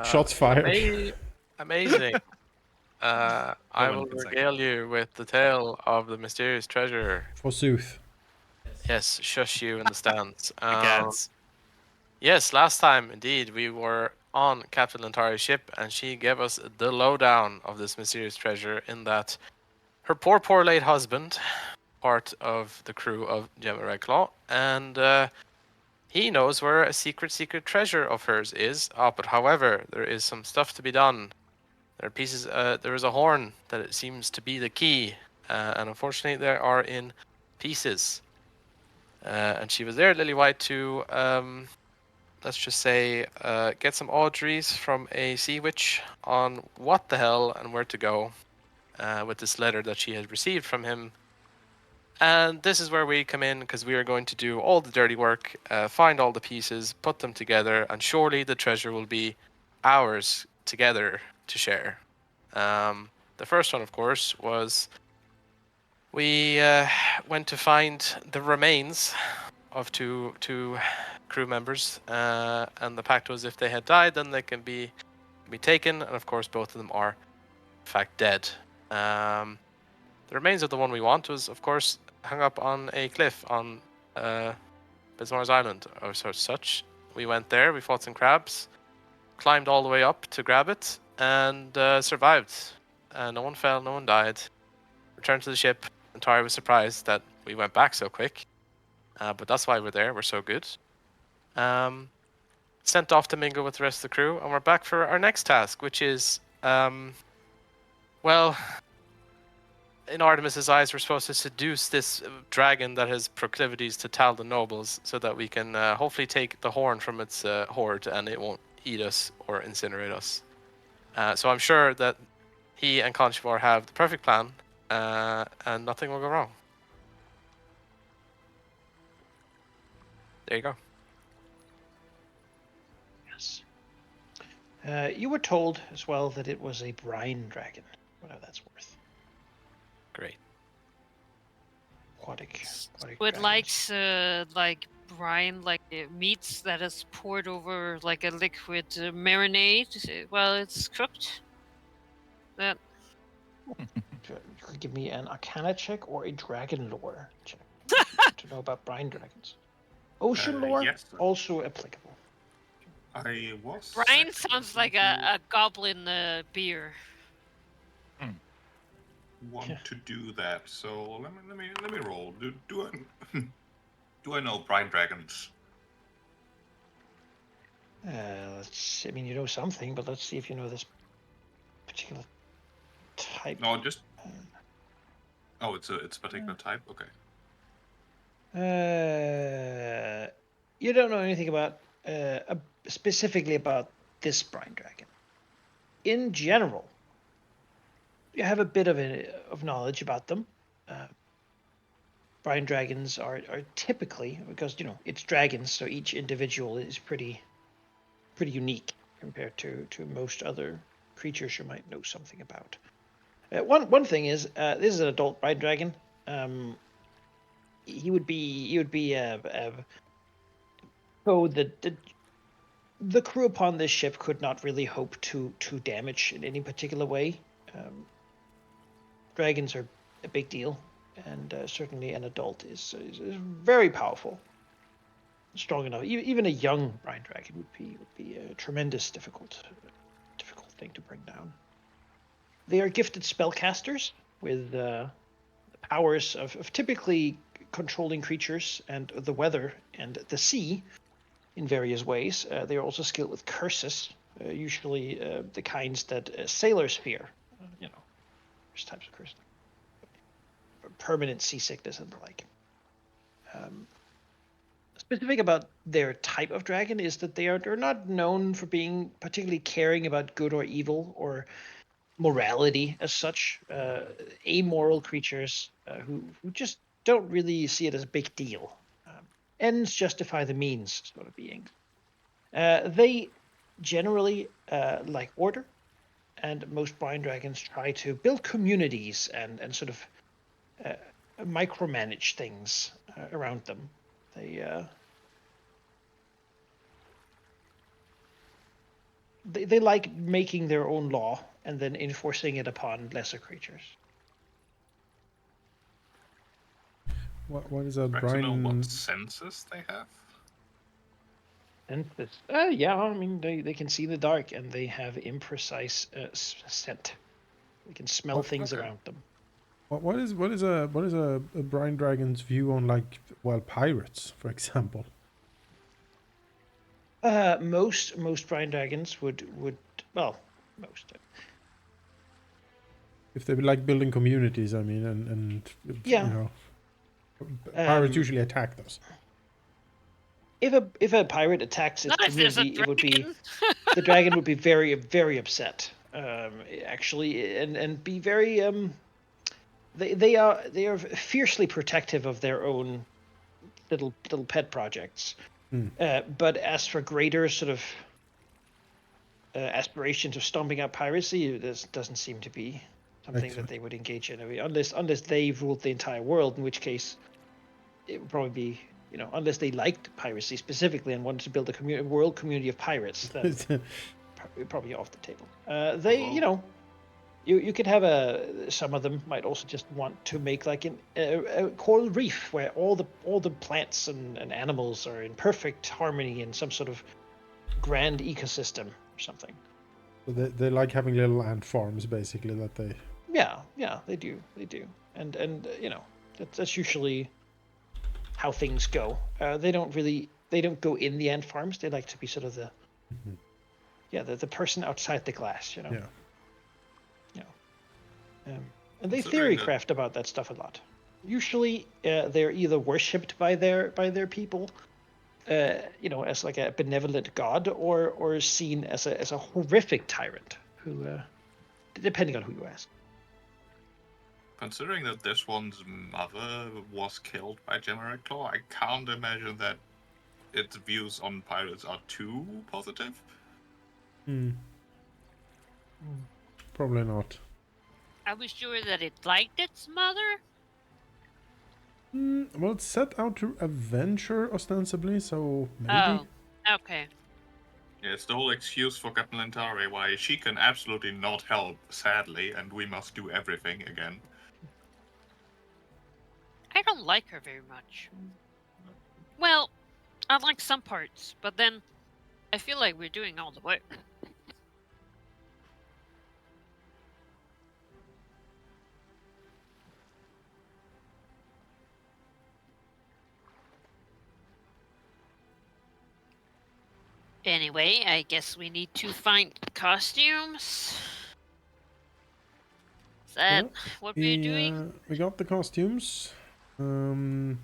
Shots fired. Amazing. No I one will can say. regale you with the tale of the mysterious treasure. Forsooth. Yes, shush you in the stands. The cats. Yes, last time, indeed, we were on Captain Lantari's ship, and she gave us the lowdown of this mysterious treasure in that her poor late husband, part of the crew of Gemma Redclaw, and he knows where a secret treasure of hers is. But however, there is some stuff to be done. There are pieces. There is a horn that it seems to be the key, and unfortunately, they are in pieces. And she was there, Lily White, to let's just say get some Audreys from a sea witch on what the hell and where to go with this letter that she had received from him. And this is where we come in because we are going to do all the dirty work, find all the pieces, put them together, and surely the treasure will be ours together to share. The first one, of course, was we went to find the remains of two crew members, and the pact was if they had died, then they can be taken, and of course both of them are in fact dead. The remains of the one we want was, of course, hung up on a cliff on Bismarck's Island or such. We went there, we fought some crabs, climbed all the way up to grab it, and survived. No one fell, no one died. Returned to the ship, and Tari was surprised that we went back so quick. But that's why we're there, we're so good. Sent off to mingle with the rest of the crew, and we're back for our next task, which is, well, in Artemis's eyes, we're supposed to seduce this dragon that has proclivities to tal the nobles, so that we can hopefully take the horn from its hoard, and it won't eat us or incinerate us. So I'm sure that he and Conchivar have the perfect plan, and nothing will go wrong. There you go. Yes. You were told as well that it was a brine dragon, whatever that's worth. Great. Aquatic With dragons. like brine, like meats that is poured over like a liquid marinade while it's cooked. That You could give me an Arcana check or a Dragon lore check to know about brine dragons. Ocean lore, yes. also applicable. I was. brine actually sounds going like to a goblin beer. want to do that. So let me roll. Do I do I know brine dragons? Let's see. I mean, you know something, but let's see if you know this particular type. No, just. Oh, it's a particular type. Okay. You don't know anything about specifically about this brine dragon. In general, you have a bit of knowledge about them. Brine dragons are typically, because it's dragons, so each individual is pretty unique compared to most other creatures you might know something about. One thing is, this is an adult brine dragon. He would be so the crew upon this ship could not really hope to damage in any particular way. Dragons are a big deal, and certainly an adult is very powerful, strong enough. Even a young brine dragon would be a tremendous difficult thing to bring down. They are gifted spellcasters with the powers of typically controlling creatures and the weather and the sea in various ways. They are also skilled with curses, usually the kinds that sailors fear. There's types of curses. Permanent seasickness and the like. Specific about their type of dragon is that they're not known for being particularly caring about good or evil or morality as such. Amoral creatures who just don't really see it as a big deal. Ends justify the means sort of beings. They generally like order, and most brine dragons try to build communities and sort of micromanage things around them. They they like making their own law and then enforcing it upon lesser creatures. What is a Like to know brine? what senses they have. And yeah, I mean they can see in the dark and they have imprecise scent. They can smell Oh, things okay. around them. What is a brine dragon's view on, like, well, pirates, for example? Most brine dragons would well, most If they like building communities, I mean, and yeah. you know, pirates Um, usually attack those. if a pirate attacks its Not if there's a community, it would be dragon. the dragon would be very upset. Actually, and be very they are fiercely protective of their own little pet projects. Hmm. But as for greater sort of aspirations of stomping out piracy, this doesn't seem to be something Excellent. that they would engage in. I mean, unless they ruled the entire world, in which case it would probably be, unless they liked piracy specifically and wanted to build a world community of pirates, then probably off the table. They, Although- you could have some of them might also just want to make like a coral reef where all the plants and animals are in perfect harmony in some sort of grand ecosystem or something. So they like having little ant farms, basically, that they. Yeah, they do, and that's usually how things go. They don't go in the ant farms. They like to be sort of the the person outside the glass, Yeah. And they Considering theory that- craft about that stuff a lot. Usually, they're either worshipped by their people, as like a benevolent god, or seen as a horrific tyrant who, depending on who you ask. Considering that this one's mother was killed by Generic Claw, I can't imagine that its views on pirates are too positive. Probably not. Are we sure that it liked its mother? Well, it's set out to avenge her, ostensibly, so maybe. Oh, okay. Yeah, it's the whole excuse for Captain Lentare why she can absolutely not help, sadly, and we must do everything again. I don't like her very much. Well, I like some parts, but then I feel like we're doing all the work. Anyway, I guess we need to find costumes. Is that what we're doing? We got the costumes. People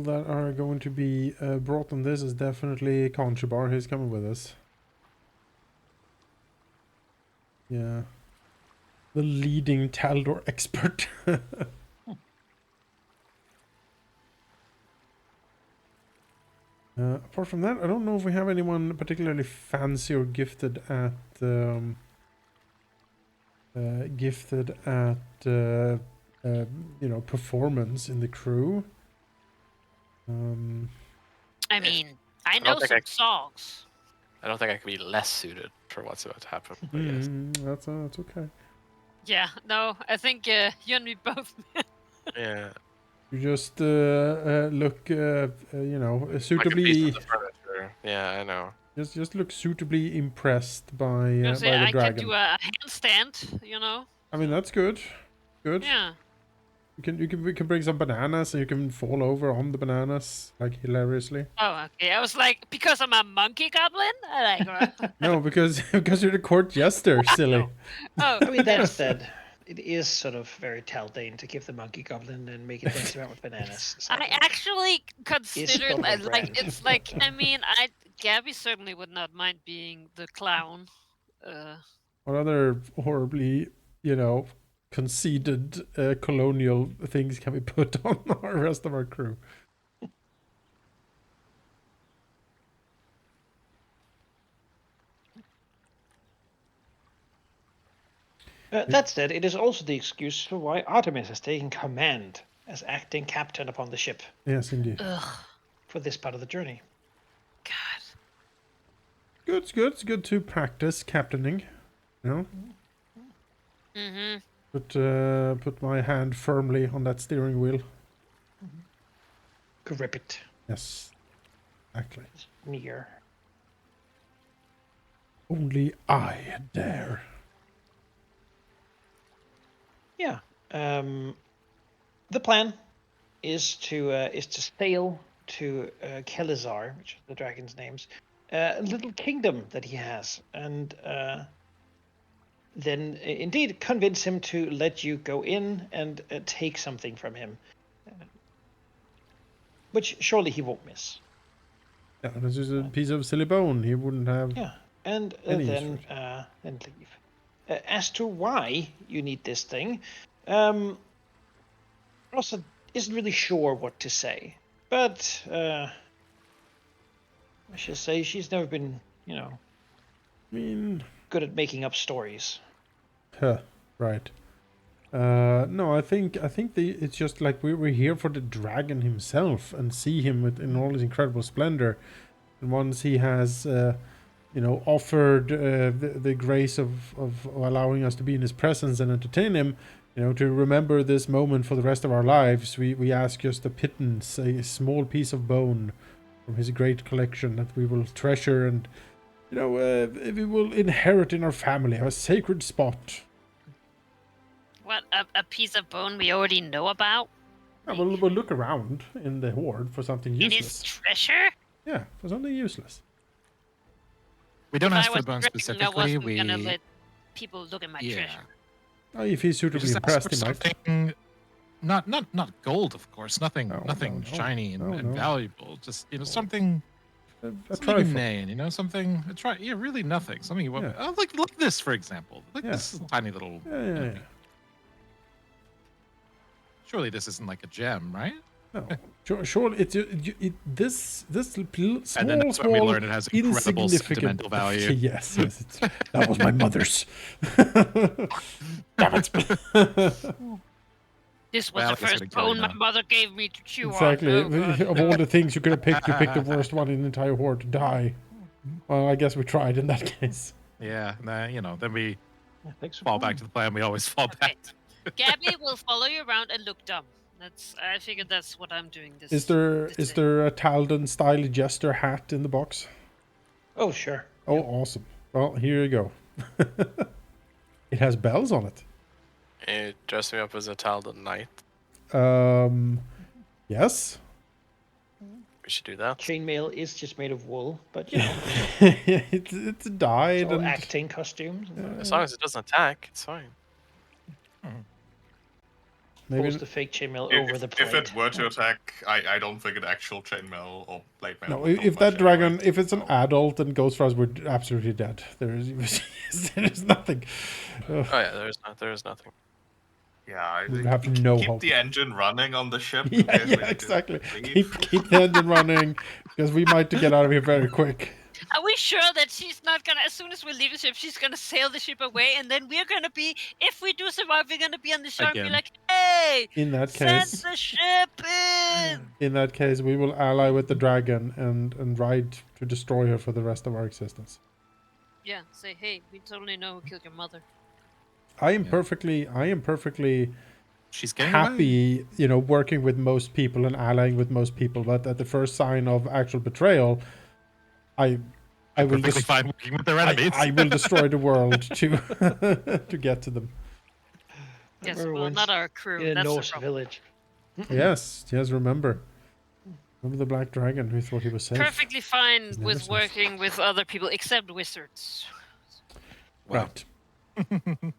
that are going to be brought on this is definitely Conchabar. He's coming with us. Yeah. The leading Taldor expert. Apart from that, I don't know if we have anyone particularly fancy or gifted at performance in the crew. I mean, I don't know think some I- songs. I don't think I could be less suited for what's about to happen. But yes. That's okay. Yeah, no, I think you and me both. Yeah. You just look, Like a piece suitably. of the furniture. Yeah, I know. Just look suitably impressed by You say the I can dragon. do a handstand, I mean, that's good. Good. Yeah. We can bring some bananas and you can fall over on the bananas, like, hilariously. Oh, okay. I was like, because I'm a monkey goblin? I like No, because you're the court jester, silly. Oh, I mean, that yes. said, it is sort of very Taldane to give the monkey goblin and make it dance around with bananas. So I actually considered sort of a like brand. it's like I mean Gabby certainly would not mind being the clown. What other horribly, conceited colonial things can we put on our rest of our crew? That said, it is also the excuse for why Artemis has taken command as acting captain upon the ship Yes, indeed. Ugh, for this part of the journey. God. good. It's good. It's good to practice captaining. You know, Mm-hmm. put my hand firmly on that steering wheel. Grip it Yes, exactly. near. Only I dare. Yeah. The plan is to sail to Kelizar, which is the dragon's names, a little kingdom that he has, and then indeed convince him to let you go in and take something from him, which surely he won't miss. Yeah, this is a piece of silly bone. He wouldn't have. Yeah, and Any use then for then leave. As to why you need this thing, Rossa isn't really sure what to say, but I should say she's never been, I mean, good at making up stories. right. No, I think it's just like we're here for the dragon himself and see him in all his incredible splendor. And once he has, offered the grace of allowing us to be in his presence and entertain him, to remember this moment for the rest of our lives, we ask just a pittance, a small piece of bone from his great collection that we will treasure and, we will inherit in our family, a sacred spot. What, a piece of bone we already know about? Yeah, we'll look around in the hoard for something It is useless. treasure? Yeah, for something useless. We don't If ask I for was the bone dragon, I specifically. wasn't gonna let people look at my treasure. If he's We suitably just ask impressed, for he might. something, not gold, of course. Nothing, No, nothing no, shiny and no. valuable. Just something, A something trifle. inane. Something. Yeah, really nothing. Something you want. Yeah. Oh, look this, for example. Look, Yeah. this is a tiny little. Yeah. Surely this isn't like a gem, right? No, sure. This And then that's when we learn it has incredible insignificant sentimental value. yes. That was my mother's. Damn it. This was Well, I the guess we first didn't kill bone you my now. mother gave me to chew Exactly. on. Oh, God. Of all the things you could have picked, you picked the worst one in the entire horde to die. Well, I guess we tried in that case. Yeah. Then we Yeah, thanks for fall back calling. to the plan we always fall Okay. back to. Gabby will follow you around and look dumb. I figured that's what I'm doing this. Is there this is day. there a Talden style jester hat in the box? Oh, sure. Oh, awesome. Well, here you go. It has bells on it. You dress me up as a Talden knight. Yes. We should do that. Chainmail is just made of wool, but you know, it's dyed it's all and acting costumes. As long as it doesn't attack, it's fine. maybe Pulls the fake chainmail over the plate. If it were to attack, I don't think an actual chainmail or blade mail. no. would help If much that dragon, anyway, if it's an so- adult and goes for us, we're absolutely dead. There's nothing. Oh yeah, there's nothing. Yeah, We have no keep hope. the engine running on the ship. in Yeah, case we yeah, need to exactly. leave. Keep the engine running because we might get out of here very quick. Are we sure that she's not gonna, as soon as we leave the ship, she's gonna sail the ship away, and then we're gonna be, if we do survive, we're gonna be on the shore and be Again. like, hey, In that send case, the ship in! we will ally with the dragon and ride to destroy her for the rest of our existence. Yeah, say, hey, we totally know who killed your mother. I am Yeah. perfectly She's getting away. happy, working with most people and allying with most people. But at the first sign of actual betrayal, I will Perfectly fine working with their enemies. I will destroy the world to to get to them. Yes, remember well, once not our crew. in a That's the Norse problem. village. Yes, remember the black dragon who thought he was safe. Perfectly fine He's never with safe. working with other people, except wizards. Right.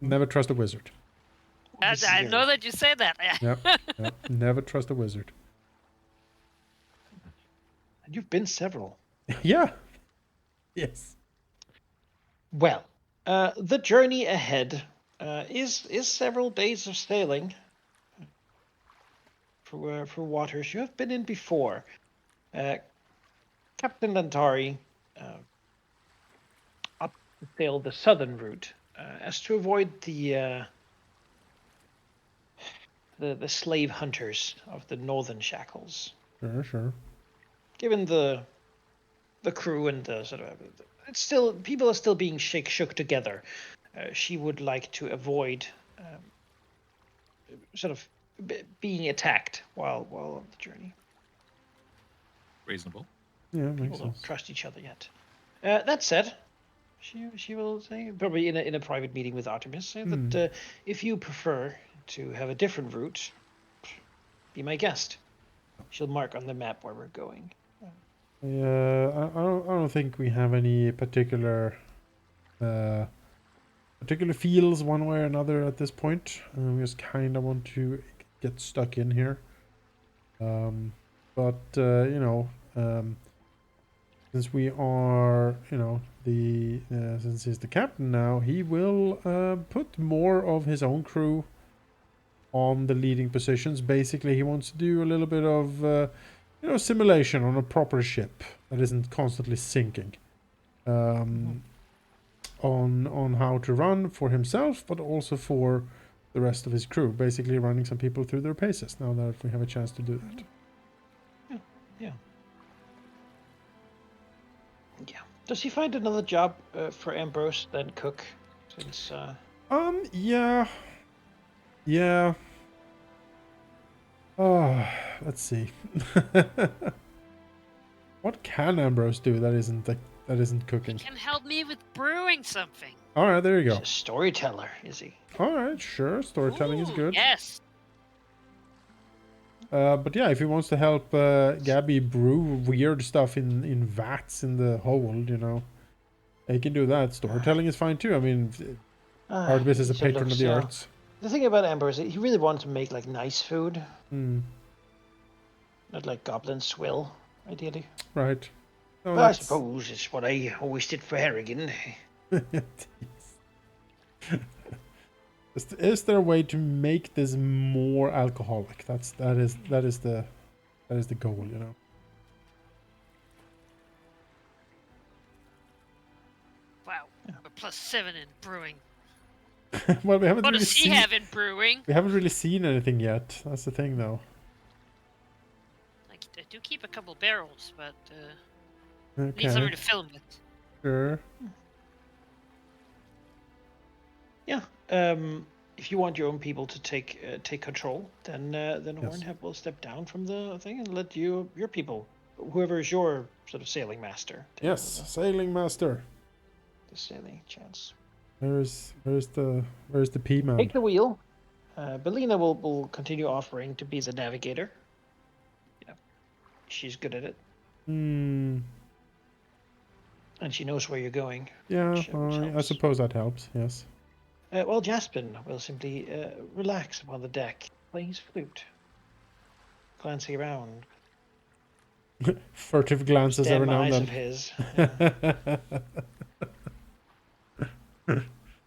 Never trust a wizard. I know that you say that. Yep. Never trust a wizard. And you've been several. Yeah. Yes. Well, the journey ahead is several days of sailing for waters you have been in before. Captain Lantari up to sail the southern route as to avoid the slave hunters of the northern Shackles. Sure. Given the crew and the sort of it's still people are still being shook together. She would like to avoid sort of being attacked while on the journey. Reasonable. Yeah, People makes don't sense. trust each other yet. That said, she will say, probably in a private meeting with Artemis, say that if you prefer to have a different route, be my guest. She'll mark on the map where we're going. Yeah, I don't think we have any particular feels one way or another at this point. We just kind of want to get stuck in here. But you know, since we are, you know, since he's the captain now, he will put more of his own crew on the leading positions. Basically, he wants to do a little bit of, you know, simulation on a proper ship that isn't constantly sinking. On how to run for himself, but also for the rest of his crew. Basically, running some people through their paces. Now that we have a chance to do that. Yeah. Does he find another job for Ambrose than cook? Since Yeah. Oh, let's see. What can Ambrose do that isn't cooking? Can help me with brewing something. All right, there you he's go. a storyteller, is he? All right, sure. Storytelling is Ooh, good. Yes. But yeah, if he wants to help Gabby brew weird stuff in vats in the hold, you know, he can do that. Storytelling is fine too. I mean, Artemis is a So patron of the arts. The thing about Ambrose, he really wanted to make like nice food, not like goblin swill, ideally. Right. No, But I suppose it's what I always did for Harrigan. Is there a way to make this more alcoholic? That is the goal, you know. Wow. We're +7 in brewing. Well, we haven't What really does he seen. have in brewing? We haven't really seen anything yet. That's the thing, though. Like, I do keep a couple barrels, but Okay. need something to fill them with. Sure. Yeah. If you want your own people to take control, then Hornhep will step down from the thing and let your people, whoever is your sort of sailing master. Yes, sailing master. The sailing chance. Where's the P man? Take the wheel. Belina will continue offering to be the navigator. Yeah, she's good at it, Hmm. and she knows where you're going. Yeah, which I helps. suppose that helps. Yes. Well, Jaspin will simply relax upon the deck, playing his flute, glancing around. Furtive glances every Damn now eyes and of his.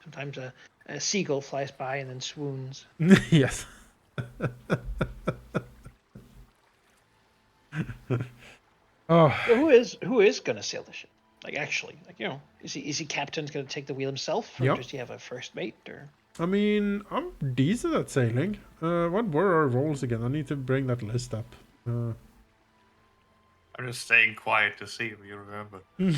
Sometimes a seagull flies by and then swoons. then. Yes. Oh. So who is gonna sail the ship? Like actually, like, you know, is he captain gonna take the wheel himself, or Yep. does he have a first mate? Or I mean, I'm decent at sailing. What were our roles again? I need to bring that list up. I'm just staying quiet to see if you remember. I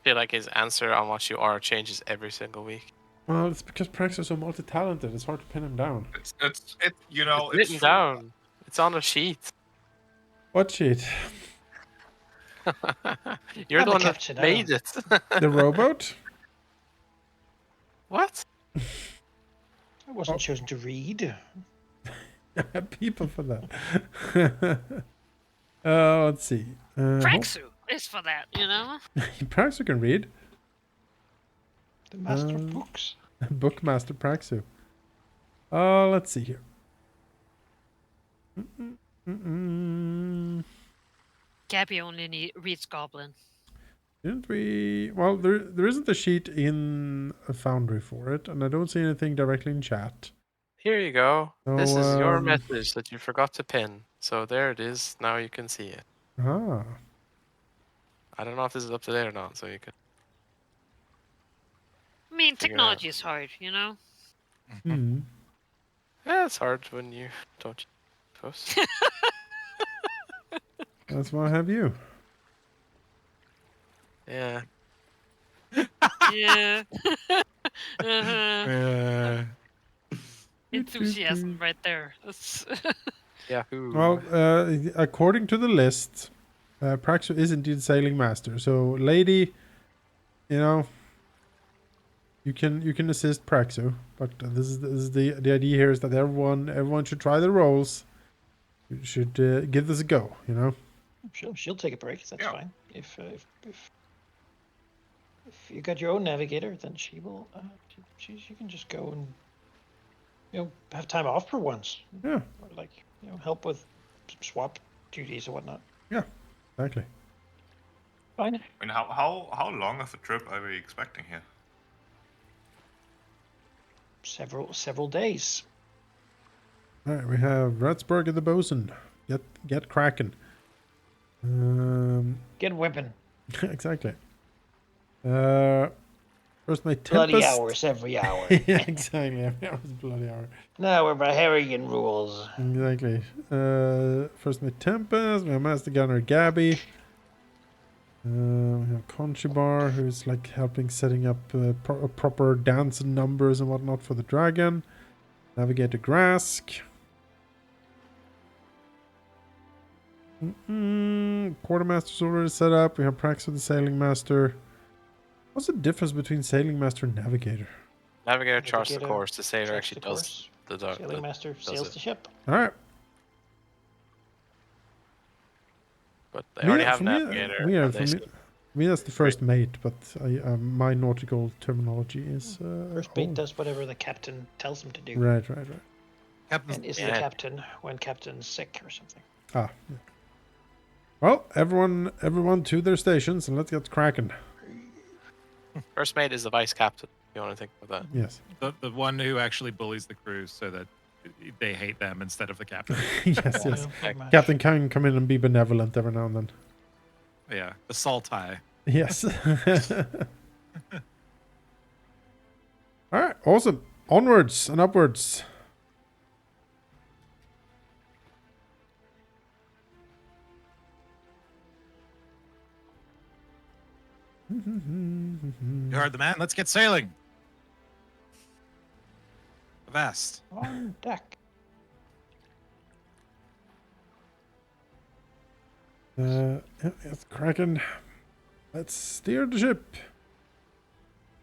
feel like his answer on what you are changes every single week. Well, it's because Prax is so multi-talented. It's hard to pin him down. It's you know, It's written true. down. It's on a sheet. What sheet? You're I'm the a one that captain, I made know. it. The rowboat? What? I wasn't chosen to read. I have people for that. Let's see. Praxu is for that, you know? Praxu can read. The master of books. Bookmaster Praxu. Let's see here. Gabby only reads Goblin. Didn't we? Well, there isn't a sheet in a Foundry for it, and I don't see anything directly in chat. Here you go. So, This is your message that you forgot to pin. So there it is. Now you can see it. Ah. I don't know if this is up to date or not, so you can. I mean, Figure it technology is hard, you know? Hmm. Yeah, it's hard when you don't. Suppose. That's why I have you. Yeah. Yeah. uh-huh. Uh, Enthusiasm right there. That's Yahoo. Well, according to the list, Praxo is indeed sailing master. So, lady, you know, you can assist Praxo, but this is the idea here is that everyone should try the roles. You should give this a go. You know. She'll take a break. That's Yeah. fine. If you got your own navigator, then she will. She can just go and have time off for once, Yeah. or like help with some swap duties or whatnot. Yeah. Exactly. Fine. I mean, how long of a trip are we expecting here? Several days. All right. We have Ratsburg and the bosun. Get cracking. Get whipping. Exactly. First my Tempest. Bloody hours every hour. Yeah, exactly. Every hour is bloody hour. Now we're by Harrigan rules. Exactly. First my Tempest. We have Master Gunner Gabby. We have Conchibar, who's like helping setting up proper dance and numbers and whatnot for the dragon. Navigator Grask. Quartermaster's already set up. We have Praxo the Sailing Master. What's the difference between Sailing Master and Navigator? Navigator charts the Navigator course. The sailor charts actually the course. does the Sailing master sails it. the ship. Alright. But they already have For me, navigator. yeah, and for they me, said- for me that's the first mate, but my nautical terminology is First mate does whatever the captain tells him to do, Right. Captain's and is Yeah. the captain when captain's sick or something. Ah. Yeah. Well, everyone to their stations, and let's get cracking. First mate is the vice captain. If you want to think about that. Yes. the one who actually bullies the crew so that they hate them instead of the captain. Yes. Yeah, pretty much. Captain can come in and be benevolent every now and then. Yeah, the Saltai. Yes. All right. Awesome. Onwards and upwards. You heard the man. Let's get sailing. Avast. On deck. Yeah, it's cracking. Let's steer the ship.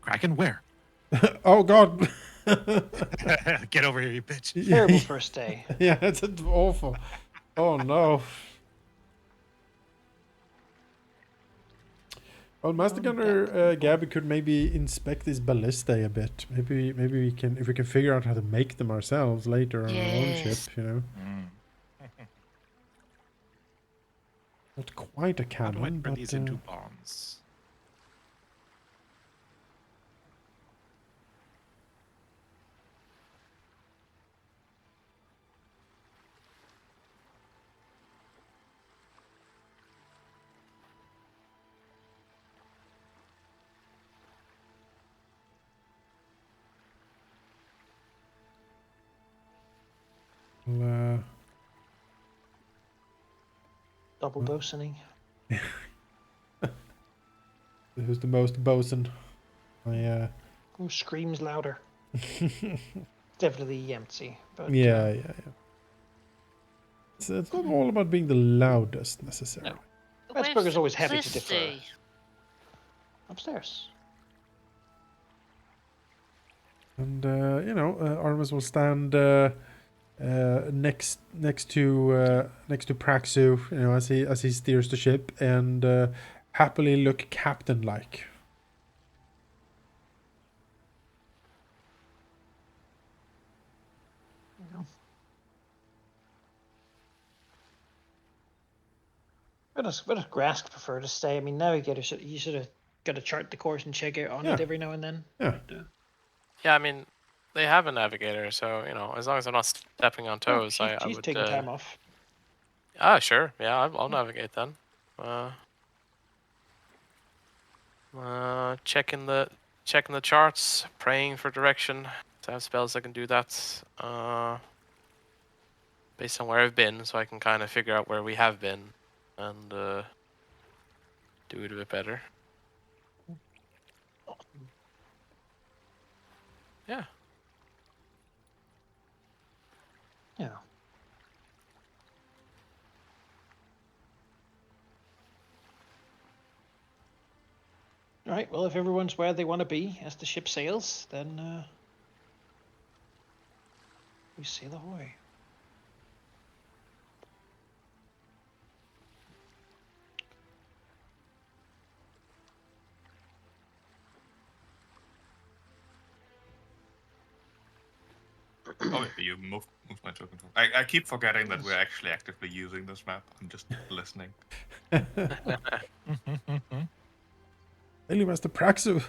Kraken, where? Oh God. Get over here, you bitch. Terrible first day. Yeah, it's awful. Oh no. Well, Master Gunner Gabby could maybe inspect this ballistae a bit. Maybe we can, if we can figure out how to make them ourselves later on our own ship. Yes. You know, not quite a How do I cannon, turn but these into bombs? well, Double bosuning. who's the most bosun? Who screams louder? Definitely Yemtsi. But Yeah. It's not all about being the loudest necessarily. No. Ratsburger's Where's always happy to defer. Felicity? Upstairs. And Artemis will stand next to Praxu, you know, as he steers the ship, and happily look captain-like. Where does Grask prefer to stay? I mean, Navigator, you should have got to chart the course and check out on it Yeah. every now and then. Yeah. But, Yeah, I mean, they have a navigator, so as long as I'm not stepping on toes, she's I would. taking time off. Sure. Yeah, I'll navigate then. Checking the charts, praying for direction. To have spells I can do that. Based on where I've been, so I can kind of figure out where we have been, and do it a bit better. Yeah. Yeah. All right. Well, if everyone's where they want to be as the ship sails, then we sail ahoy. Oh, you moved my token. I keep forgetting that Yes. we're actually actively using this map. I'm just listening. Daily Master Praxu.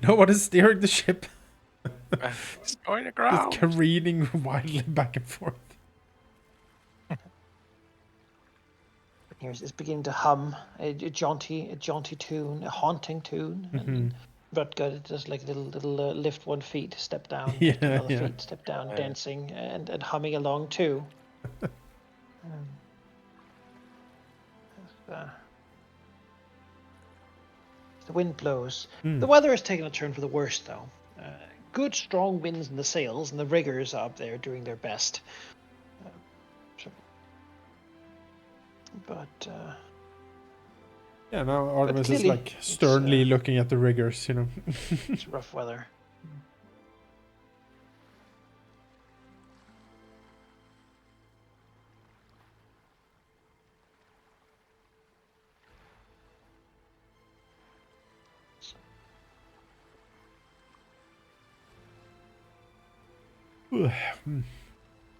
No one is steering the ship. It's going to Just ground. careening wildly back and forth. It's beginning to hum a jaunty tune, a haunting tune, and Rutger does like a little lift one feet, step down, lift Yeah, another yeah. feet, step down, dancing and humming along too. Uh, the wind blows. The weather has taken a turn for the worse, though. Good strong winds in the sails, and the riggers are up there doing their best. But Yeah, now Artemis is clearly like sternly looking at the riggers, you know. it's rough weather.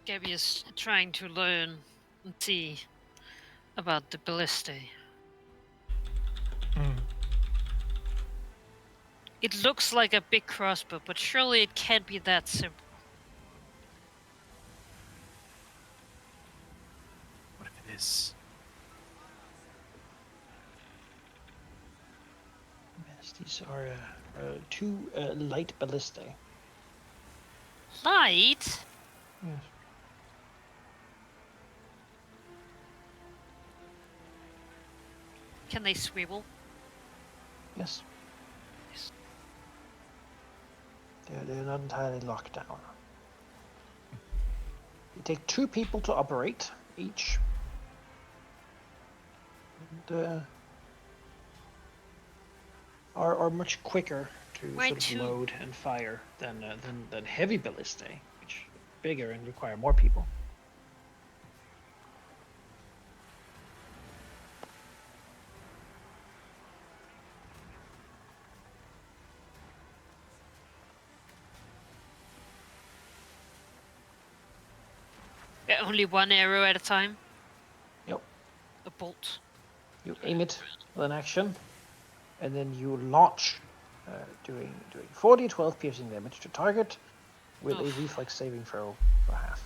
Gabby is trying to learn and see about the ballistae. It looks like a big crossbow, but surely it can't be that simple. What if it is? Yes, these are two light ballistae. Light? Yes. Can they swivel? Yes. They're not entirely locked down. They take 2 people to operate each. And are much quicker to Why sort of 2? load and fire than heavy ballistae, which are bigger and require more people. Yeah, only one arrow at a time? Yep. A bolt. You aim it with an action, and then you launch, doing 4d12 piercing damage to target with a Oof. reflex saving throw for half.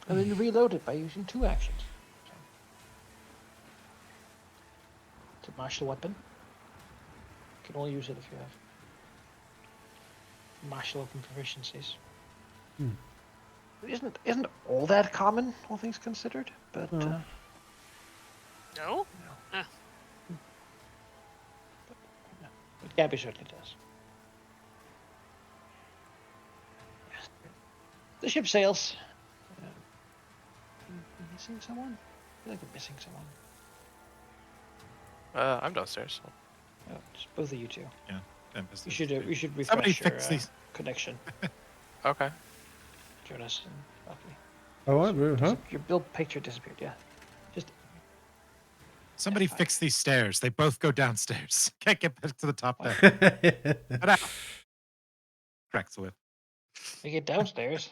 And then you reload it by using 2 actions. So, it's a martial weapon. You can only use it if you have martial weapon proficiencies. It isn't all that common, all things considered, but No. No? but Gabby certainly does. The ship sails. Missing someone? I feel like we're missing someone. I'm downstairs. So. Oh, it's both of you two. Yeah. Tempest You is should too. refresh Somebody your fix these. connection, Okay. Jonas and Bucky. Oh, I will, huh? Your build picture disappeared. Yeah, just Somebody fine. fix these stairs. They both go downstairs. Can't get back to the top What? there. Get out. Cracks with. you get downstairs.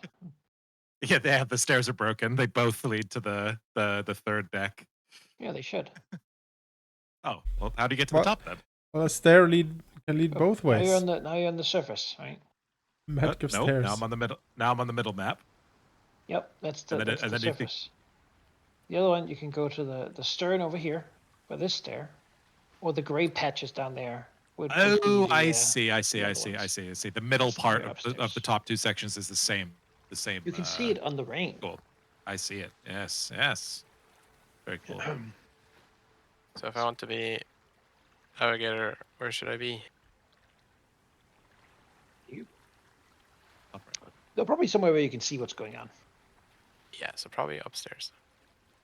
Yeah, they have the stairs are broken. They both lead to the third deck. Yeah, they should. Oh, well, how do you get to What? the top then? Well, a stair can lead Oh, both now ways. you're on the surface, right? Magic of Nope. stairs. Now I'm on the middle. Now I'm on the middle map. Yep, that's the And then- and then you think- surface. The other one, you can go to the stern over here, by this stair, or the gray patches down there. Would be Oh, the, I see. I see. the I other see. I ones. see. I see. The middle That's part you're of the upstairs. top 2 sections is the same. The same. You can see it on the rain. Cool. I see it. Yes. Yes. Very cool. So if I want to be navigator, where should I be? They're probably somewhere where you can see what's going on. Yeah, so probably upstairs.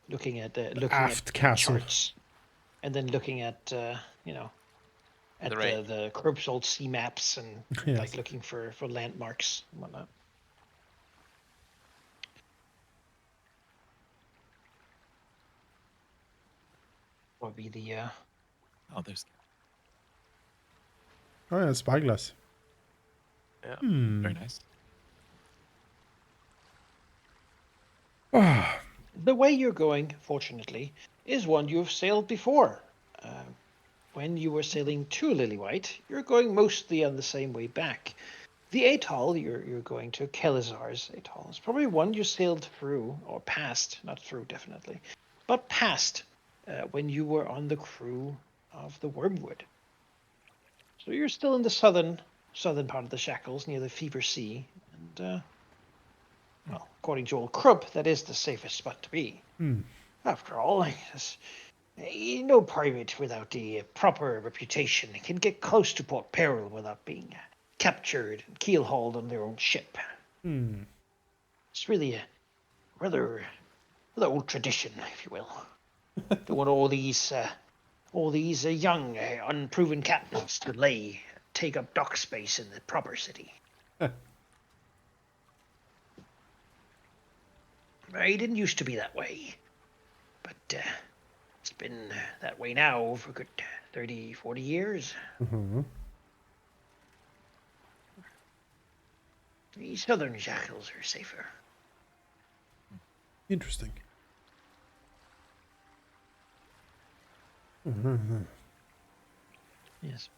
Looking at aft castle. charts, and then looking at you know, at The rain. the Corp's old sea maps and Yes. like looking for landmarks and whatnot. What would be the Oh, there's Oh yeah, spyglass. Yeah. very nice. Ah, the way you're going, fortunately, is one you have sailed before. When you were sailing to Lillywhite, you're going mostly on the same way back. The atoll you're going to, Kelazar's atoll, is probably one you sailed through, or past, not through definitely, but past when you were on the crew of the Wormwood. So you're still in the southern part of the Shackles, near the Fever Sea, and well, according to old Krupp, that is the safest spot to be. After all, no pirate without a proper reputation can get close to Port Peril without being captured and keel-hauled on their own ship. It's really a rather old tradition, if you will. Don't want all these young, unproven captains to take up dock space in the proper city. It didn't used to be that way, but it's been that way now for a good 30, 40 years. The southern Shackles are safer. interesting. Yes.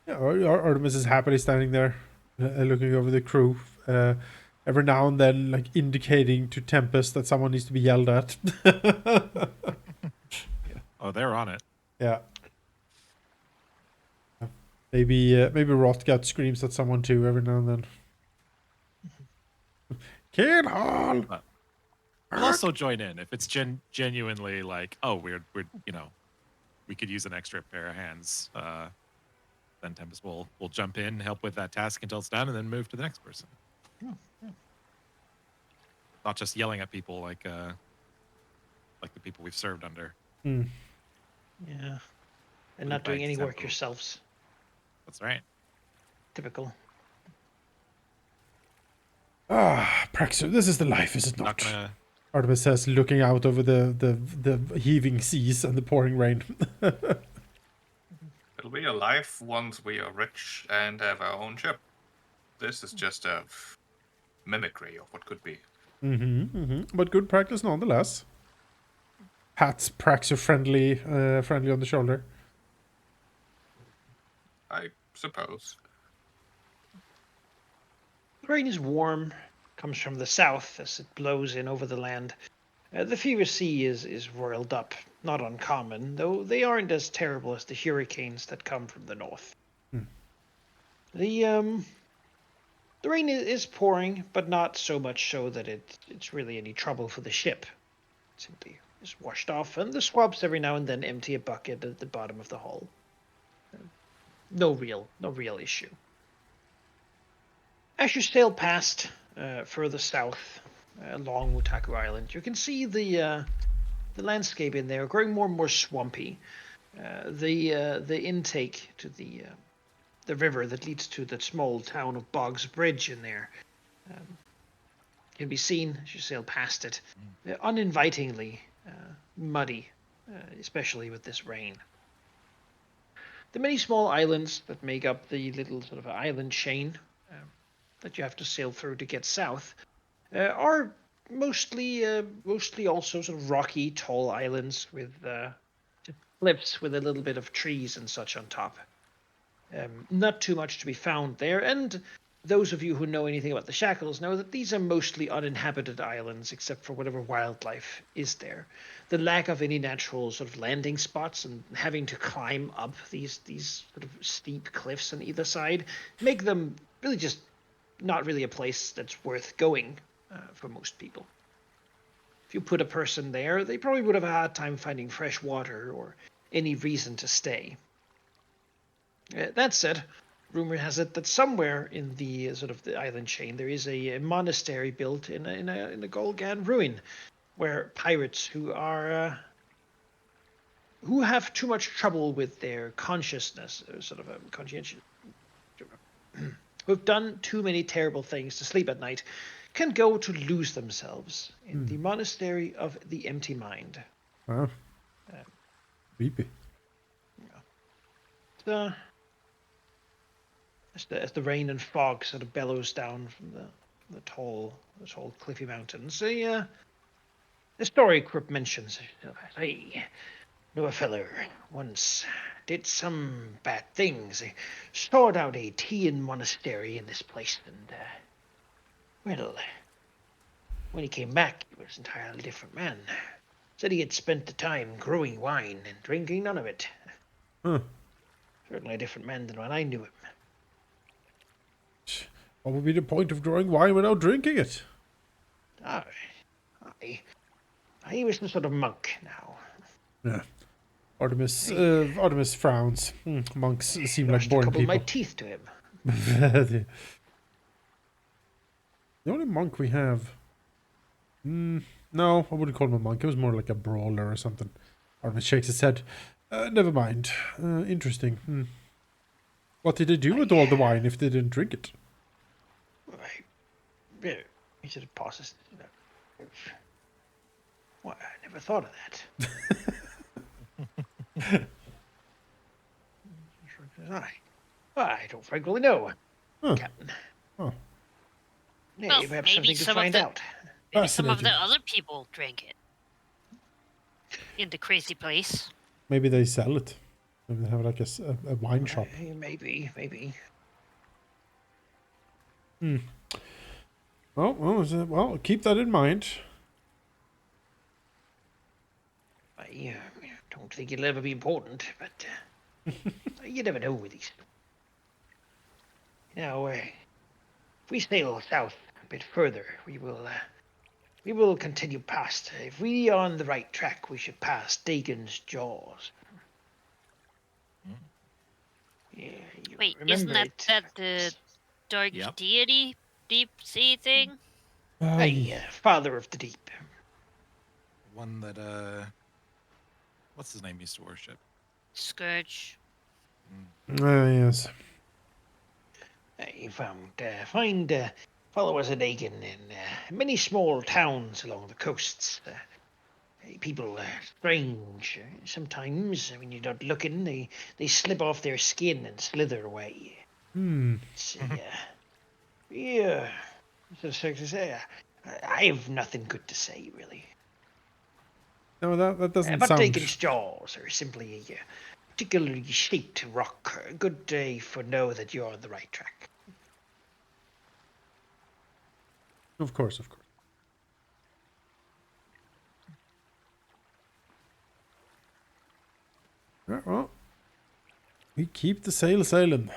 Yeah, Artemis is happily standing there, looking over the crew. Every now and then, like indicating to Tempest that someone needs to be yelled at. Oh, they're on it. Yeah. Maybe Rothgut screams at someone too every now and then. Kid Hall! We'll also join in if it's genuinely like, oh, we're we could use an extra pair of hands. Then Tempest will jump in, help with that task until it's done, and then move to the next person. Not just yelling at people like the people we've served under. Yeah. And not by doing any work example. yourselves. That's right. Typical. Ah, Praxu, this is the life, is it Not not? gonna. Artemis says, looking out over the heaving seas and the pouring rain. It'll be a life once we are rich and have our own ship. This is just a mimicry of what could be. But good practice nonetheless. Pats Praxu friendly on the shoulder. I suppose. The rain is warm, comes from the south as it blows in over the land. The Fever Sea is roiled up, not uncommon, though they aren't as terrible as the hurricanes that come from the north. The rain is pouring, but not so much so that it's really any trouble for the ship. It simply is washed off, and the swabs every now and then empty a bucket at the bottom of the hull. No real issue. As you sail past further south along Wutaku Island, you can see the landscape in there growing more and more swampy. The intake to the river that leads to the small town of Boggs Bridge in there can be seen as you sail past it, uninvitingly muddy, especially with this rain. The many small islands that make up the little sort of island chain that you have to sail through to get south are mostly also sort of rocky, tall islands with cliffs with a little bit of trees and such on top. Not too much to be found there, and those of you who know anything about the Shackles know that these are mostly uninhabited islands except for whatever wildlife is there. The lack of any natural sort of landing spots and having to climb up these sort of steep cliffs on either side make them really just not really a place that's worth going for most people. If you put a person there, they probably would have a hard time finding fresh water or any reason to stay. That said, rumor has it that somewhere in the sort of the island chain there is a monastery built in a Golgan ruin, where pirates who have too much trouble with their consciousness, sort of a conscientious, who have done too many terrible things to sleep at night, can go to lose themselves in the monastery of the empty mind. Wow. Um, Creepy. As the rain and fog sort of bellows down from the tall cliffy mountains, a story Krupp mentions. I knew a feller once did some bad things. He stored out a Tian monastery in this place, and well, when he came back, he was an entirely different man. Said he had spent the time growing wine and drinking none of it. Huh. Certainly a different man than when I knew him. What would be the point of growing wine without drinking it? He was some sort of monk now. Yeah. Artemis frowns. Monks seem like Lost a boring couple of my people. teeth to him. The only monk we have... no, I wouldn't call him a monk. It was more like a brawler or something. Artemis shakes his head. Never mind. Interesting. What did they do with all the wine if they didn't drink it? He sort of pauses. Well, I never thought of that. I don't frankly know, Huh. Captain. Oh. Yeah, Well, perhaps maybe something to some of find the- out. Maybe some of the Fascinating. other people drank it. In the crazy place. Maybe they sell it. Maybe they have like a wine shop. Maybe. Well, keep that in mind. I don't think it'll ever be important, but you never know with these. Now, if we sail south a bit further, we will continue past. If we are on the right track, we should pass Dagon's Jaws. Yeah, you Wait, remember isn't it? that the dark Yep. deity deep sea thing? Hey, Father of the Deep. One that what's his name used to worship? Scourge. Yes. I find followers of Dagon in many small towns along the coasts. People strange. Sometimes, when you're not looking, they slip off their skin and slither away. It's, yeah. I have nothing good to say, really. No, that doesn't But sound... Dagon's Jaws are simply a particularly shaped rock. A good day for know that you're on the right track. Of course. Yeah, well, we keep the sail sailing.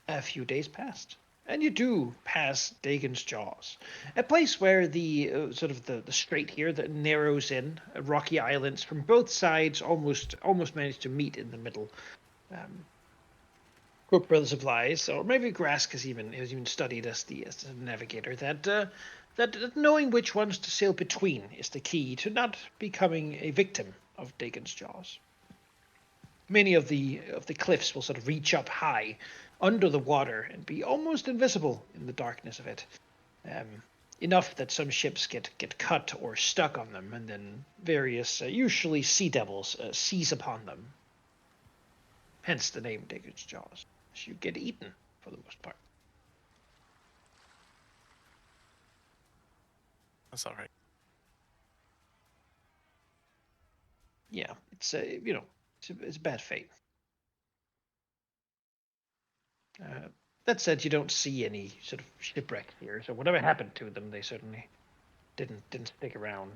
A few days passed, and you do pass Dagon's Jaws, a place where the sort of the strait here that narrows in, rocky islands from both sides almost manage to meet in the middle. Crook Brothers of Lies, or maybe Grask has even studied as the navigator that knowing which ones to sail between is the key to not becoming a victim of Dagon's Jaws. Many of the cliffs will sort of reach up high under the water and be almost invisible in the darkness of it. Enough that some ships get cut or stuck on them, and then various, usually sea devils, seize upon them. Hence the name Dagon's Jaws. You get eaten for the most part. That's all right. Yeah, it's it's a bad fate. That said, you don't see any sort of shipwreck here, so whatever happened to them, they certainly didn't stick around.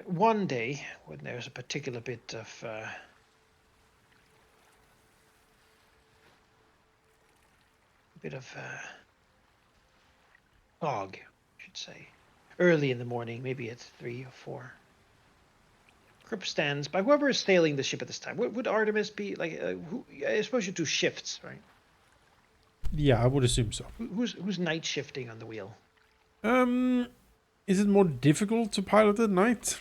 One day, when there's a particular bit of fog, I should should say. Early in the morning, maybe at 3 or 4. Krupp stands by whoever is sailing the ship at this time. Would Artemis be like? I suppose you do shifts, right? Yeah, I would assume so. Who's night shifting on the wheel? Is it more difficult to pilot at night?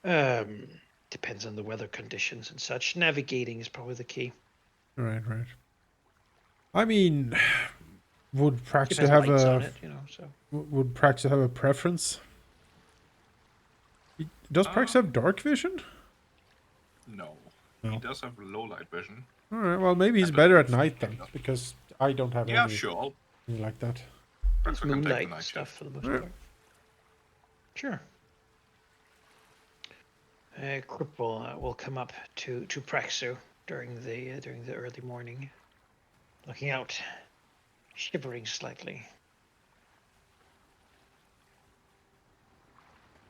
Depends on the weather conditions and such. Navigating is probably the key. Right. I mean, would Ship Praxo has have lights a on it, so. would Praxo have a preference? Does Praxo have dark vision? No. No. He does have low light vision. All right. Well, maybe he's And better at doesn't night think then, he does. because I don't have Yeah, anything sure. like that. It's Praxo can take the moonlight night stuff shift. for the most Yeah. part. Sure. Krupp will come up to Praxo during the early morning, looking out, shivering slightly.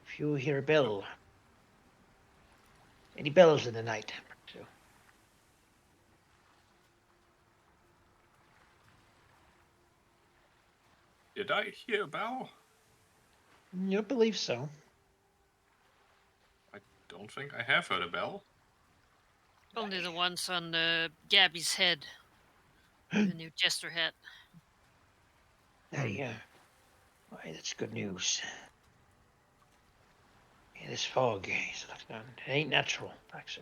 If you hear a bell, any bells in the night, Praxo? Did I hear a bell? You don't believe so? I don't think I have heard a bell. Only the ones on Gabby's head. The new jester hat. Why, that's good news. Yeah, this fog, he's looking on. It ain't natural, Praxo.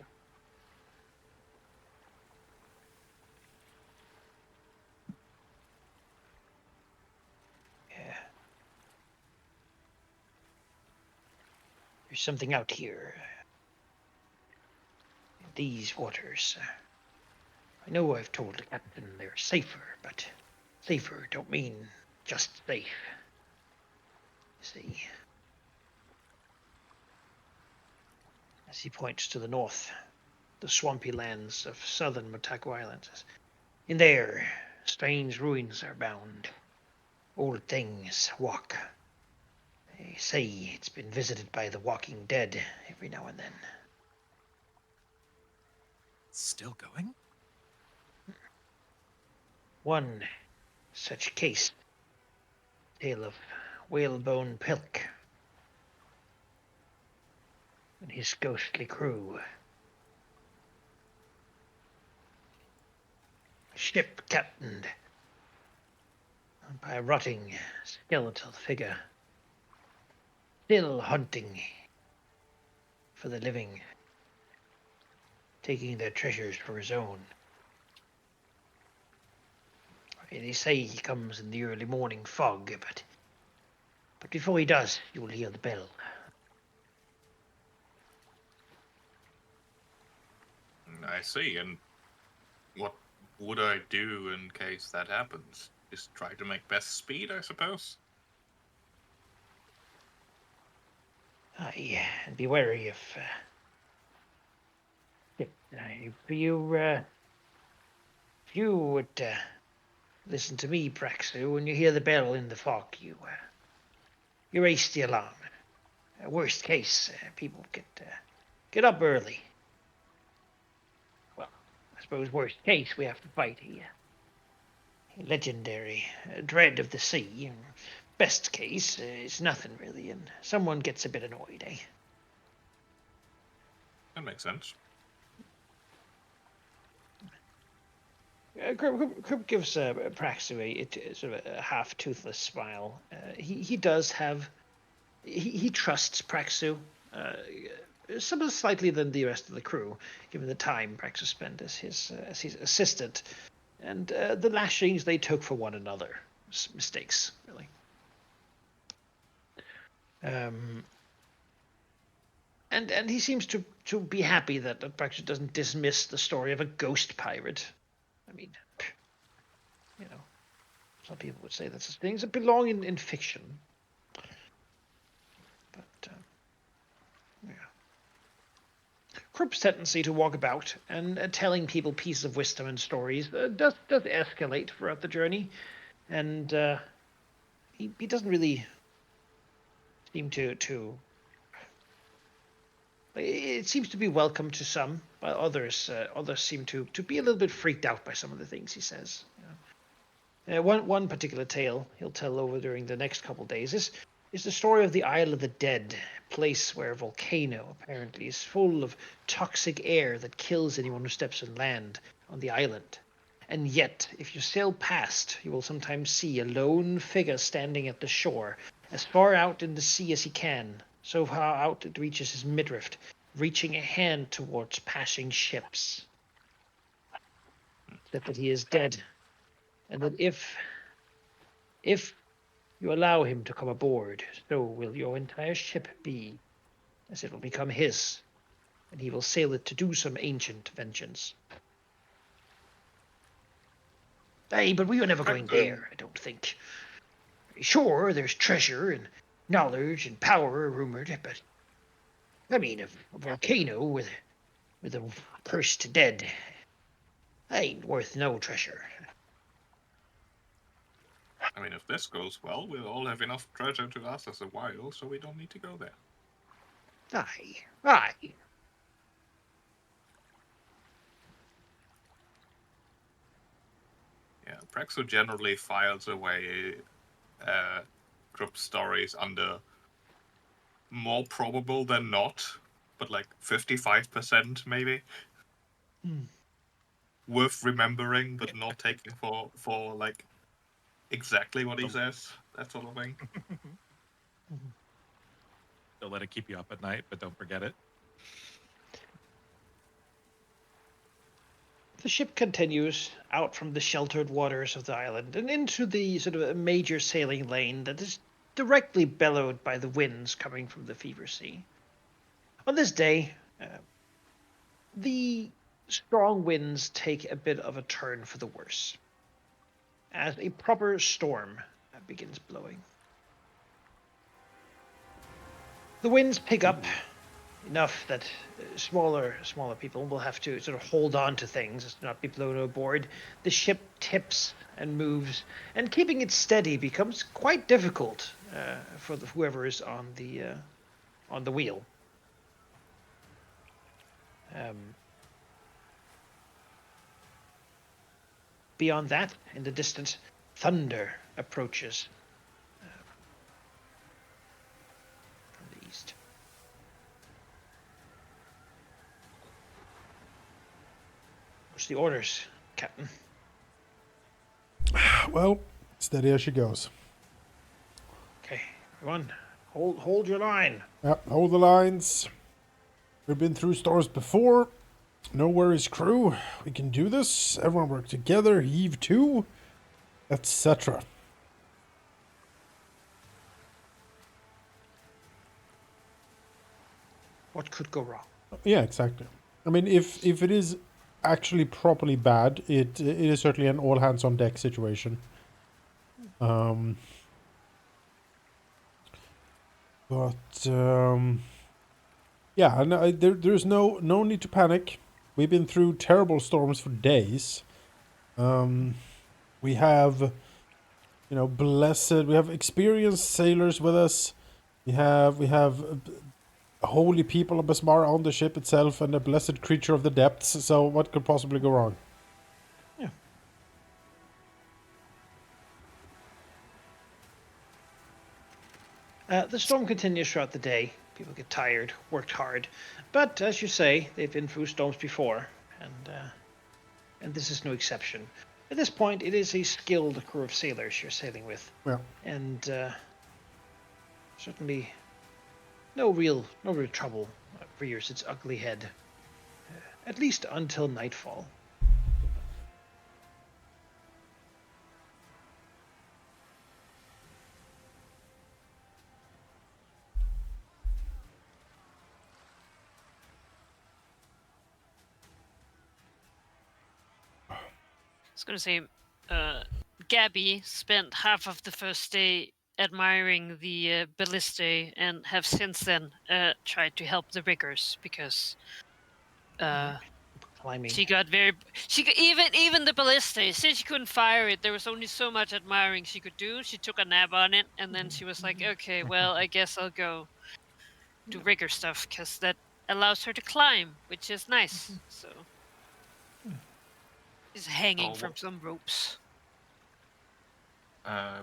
Yeah. There's something out here. In these waters. I know I've told the captain they're safer, but safer don't mean just safe. See? As he points to the north, the swampy lands of southern Motako Islands. In there, strange ruins are bound. Old things walk. They say it's been visited by the walking dead every now and then. Still going? One such case, tale of Whalebone Pilk and his ghostly crew. Ship captained by a rotting skeletal figure, still hunting for the living, taking their treasures for his own. They say he comes in the early morning fog, but before he does, you'll hear the bell. I see. And what would I do in case that happens? Just try to make best speed, I suppose? Aye, and be wary if you would listen to me, Praxu, when you hear the bell in the fog, you raise the alarm. Worst case, people get up early. Well, I suppose worst case, we have to fight a legendary dread of the sea. Best case, it's nothing really, and someone gets a bit annoyed, eh? That makes sense. Krupp gives Praxu a sort of a half-toothless smile. He does have... He trusts Praxu, somewhat slightly than the rest of the crew, given the time Praxu spent as his assistant, and the lashings they took for one another. Mistakes, really. And he seems to be happy that Praxu doesn't dismiss the story of a ghost pirate. I mean, some people would say that's things that belong in fiction. But, yeah. Krupp's tendency to walk about and telling people pieces of wisdom and stories does escalate throughout the journey. And he doesn't really seem to... It seems to be welcome to some, but others seem to be a little bit freaked out by some of the things he says. One particular tale he'll tell over during the next couple days is the story of the Isle of the Dead, a place where a volcano apparently is full of toxic air that kills anyone who steps on land on the island. And yet, if you sail past, you will sometimes see a lone figure standing at the shore, as far out in the sea as he can, so far out it reaches his midriff, reaching a hand towards passing ships. That he is dead, and that if you allow him to come aboard, so will your entire ship be, as it will become his, and he will sail it to do some ancient vengeance. Aye, but we are never going there, I don't think. Sure, there's treasure and knowledge and power rumored, but I mean, a volcano with a cursed dead ain't worth no treasure. I mean, if this goes well, we'll all have enough treasure to last us a while, so we don't need to go there. Aye. Yeah, Praxo generally files away group stories under more probable than not, but like 55% maybe. Worth remembering, but not taking for like exactly what he says, that sort of thing. Don't let it keep you up at night, but don't forget it. The ship continues out from the sheltered waters of the island and into the sort of major sailing lane that is directly bellowed by the winds coming from the Fever Sea. On this day, the strong winds take a bit of a turn for the worse, as a proper storm begins blowing. The winds pick up enough that smaller people will have to sort of hold on to things to not be blown overboard. The ship tips and moves, and keeping it steady becomes quite difficult for whoever is on the wheel. Beyond that, in the distance, thunder approaches from the east. What's the orders, Captain? Well, steady as she goes. Okay, everyone, hold your line. Yep, hold the lines. We've been through storms before. No worries, crew. We can do this. Everyone work together. Heave to, etc. What could go wrong? Yeah, exactly. I mean, if it is actually properly bad, it is certainly an all hands on deck situation. Yeah, no, there's no need to panic. We've been through terrible storms for days. We have, we have experienced sailors with us. We have holy people of Basmara on the ship itself and a blessed creature of the depths. So what could possibly go wrong? The storm continues throughout the day. People get tired, worked hard, but as you say, they've been through storms before, and this is no exception. At this point, it is a skilled crew of sailors you're sailing with, Yeah. and certainly no real trouble rears its ugly head, at least until nightfall. I was gonna say, Gabby spent half of the first day admiring the ballistae and have since then tried to help the riggers because Climbing. she got even the ballistae, since she couldn't fire it, there was only so much admiring she could do. She took a nap on it and then she was like, okay, well, I guess I'll go do rigger stuff because that allows her to climb, which is nice. So she's hanging from some ropes.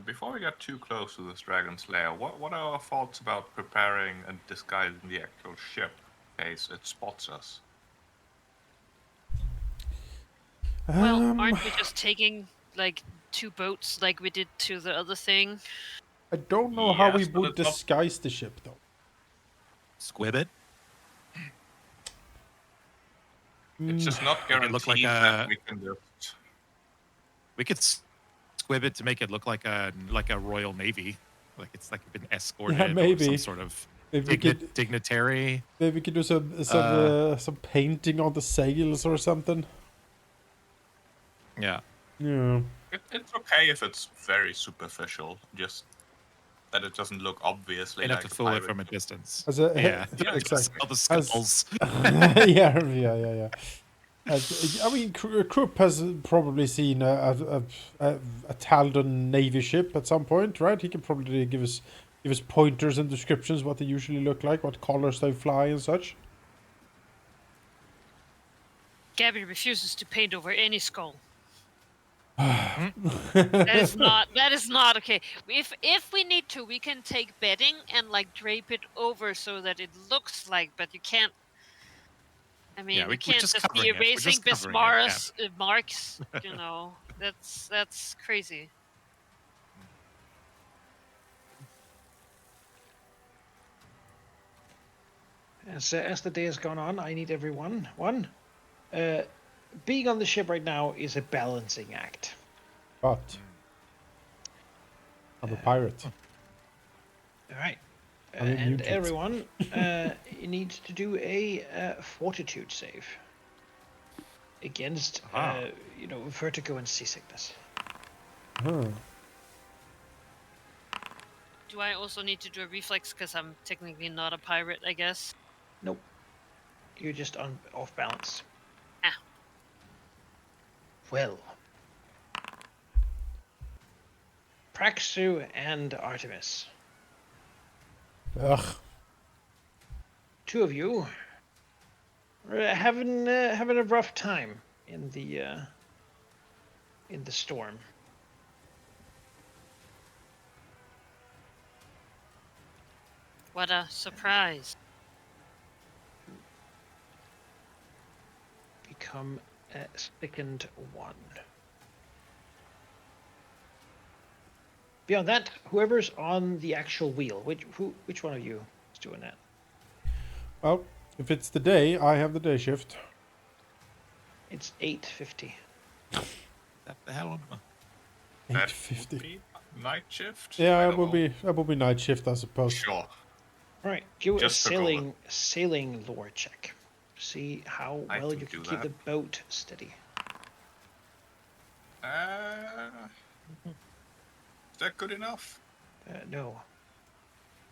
Before we get too close to this dragon's lair, what are our thoughts about preparing and disguising the actual ship in case it spots us? Well, Um, aren't we just taking like 2 boats like we did to the other thing? I don't know how we Yes, but would it's not. disguise the ship though. Squib it. It's just not Make it look like guaranteed that a. we can just. We could squib it to make it look like a Royal Navy, like it's like been escorted or some maybe. sort of Maybe we could dignitary. maybe we could do some painting on the sails or something. Yeah. Yeah. It's okay if it's very superficial, just that it doesn't look obviously Enough like to a fool it pirate. from a distance. As a Yeah. Yeah, exactly. All the As- skulls. yeah. I mean, Krupp has probably seen a Tal'Dun Navy ship at some point, right? He can probably give us pointers and descriptions what they usually look like, what colors they fly and such. Gabby refuses to paint over any skull. Hmm? That is not okay. If we need to, we can take bedding and like drape it over so that it looks like, but you can't. I mean, we're you can't just just be covering it. We're erasing just covering it. Yeah. Bismarck's marks. You know, that's crazy. As the day has gone on, I need everyone. Being on the ship right now is a balancing act. But I'm a pirate. All right. I'm immune And to it. everyone needs to do a fortitude save against, vertigo and seasickness. Huh. Do I also need to do a reflex because I'm technically not a pirate? I guess. Nope. You're just off balance. Ah. Well. Praxu and Artemis. Ugh. 2 of you are having a rough time in the storm. What a surprise! Become a sickened 1. Beyond that, whoever's on the actual wheel, which one of you is doing that? Well, if it's the day, I have the day shift. It's 8:50. That the hell? That 8:50. would be night shift. Yeah, I it don't will know. be night shift, I suppose. Sure. All right, give a Just took over. sailing lore check. See how I well can you can do keep the that. boat steady. Is that good enough? No,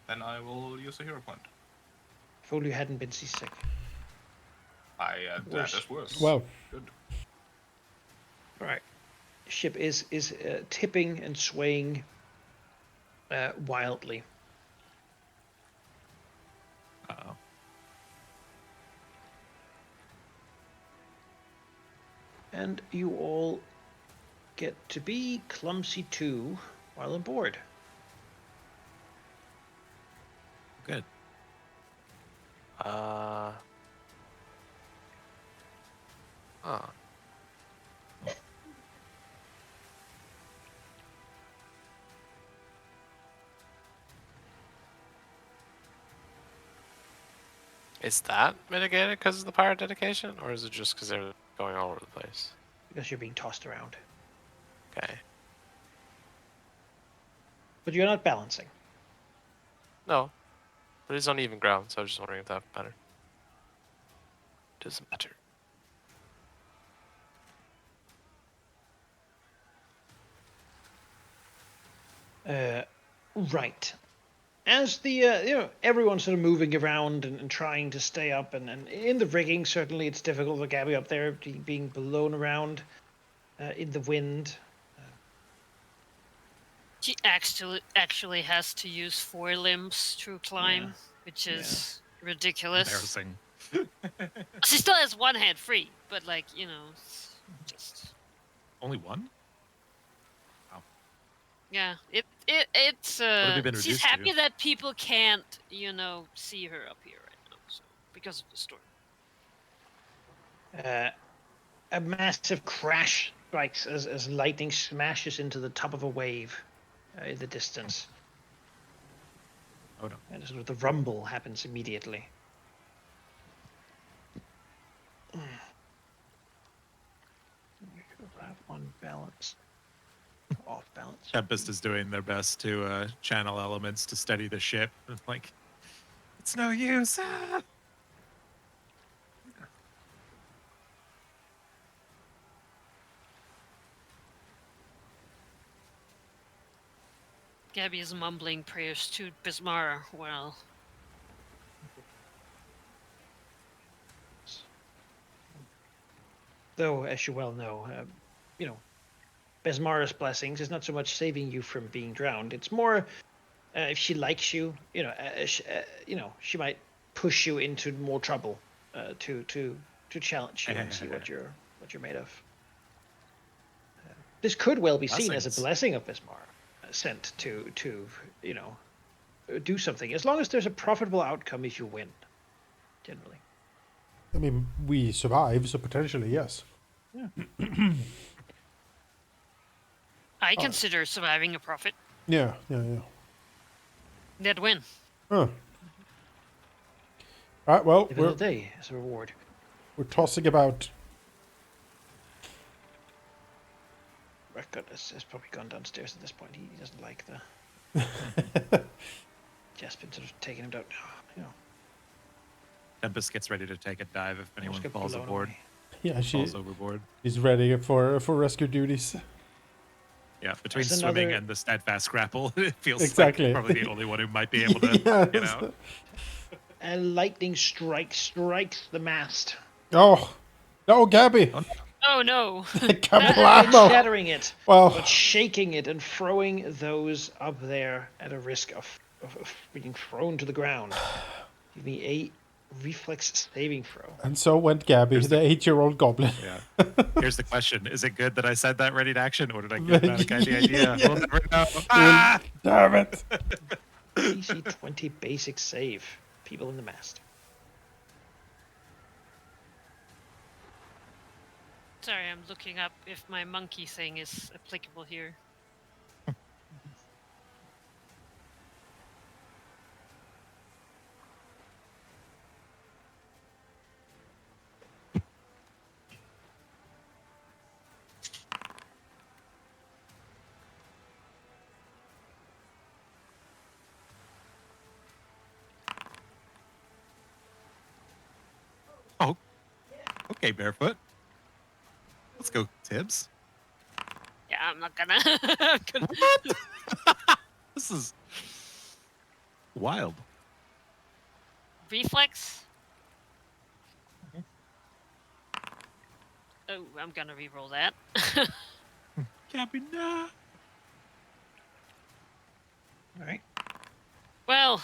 Then I will use a hero point. if only you hadn't been seasick. That Worse. is worse. Well, Good. All right, ship is tipping and swaying wildly. Uh-oh. And you all get to be clumsy too while on board. Good. Huh. Is that mitigated because of the pirate dedication, or is it just because they're going all over the place? Because you're being tossed around. Okay. But you're not balancing. No, but it's on even ground, so I was just wondering if that mattered. Doesn't matter. Right. As the everyone's sort of moving around and trying to stay up, and in the rigging certainly it's difficult for Gabby up there being blown around in the wind. She actually has to use 4 limbs to climb, Yeah. which is ridiculous. Embarrassing. She still has 1 hand free, but like it's just Only one? Wow. Yeah, it's have you been she's reduced to? happy that people can't, see her up here right now, so because of the storm. A massive crash strikes as lightning smashes into the top of a wave in the distance. Oh no. And sort of the rumble happens immediately. Have on balance. Off balance. Tempest is doing their best to channel elements to steady the ship. It's like, it's no use. Ah! Gabby is mumbling prayers to Bismara. Well, Though, as you well know, Besmara's blessings is not so much saving you from being drowned. It's more if she likes you, she might push you into more trouble to challenge you and see what you're made of. This could well be seen as a Blessings. blessing of Besmara, sent to do something, as long as there's a profitable outcome if you win. Generally, I mean, we survive, so potentially yes. I consider surviving a profit. Yeah. That win. Huh. All right. Well, even a day as a reward. we're tossing about. Record has probably gone downstairs at this point. He doesn't like the. Just been sort of taking him down. Tempest gets ready to take a dive if anyone Almost get falls blown aboard. away. Yeah, Falls overboard. she's ready for rescue duties. Yeah, between That's swimming another- and the steadfast grapple, it feels Exactly. like probably the only one who might be able to, Yes. And lightning strikes the mast, Oh, no, Gabby. Oh no. Kablamo. shattering it, Well, but shaking it and throwing those up there at a risk of being thrown to the ground. Give me a reflex saving throw. and so went Gabby, the 8-year-old goblin. Yeah. Here's the question: is it good that I said that ready to action, or did I give that guy the idea? Yeah. We'll never know. Ah! Damn it. DC 20 basic save. People in the mast. Sorry, I'm looking up if my monkey thing is applicable here. Oh, okay, barefoot. Let's go, Tibbs. Yeah, I'm not gonna. I'm gonna... This is wild. Reflex. Oh, I'm gonna re-roll that. Gabby, nah. All right. Well,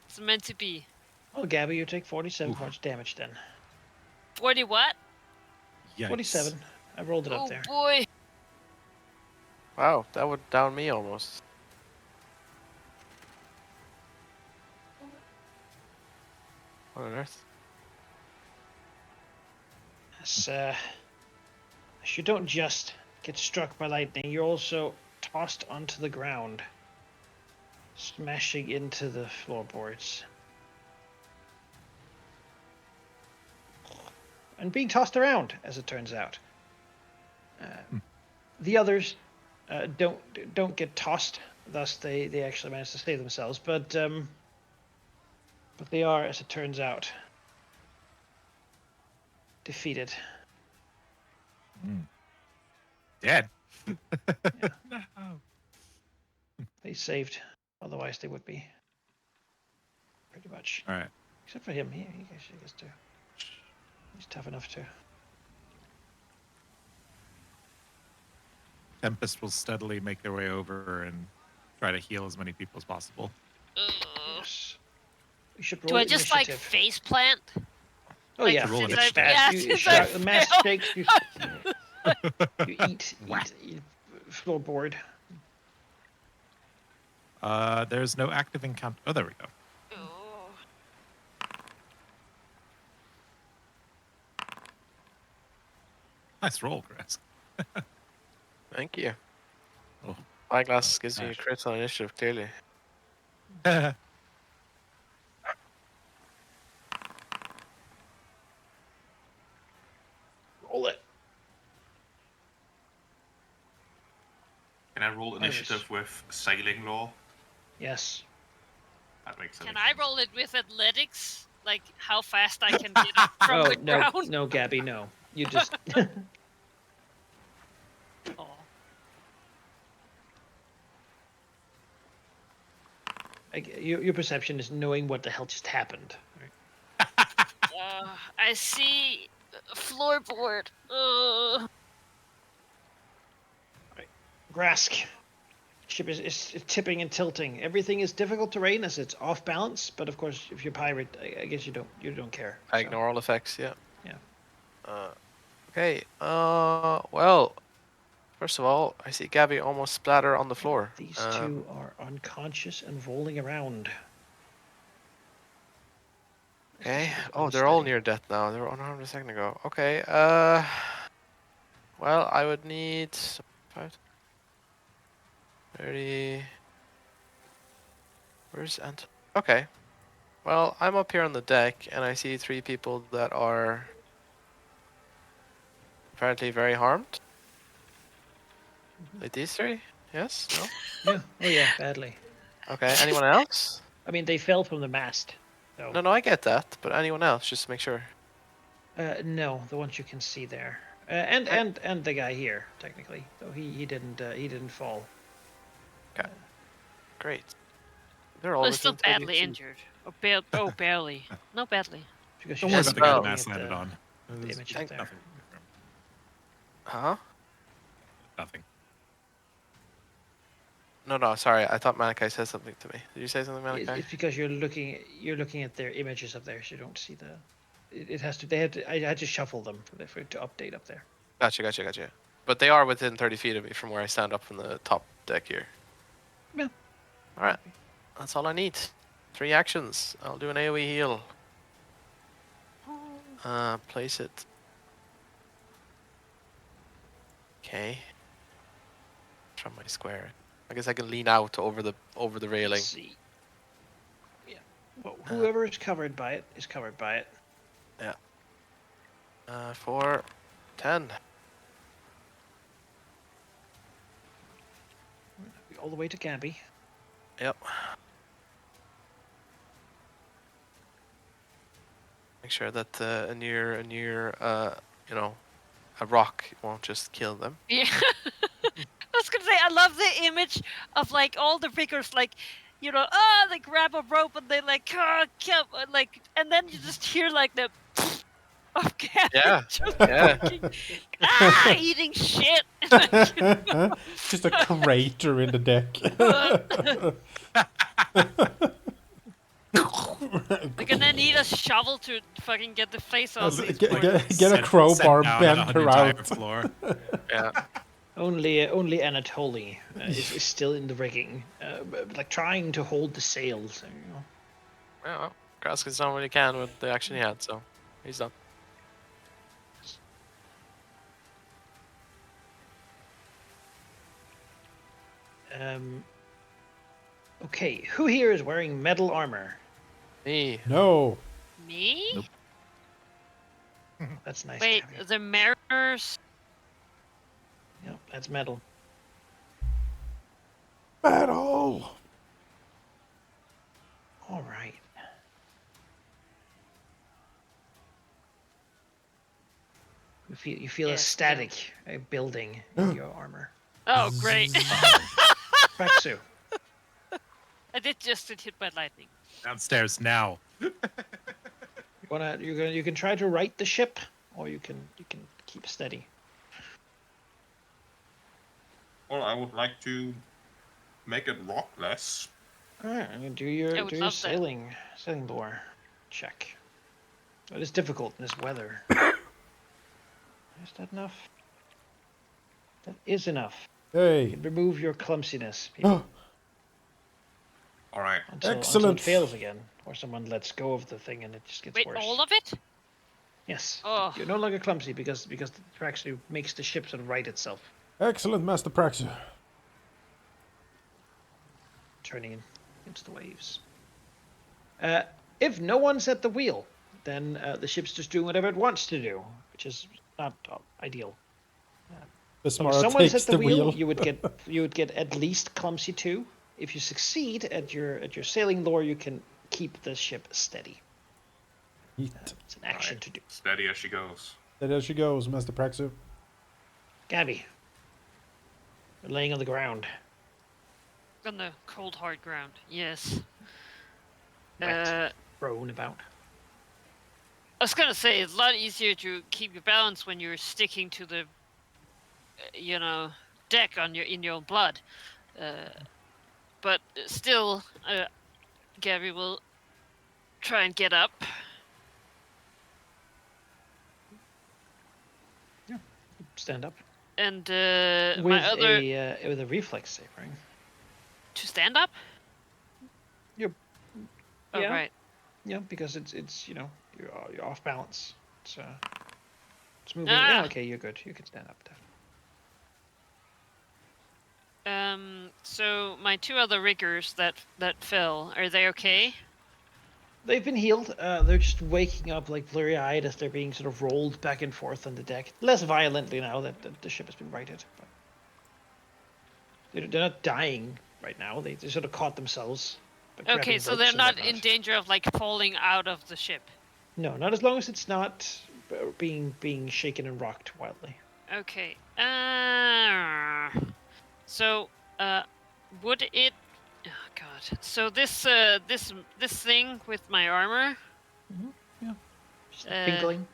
it's meant to be. Well, Gabby, you take 47 points damage then. 40 what? Yikes. 47. I rolled it up Oh there. boy. Wow, that would down me almost. What on earth? As you don't just get struck by lightning, you're also tossed onto the ground, smashing into the floorboards. And being tossed around, as it turns out. The others don't get tossed, thus they actually manage to save themselves. But they are, as it turns out, defeated. Dead. No. They saved, otherwise they would be. Pretty much. All right. Except for him, he gets to. He's tough enough to. Tempest will steadily make their way over and try to heal as many people as possible. Yes. We should roll Do I just like initiative. face plant? Oh like, yeah, roll since initiative. yeah, You since shout, the mass failed. shakes. You eat floorboard. There's no active encounter. Oh, there we go. Oh. Nice roll, Chris. Thank you. Oh. Eyeglass gives me a Nice. crit on initiative, clearly. Roll it. Can I roll initiative with sailing law? Yes. That makes sense. Can I roll it with athletics? Like how fast I can get up from the no, ground? no, Gabby, no. You just. Oh. Your perception is knowing what the hell just happened. Right? I see a floorboard. Grask. Ship is tipping and tilting. Everything is difficult terrain as it's off balance, but of course, if you're pirate, I guess you don't care. I so. ignore all effects, yeah. Yeah. Okay, well, first of all, I see Gabby almost splatter on the floor. These two are unconscious and rolling around. Okay. Ship is Oh, they're all unsteady. near death now. They were unharmed a second ago. Okay, well, I would need 5, 30. Where's Ant? Okay. Well, I'm up here on the deck, and I see 3 people that are apparently very harmed. Like these 3? Yes? No? Yeah. Oh yeah, badly. Okay. Anyone else? I mean, they fell from the mast. So. No, I get that, but anyone else, just to make sure. No, the ones you can see there, and the guy here technically, though he didn't fall. Okay. Great. They're all I'm still within 30 badly feet. injured. Barely. No, badly. Because Don't you're worry Yes, about the guy the well, mask landed on. the There's image up thank- there. Nothing. Huh? Nothing. No, sorry. I thought Malachi said something to me. Did you say something, Malachi? It's because you're looking at their images up there, so you don't see the. It has to. They had to. I had to shuffle them for it to update up there. Gotcha. But they are within 30 feet of me from where I stand up from the top deck here. Yeah. Alright. That's all I need. 3 actions. I'll do an AoE heal. Place it. Okay. From my square. I guess I can lean out over the railing. Let's see. Yeah. Well, whoever is covered by it is covered by it. Yeah. 4, 10. All the way to Gabby. Yep. Make sure that a near a rock won't just kill them. Yeah. I was gonna say I love the image of like all the riggers like, they grab a rope and they like, like, and then you just hear like the of Gavin Yeah. just Yeah. fucking, eating shit. Just a crater in the deck. We're gonna need a shovel to fucking get the face off these poor- Get a crowbar, bend her out. Floor. Yeah. Only Anatoly is still in the rigging, like trying to hold the sails. Yeah, well, Kraskin's done what he can with the action he had, so he's done. Okay, who here is wearing metal armor? Me. No. Me? Nope. That's nice. Wait, Gabby. the mariners. Yep, that's metal. Battle. All right. You feel a Yes, static building in your armor. Oh, great! Praxu. I did just get hit by lightning. Downstairs now. You can try to right the ship, or you can keep steady. Well, I would like to make it rock less. All right, I'm gonna do I your would love that. sailing lore check. It is difficult in this weather. Is that enough? That is enough. You Hey. can remove your clumsiness, people. All right. until it Excellent. fails again, or someone lets go of the thing and it just gets Wait, worse. all of it? Yes. Oh. You're no longer clumsy because the actually makes the ship sort of right itself, Excellent, Master Praxu. turning into the waves. If no one's at the wheel, then the ship's just doing whatever it wants to do, which is not ideal. The As long as Smara someone's takes at the wheel. wheel, you would get at least clumsy 2. If you succeed at your sailing lore, you can keep the ship steady. Yeet. It's an action Right. to do. Steady as she goes. There she goes, Master Praxu. Gabby, you're laying on the ground. On the cold, hard ground. Yes. Wet, thrown about. I was gonna say it's a lot easier to keep your balance when you're sticking to the, deck in your own blood. But still, Gabby will try and get up. Stand up. And With my other with a reflex save, right? to stand up. You're, Oh yeah. right. Yeah, because it's you're off balance. It's moving. Ah. Yeah, okay, you're good. You can stand up. Definitely. So my 2 other riggers that fell, are they okay? They've been healed. They're just waking up like blurry-eyed as they're being sort of rolled back and forth on the deck. Less violently now that the ship has been righted. But they're not dying right now. They sort of caught themselves. by Okay, grabbing so ropes they're and not whatnot. in danger of like falling out of the ship. No, not as long as it's not being shaken and rocked wildly. Okay. So, would it? Oh God. So this thing with my armor. Yeah. Just Uh, twinkling.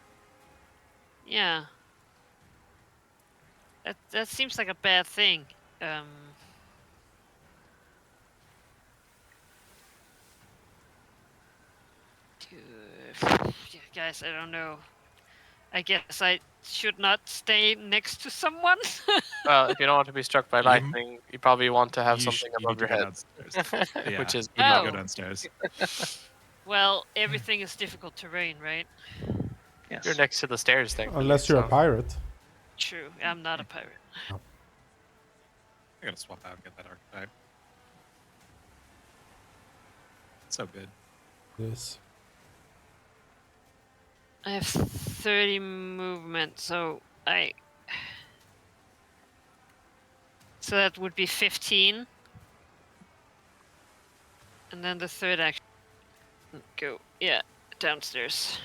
Yeah. That seems like a bad thing. Yeah, guys, I don't know. I guess I should not stay next to someone. Well, if you don't want to be struck by lightning, you probably want to have something You above need to your go head. downstairs. Yeah. Which is You need to Oh. go downstairs. Well, everything is difficult terrain, right? Yes. You're next to the stairs, thankfully. Unless you're a so- pirate. True. I'm not a pirate. I gotta swap out and get that archetype. So good. Yes. I have 30 movement, so So that would be 15. And then the third action. Go, downstairs.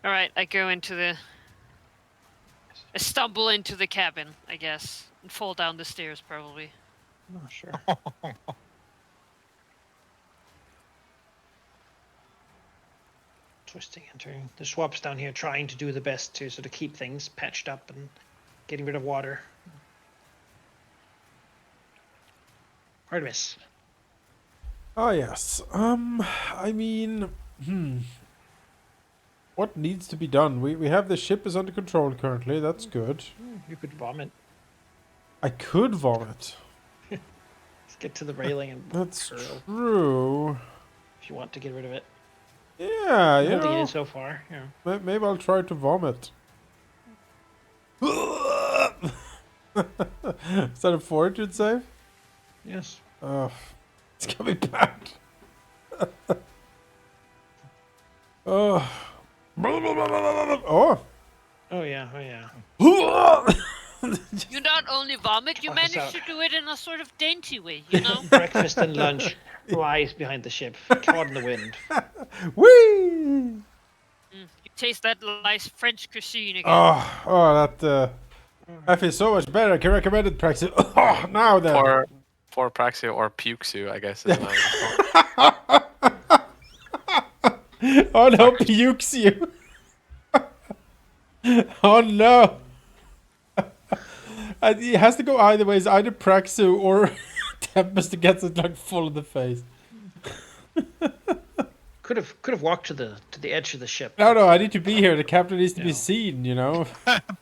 Alright, I go into the... I stumble into the cabin, I guess. And fall down the stairs, probably. Oh, sure. Twisting, entering. The swap's down here trying to do the best to sort of keep things patched up and getting rid of water. Artemis. Oh yes. I mean, what needs to be done? We have the ship is under control currently. That's good. You could vomit. I could vomit. Just get to the railing and That's curl true. if you want to get rid of it. Yeah, you Holding know, it so far. Yeah. maybe I'll try to vomit. Is that a fortitude save? Yes. It's gonna be bad. Oh. Oh. Oh yeah. Oh yeah. You not only vomit, you Toss us manage out. to do it in a sort of dainty way, you know? Breakfast and lunch flies behind the ship, caught in the wind. Whee! You taste that nice French cuisine again. I feel so much better. I can recommend it, Praxis. Oh, now then. For Praxio or Puksu, I guess is my Oh no, pukes you. Oh no. It has to go either ways. Either Praxu or Tempest gets it like full in the face. Could have walked to the edge of the ship. No, I need to be here. The captain needs to be No. seen, you know.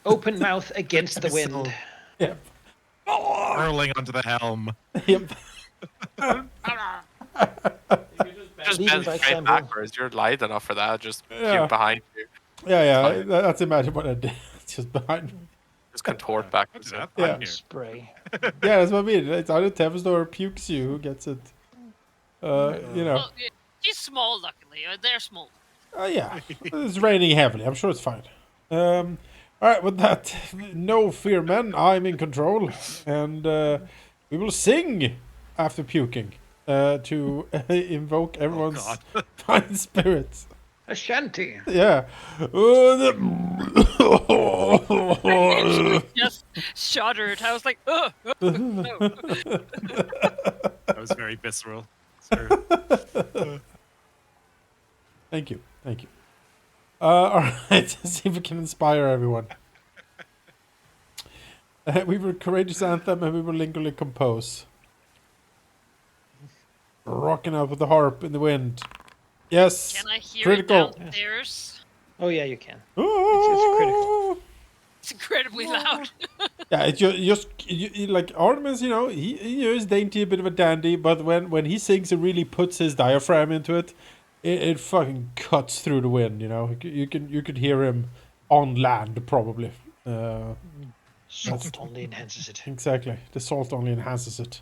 Open mouth against the wind. Yep. Hurling onto the helm. Yep. Just Leading bend by straight example. backwards. You're light enough for that. Just Yeah. puke behind you. Yeah, Fine. that's imagine what I did. Just behind me. Just contort I'll backwards. do that. Yeah. I'm here. Spray. Yeah, that's what I mean. It's either Tempest or pukes you who gets it. You know. Well, yeah, she's small, luckily. They're small. Yeah, it's raining heavily. I'm sure it's fine. All right, with that, no fear, men. I'm in control, and we will sing after puking to invoke Oh everyone's God. fine spirits. A shanty. Yeah. I literally just shuddered. I was like, ugh, no. That was very visceral. Sir. Thank you. Thank you. All right, let's see if we can inspire everyone. We will courageous anthem and we will lingually compose. Rocking out with the harp in the wind. Yes. Can I hear critical. it downstairs? Oh yeah, you can. It's critical. It's incredibly loud. Yeah, it's like Artemis, he is dainty, a bit of a dandy, but when he sings and really puts his diaphragm into it, it fucking cuts through the wind. You could hear him on land probably. Salt only enhances it. Exactly, the salt only enhances it.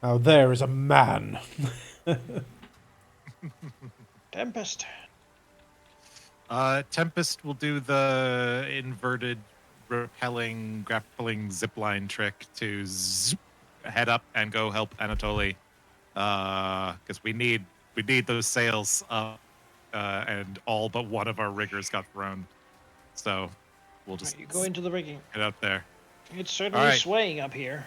Now there is a man. Tempest. Tempest will do the inverted repelling grappling zipline trick to head up and go help Anatoly. Because we need those sails up, and all but one of our riggers got thrown. So we'll just You go into the rigging. get out there. It's certainly All right. swaying up here.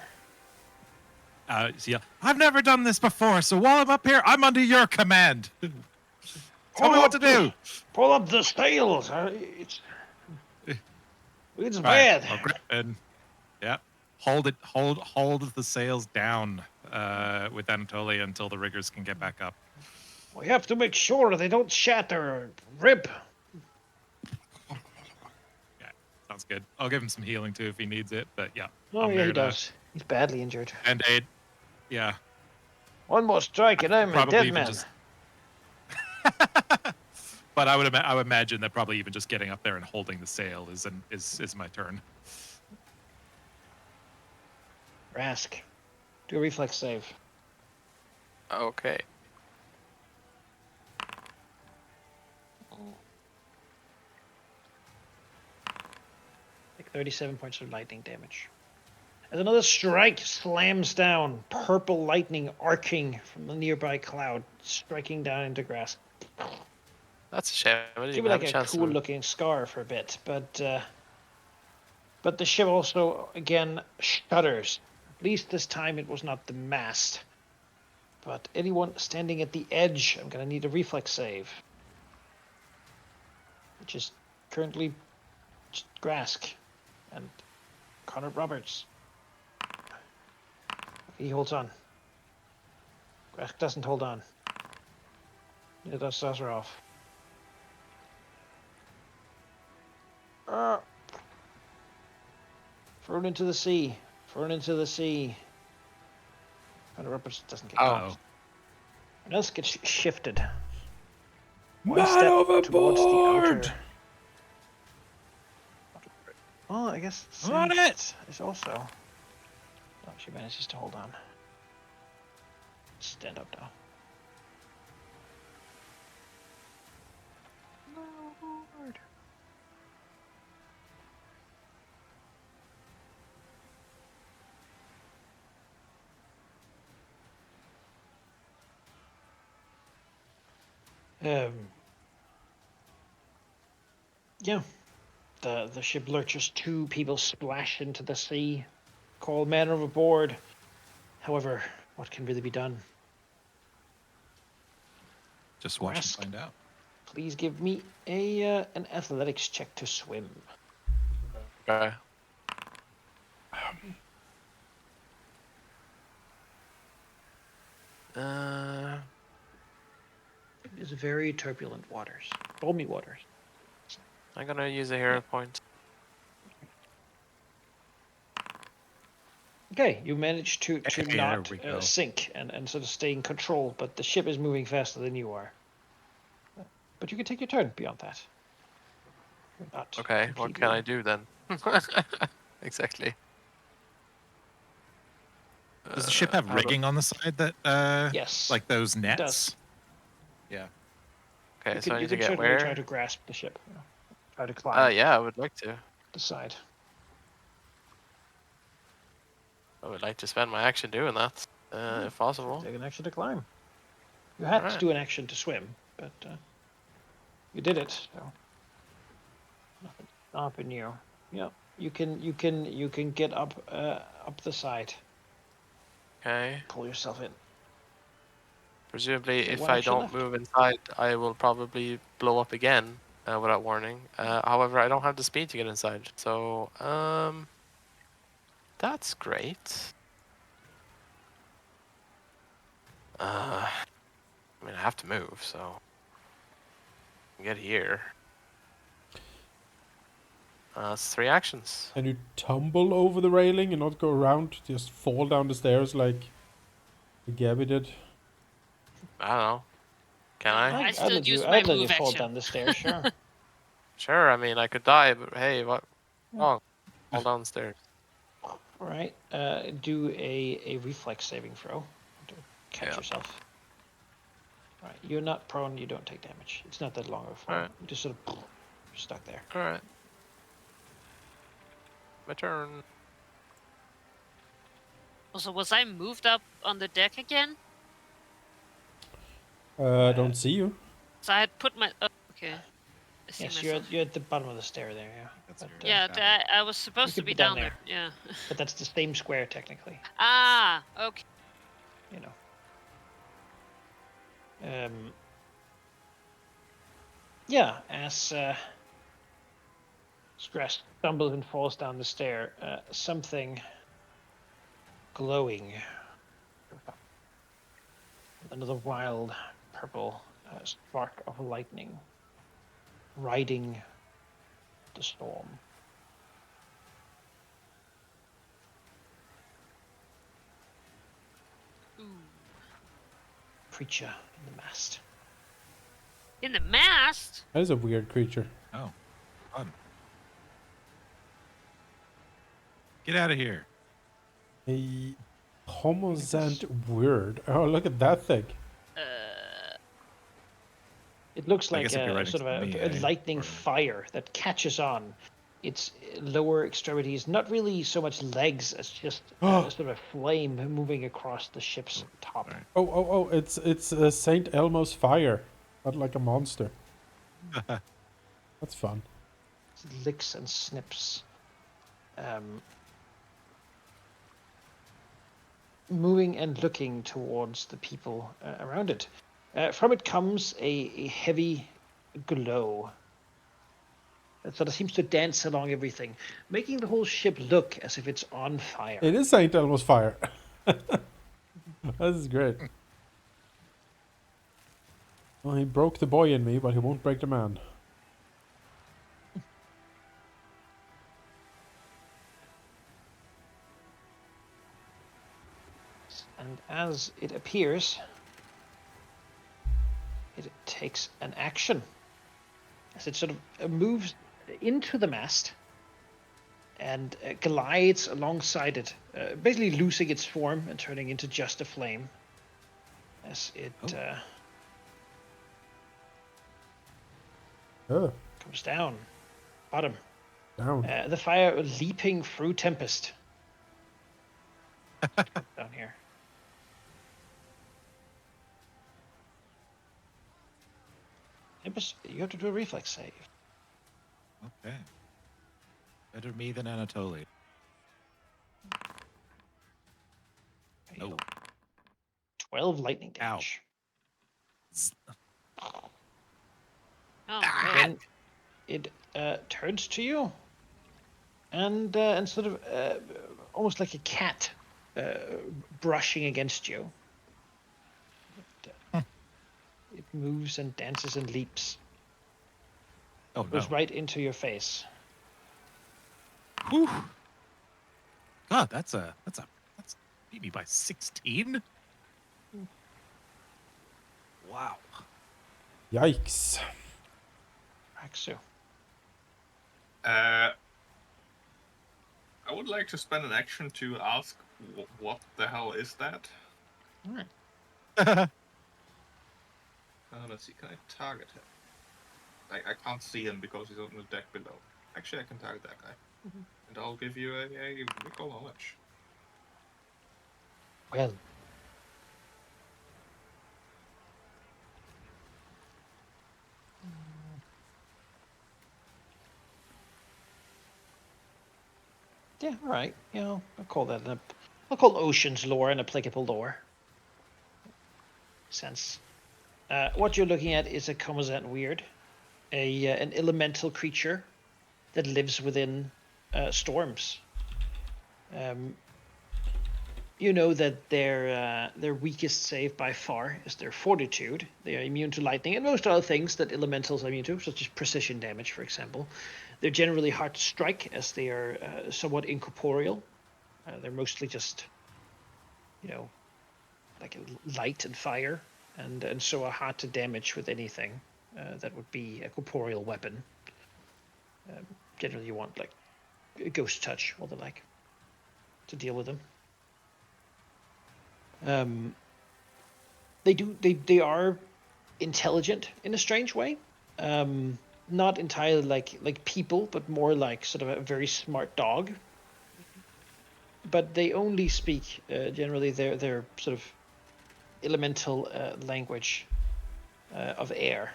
So yeah, I've never done this before, so while I'm up here, I'm under your command. Tell me what to do. Pull up the sails. It's Right, bad. I'll and yeah, hold the sails down with Anatoly until the riggers can get back up. We have to make sure they don't shatter or rip. Yeah, sounds good. I'll give him some healing too if he needs it. But yeah, Oh I'm yeah, here he to does. He's badly injured. Band-aid. Yeah, One more strike and I'm a probably dead even man. just. But I would imagine that probably even just getting up there and holding the sail is my turn. Rask, do a reflex save. Okay. Take 37 points of lightning damage. As another strike slams down, purple lightning arcing from the nearby cloud, striking down into grass. That's a shame. I didn't Give even it have like a a chance to cool move. looking scar for a bit, but the ship also again shudders. At least this time it was not the mast. But anyone standing at the edge, I'm gonna need a reflex save. Which is currently just Grask and Connor Roberts. He holds on. Grask doesn't hold on. Neither does Sazarov. Thrown into the sea. Thrown into the sea. Connor Roberts doesn't get Oh. caught. And else gets shifted. One Man step overboard! towards the outer. Well, I guess On it! is also. Oh, she manages to hold on. Stand up now. Lord. Yeah. The ship lurches. Two people splash into the sea. Call men overboard. However, what can really be done? Just watch Rask. and find out. Please give me an athletics check to swim. Okay. It is very turbulent waters. Foamy waters. I'm gonna use a hero point. Okay, you manage to Hey, there not we go. sink and sort of stay in control, but the ship is moving faster than you are. But you can take your turn beyond that. You're not Okay, what can I do then? Exactly. Does the ship have how do- rigging on the side that, Yes, like those it does. nets? Yeah. Okay, so I You need to can get certainly try where? to grasp the ship. Try to climb Yeah, I would like to. the side. I would like to spend my action doing that, if possible. Take an action to climb. You had to Alright. do an action to swim, but you did it. So nothing stopping you. Yeah, you can get up the side. Okay. Pull yourself in. Presumably, Okay, if one I action don't left. move inside, I will probably blow up again without warning. However, I don't have the speed to get inside, so that's great. I mean, I have to move, so get here. It's 3 actions. Can you tumble over the railing and not go around? Just fall down the stairs like Gabby did? I don't know. Can I? I I'd still let use you. my I'd let you move fall action. down the stairs. Sure. Sure. I mean, I could die, but hey, what? Yeah. Oh, fall downstairs. All right. Do a reflex saving throw to catch Yeah. yourself. All right. You're not prone. You don't take damage. It's not that long of a fall. Alright. You just sort of stuck there. All right. My turn. Also, was I moved up on the deck again? I don't see you. So I had put my. Oh, okay. I see Yes, myself. you're at the bottom of the stair there. Yeah. That's But, your Yeah, shadow. I was supposed to could be be down down there. Yeah. but that's the same square technically. Ah, okay. You know. Yeah. As Stress stumbles and falls down the stair, something glowing. Another wild purple spark of lightning riding the storm. Ooh. Creature in the mast. In the mast? That is a weird creature. Oh, fun. Get out of here. A homozant weird. Oh, look at that thing. It looks I like guess if you're a writing sort of to me, a lightning or- fire that catches on. Its lower extremities, not really so much legs as just sort of a flame moving across the ship's top. Alright. Oh! It's Saint Elmo's fire, but like a monster. That's fun. It licks and snips. Moving and looking towards the people around it. From it comes a heavy glow that sort of seems to dance along everything, making the whole ship look as if it's on fire. It is Saint Elmo's fire. This is great. Well, he broke the boy in me, but he won't break the man. And as it appears, it takes an action. As it sort of moves into the mast and glides alongside it, basically losing its form and turning into just a flame. As it Oh, comes down, bottom. down. The fire leaping through Tempest. Down here. Tempest, you have to do a reflex save. Okay. Better me than Anatoly. There you Oh. go. 12 lightning Ow. damage. Oh, no. Then it turns to you and sort of almost like a cat brushing against you. It moves and dances and leaps. Oh no. Goes right into your face. Whew. God, that's a Beat me by 16? Wow. Yikes. Axu. I would like to spend an action to ask what the hell is that? All right. Let's see, can I target him? I can't see him because he's on the deck below. Actually, I can target that guy. And I'll give you a recall knowledge. Well. Yeah, all right. You know, I'll call that I'll call Ocean's lore an applicable lore. Sense. What you're looking at is a Comazant weird, an elemental creature that lives within storms. You know that their weakest save by far is their fortitude. They are immune to lightning and most other things that elementals are immune to, such as precision damage, for example. They're generally hard to strike as they are somewhat incorporeal. They're mostly just, like light and fire, and so are hard to damage with anything that would be a corporeal weapon. Generally, you want like a ghost touch or the like to deal with them. They are intelligent in a strange way. Not entirely like people, but more like sort of a very smart dog. But they only speak generally their sort of elemental language of air,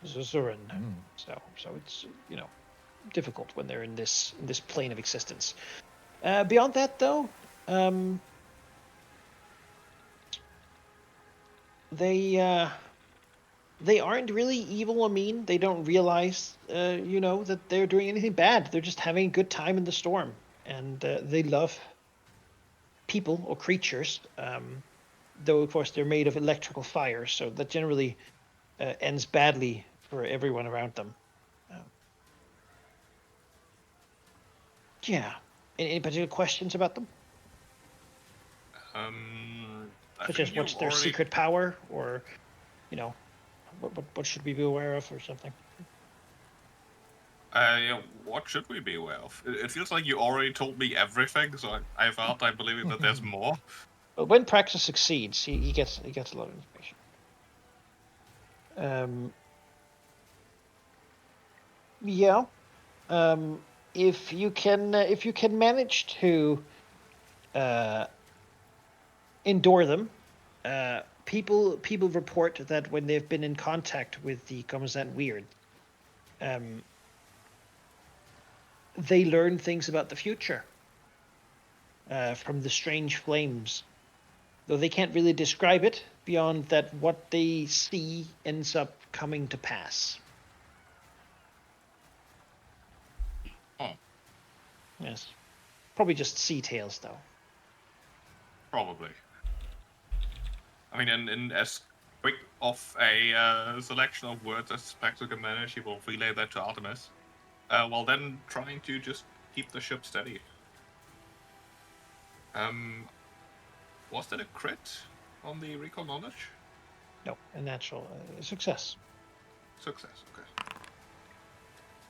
Zuzuran. So it's difficult when they're in this plane of existence. Beyond that, though, they aren't really evil or mean. They don't realize, that they're doing anything bad. They're just having a good time in the storm, and they love people or creatures. Though, of course, they're made of electrical fire, so that generally ends badly for everyone around them. Yeah. Any particular questions about them? I Such think as you what's their already. secret power, or what should we be aware of, or something? What should we be aware of? It feels like you already told me everything, so I have a hard time believing that there's more. But when Praxis succeeds, he gets a lot of information. Yeah. If you can manage to endure them, people report that when they've been in contact with the Commandant Weird, they learn things about the future from the strange flames. Though they can't really describe it beyond that what they see ends up coming to pass. Oh, Yes. Probably just sea tales, though. probably. I mean, in as quick of a selection of words as Spectre can manage, he will relay that to Artemis, while then trying to just keep the ship steady. Was that a crit on the recall knowledge? No, a natural success. Success, okay.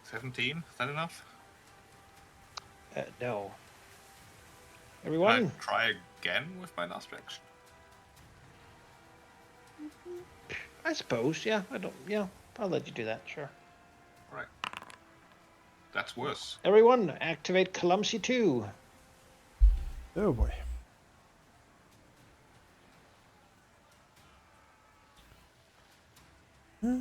17, is that enough? No. Can Everyone, I try again with my last action? I suppose. Yeah, I'll let you do that. Sure. Alright. That's worse. Everyone, activate Calamity 2. Oh boy. Of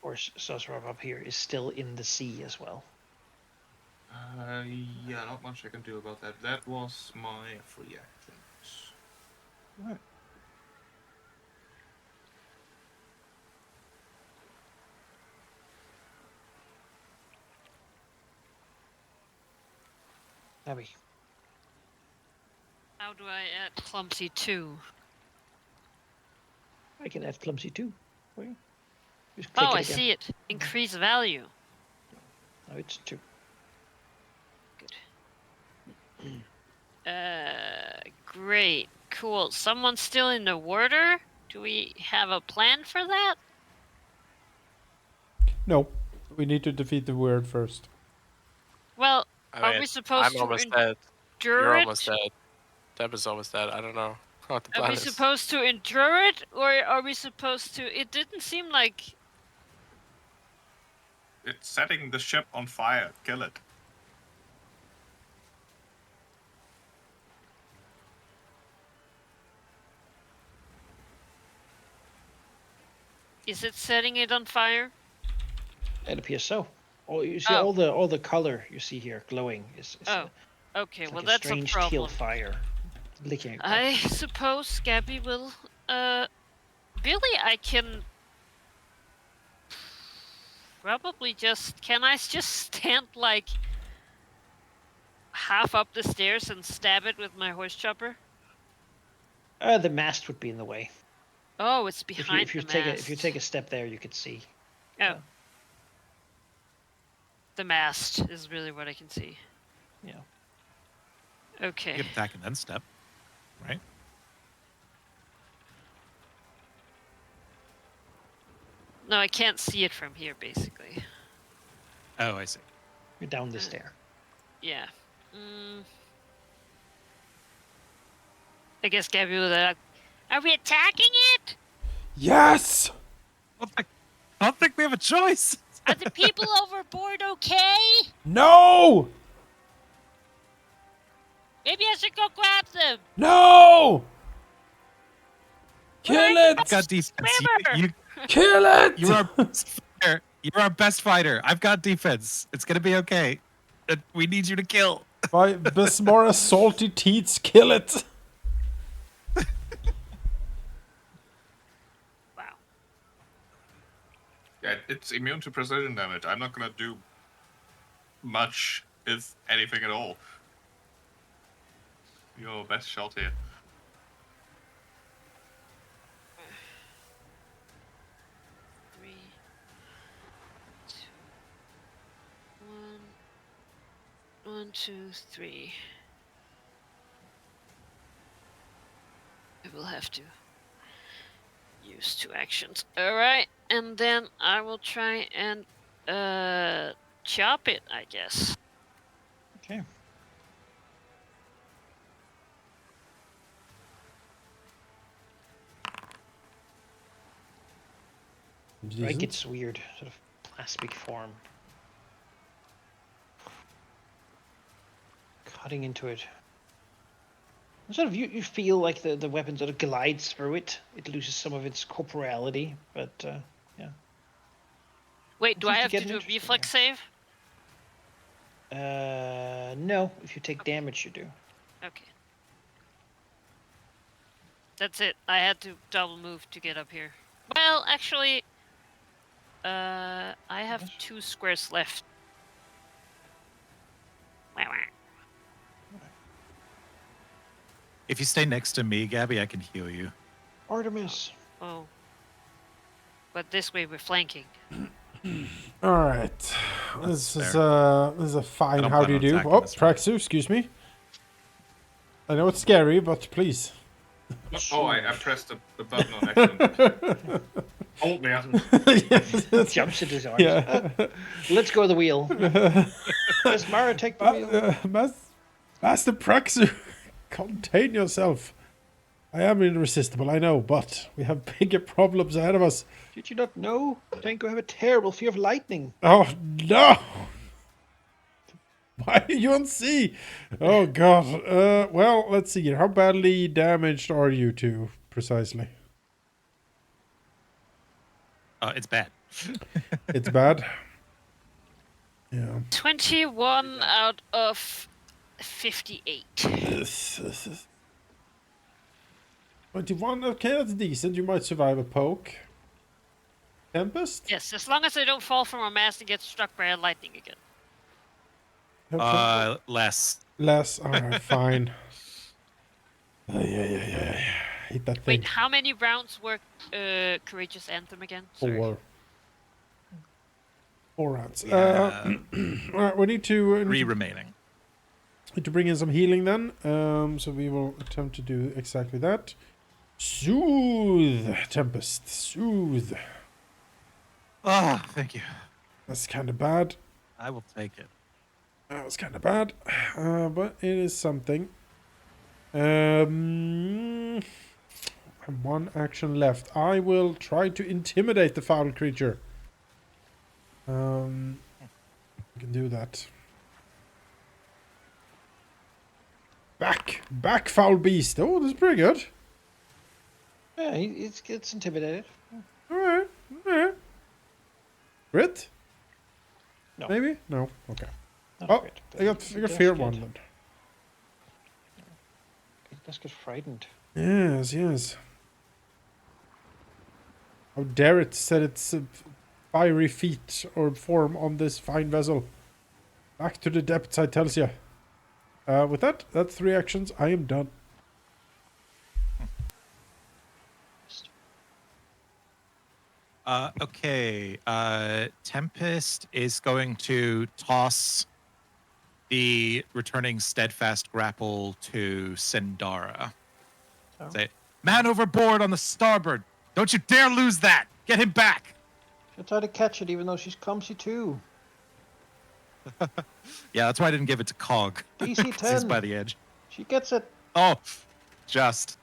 course, Sosrov up here is still in the sea as well. Yeah, not much I can do about that. That was my free actions. Right. Abby. How do I add clumsy 2? I can add clumsy too. For you. Just click Oh, it I again. see it. Increase value. Now it's 2. Good. Great. Cool. Someone's still in the water? Do we have a plan for that? No, we need to defeat the word first. Well, I are mean, we supposed I'm to almost dead. endure You're it? almost dead. Deb is almost dead. I don't know what the Are plan we is. supposed to endure it, or are we supposed to? It didn't seem like. It's setting the ship on fire. Kill it. Is it setting it on fire? It appears so. Oh, you see Oh. all the color you see here glowing is Oh. Okay, it's well like a that's a strange teal problem. fire licking across. I suppose Gabby will. Really, I can. Probably just. Can I just stand like half up the stairs and stab it with my horse chopper? The mast would be in the way. Oh, it's behind If you the take mast. if you take a step there, you could see. Oh. The mast is really what I can see. Yeah. Okay. You can attack and then step, right? No, I can't see it from here, basically. Oh, I see. You're down the stair. Yeah. I guess Gabby will. Are we attacking it? Yes! I don't think we have a choice. Are the people overboard okay? No! Maybe I should go grab them. No! Kill Where it! I've got defense. Swimmer! Kill it! You're our best fighter. You're our best fighter. I've got defense. It's gonna be okay. We need you to kill. By Bismora salty teats, kill it! Wow. Yeah, it's immune to precision damage. I'm not gonna do much, if anything at all. Your best shot here. Three, two, one. 1, 2, 3. I will have to use 2 actions. Alright, and then I will try and chop it, I guess. Okay. Right gets weird, sort of plastic form. Cutting into it. And sort of you feel like the weapon sort of glides through it. It loses some of its corporeality, but yeah. Wait, do I Seems to have get to do a interesting reflex save? No. If you take damage, you do. Okay. That's it. I had to double move to get up here. Well, actually, I have Yes. 2 squares left. Wah, wah. If you stay next to me, Gabby, I can heal you. Artemis. Oh. But this way we're flanking. Alright. This is a fine don't how plan do you on do. attacking Oh, this round. Praxu, excuse me. I know it's scary, but please. Oh, I pressed the button on accident. Hold me. Yes. Jumps into his arms. Yeah. Let's go to the wheel. Miss Mara, take the wheel. Master Praxu, contain yourself. I am irresistible, I know, but we have bigger problems ahead of us. Did you not know? Tanko have a terrible fear of lightning. Oh, no! Why are you on sea? Oh, God. Well, let's see here. How badly damaged are you two, precisely? It's bad. It's bad? Yeah. 21 out of 58. 21? Okay, that's decent. You might survive a poke. Tempest? Yes, as long as I don't fall from a mast and get struck by a lightning again. Less. Less. Alright, fine. Yeah. Hit that thing. Wait, how many rounds were Courageous Anthem again? Sorry. 4 rounds. We have Alright, we need to 3 remaining. need to bring in some healing then. So we will attempt to do exactly that. Soothe, Tempest. Soothe. Ah, thank you. That's kind of bad. I will take it. That was kind of bad, but it is something. And 1 action left. I will try to intimidate the foul creature. I can do that. Back, foul beast. Oh, that's pretty good. Yeah, it's intimidated. All right. Crit? No. Maybe? No. Okay. Not Oh, great, but I got it does fear get- one then. It does get frightened. Yes. How dare it set its fiery feet or form on this fine vessel. Back to the depths, I tells ya. With that, that's 3 actions. I am done. Okay. Tempest is going to toss the returning steadfast grapple to Sindara. Oh. Say, man overboard on the starboard. Don't you dare lose that. Get him back. She'll try to catch it even though she's clumsy too. Yeah, that's why I didn't give it to Cog. DC 'Cause he's 10. by the edge. She gets it. Oh, just.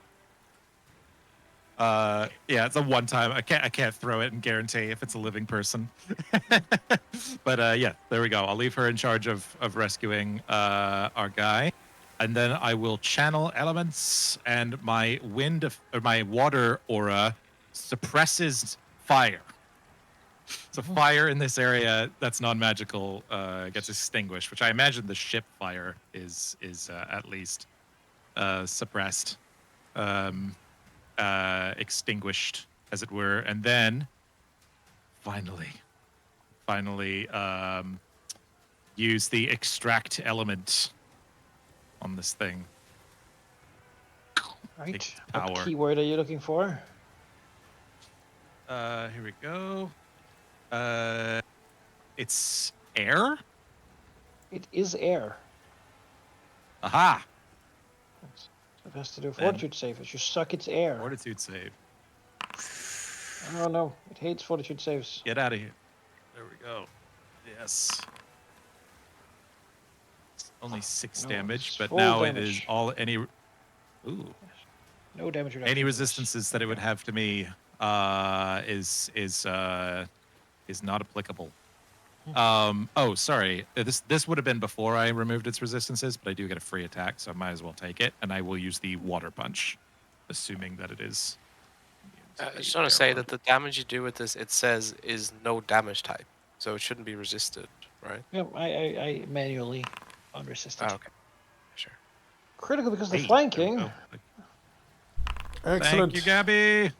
Yeah, it's a one-time. I can't throw it and guarantee if it's a living person. But yeah, there we go. I'll leave her in charge of rescuing our guy, and then I will channel elements, and my my water aura suppresses fire. So fire in this area that's non-magical gets extinguished, which I imagine the ship fire is at least suppressed. Extinguished, as it were, and then finally use the extract element on this thing. Right. Takes What power. keyword are you looking for? Here we go. It's air. It is air. Aha! So it has to do a Then- fortitude save. It just suck its air. Fortitude save. Oh no, it hates fortitude saves. Get out of here. There we go. Yes. It's only 6 No, damage, it's but full now it damage. is all any. Ooh. No damage reduction. Any for this. resistances that it would have to me is not applicable. Oh, sorry. This would have been before I removed its resistances, but I do get a free attack, so I might as well take it, and I will use the water punch, assuming that it is. I just want to say that the damage you do with this, it says, is no damage type, so it shouldn't be resisted, right? Yeah, I manually unresisted. Oh, okay, sure. Critical because of the Hey, flanking. there we go. Excellent. Thank you, Gabby.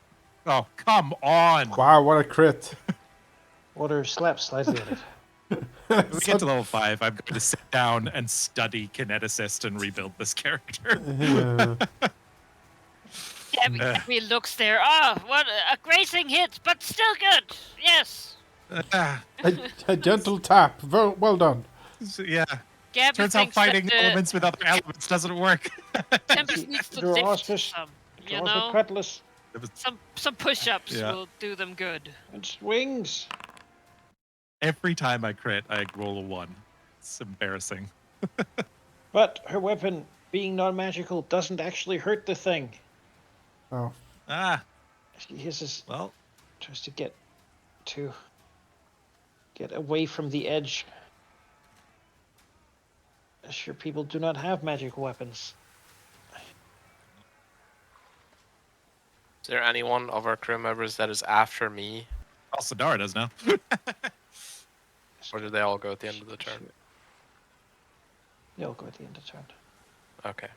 Oh, come on. Wow, what a crit. Water slaps slightly at it. When we get to level 5, I'm going to sit down and study Kineticist and rebuild this character. Gabby looks there. Oh, what a grazing hit, but still good. Yes. a gentle tap. Well done. Yeah. Gabby Turns out thinks that fighting elements with other elements doesn't work. Tempest needs to Draw lift auspice. some. You Draws with know, cutlass some push-ups Yeah. will do them good. and swings. Every time I crit, I roll a 1. It's embarrassing. But her weapon, being non-magical, doesn't actually hurt the thing. Oh. Ah, She hisses, well, tries to get away from the edge. Sure, people do not have magical weapons. Is there anyone of our crew members that is after me, well, Sidara does now. or do they all go at the end of the turn? They'll go at the end of turn. Okay.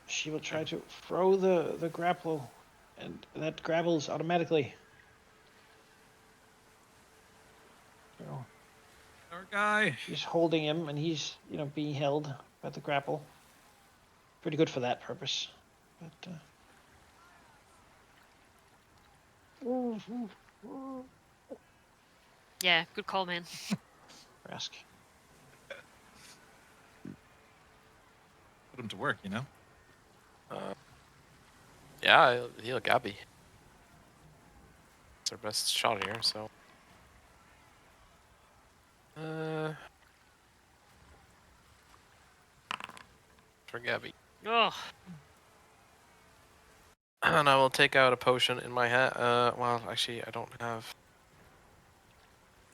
She will try to throw the grapple, and that grapples automatically. So Our guy. she's holding him, and he's being held Got the grapple. Pretty good for that purpose. But Yeah, good call, man. Rask. Put him to work, you know. Yeah, I'll heal Gabby. It's our best shot here, so. For Gabby. Oh, And I will take out a potion in my hand. Well, actually, I don't have.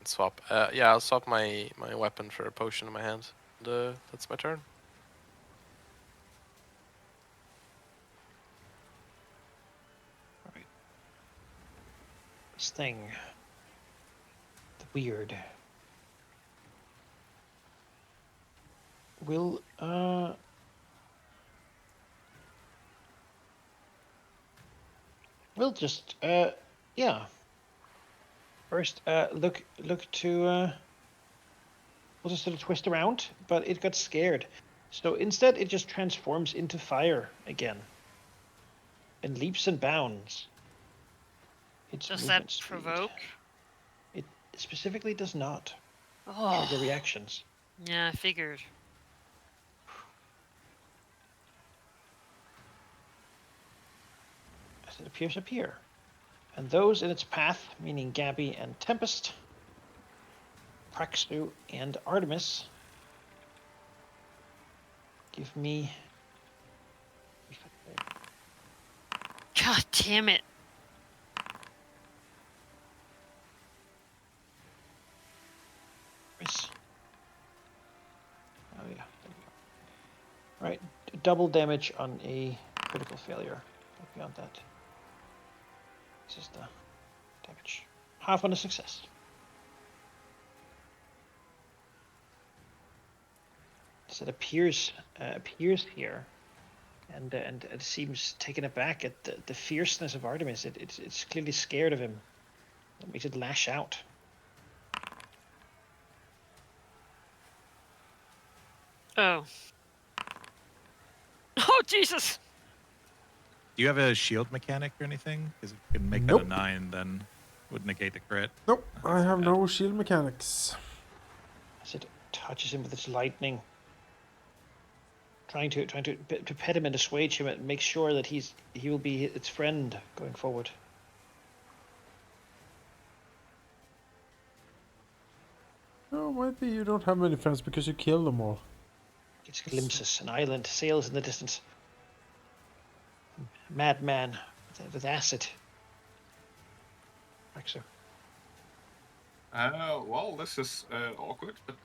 Swap. Yeah, I'll swap my weapon for a potion in my hand. And, that's my turn. Right. This thing. The weird. Will we'll just yeah. First look to we'll just sort of twist around, but it got scared. So instead it just transforms into fire again. And leaps and bounds. Its does movement that speed. provoke? It specifically does not Oh, trigger reactions. yeah, I figured. As it appears up here. And those in its path, meaning Gabby and Tempest, Praxu and Artemis, give me. God damn it. Oh yeah, there we go. Right, double damage on a critical failure. But beyond that, this is the damage. Half on a success. So it appears here, and it seems taken aback at the fierceness of Artemis. It's clearly scared of him. That makes it lash out. Oh. Oh, Jesus! Do you have a shield mechanic or anything? Because if you can make Nope. that a 9, then would negate the crit. Nope, I That's have bad. no shield mechanics. As it touches him with its lightning, trying to pet him and assuage him and make sure that he will be its friend going forward. Oh, maybe you don't have many friends because you killed them all. Gets glimpses. An island sails in the distance. Madman with acid. Axo. Well, this is awkward, but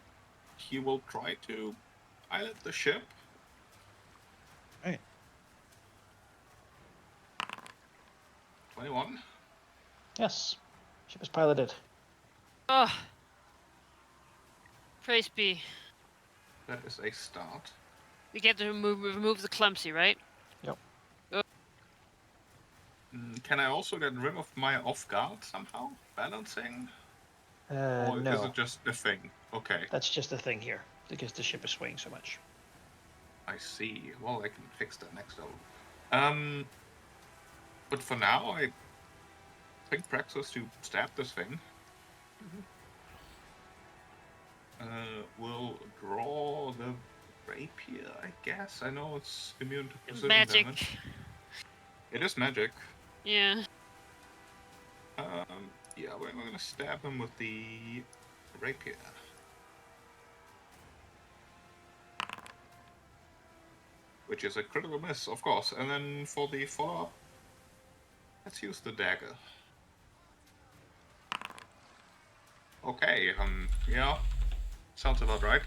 he will try to pilot the ship. Right. 21. Yes. Ship is piloted. Oh. Praise be. That is a start. We get to remove the clumsy, right? Yep. Can I also get rid of my off guard somehow? Balancing? Or is No. it just a thing? Okay, That's just the thing here, because the ship is swaying so much. I see. Well, I can fix that next level. But for now, I think Praxis to stab this thing. We'll draw the rapier, I guess. I know it's immune to precision Magic. damage. It is magic. Yeah. Yeah, we're gonna stab him with the rapier. Which is a critical miss, of course. And then for the follow-up, let's use the dagger. Okay, yeah. Sounds about right.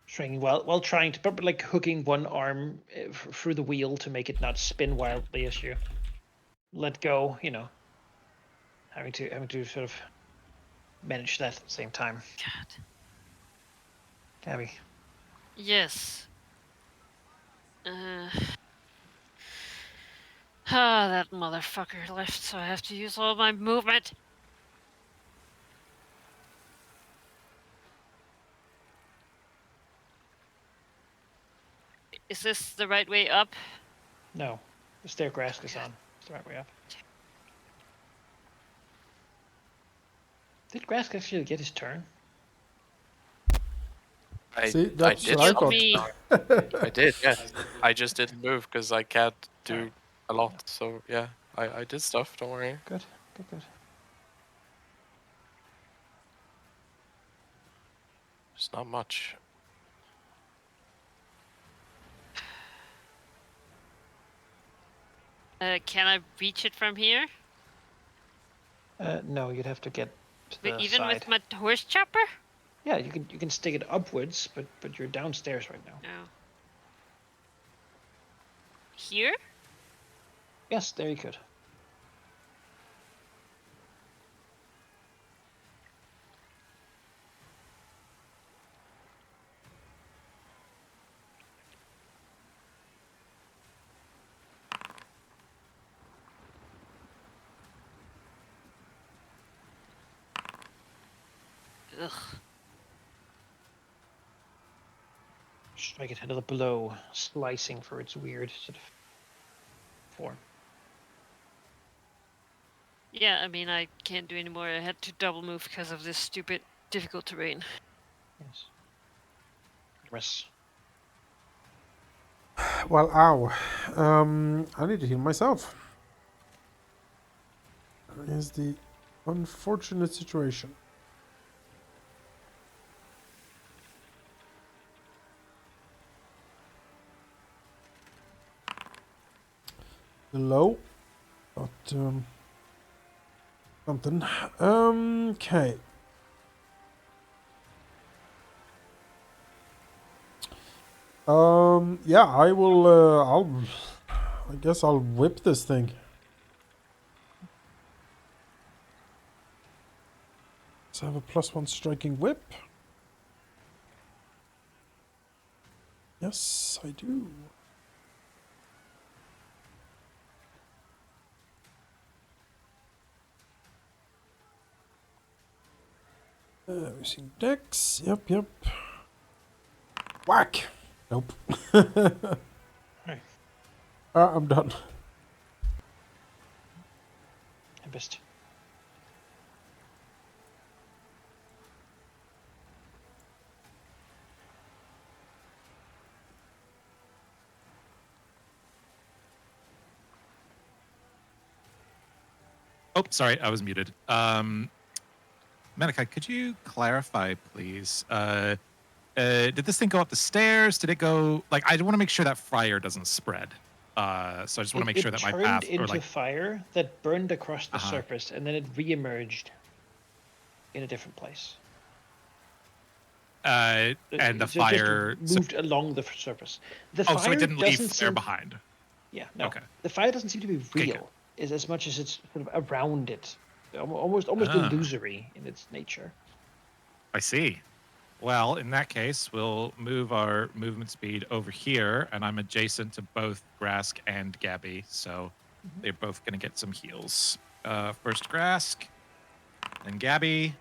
Swinging while trying to, but like hooking one arm through the wheel to make it not spin wildly as you let go. You know, having to sort of manage that at the same time. God. Gabby. Yes. That motherfucker left, so I have to use all my movement. Is this the right way up? No, the stair grass is on. It's the right way up. Did Grask actually get his turn? See, I that's did what I Killed thought. me. I did, yes. I just didn't move because I can't do Alright. a lot. So yeah, I did stuff. Don't worry. Good, good, good. It's not much. Can I reach it from here? No, you'd have to get to the Even side. with my horse chopper? Yeah, you can stick it upwards, but you're downstairs right now. No. Here? Yes, there you could. Ugh. Strike it another blow, slicing for its weird sort of form. Yeah, I mean, I can't do anymore. I had to double move because of this stupid, difficult terrain. Yes. Rest. Well, ow. I need to heal myself. Is the unfortunate situation. Low, but something. Okay. Yeah, I will. I guess I'll whip this thing. Let's have a +1 striking whip. Yes, I do. Using Dex. Yep. Whack! Nope. Right. I'm done. Tempest. Oh, sorry, I was muted. Malachi, could you clarify, please? Did this thing go up the stairs? Did it go like? I want to make sure that fire doesn't spread. So I just want to make sure that my turned path into or like fire that burned across the Uh-huh. surface, and then it re-emerged in a different place. and the Just fire. moved along the surface. The So fire it didn't leave doesn't fire seem. behind. Yeah, no. Okay. The fire doesn't seem to be Okay, good. real, is as much as it's sort of around it, almost Ah. illusory in its nature. I see. Well, in that case, we'll move our movement speed over here, and I'm adjacent to both Grask and Gabby, so they're both going to get some heals. First Grask, then Gabby.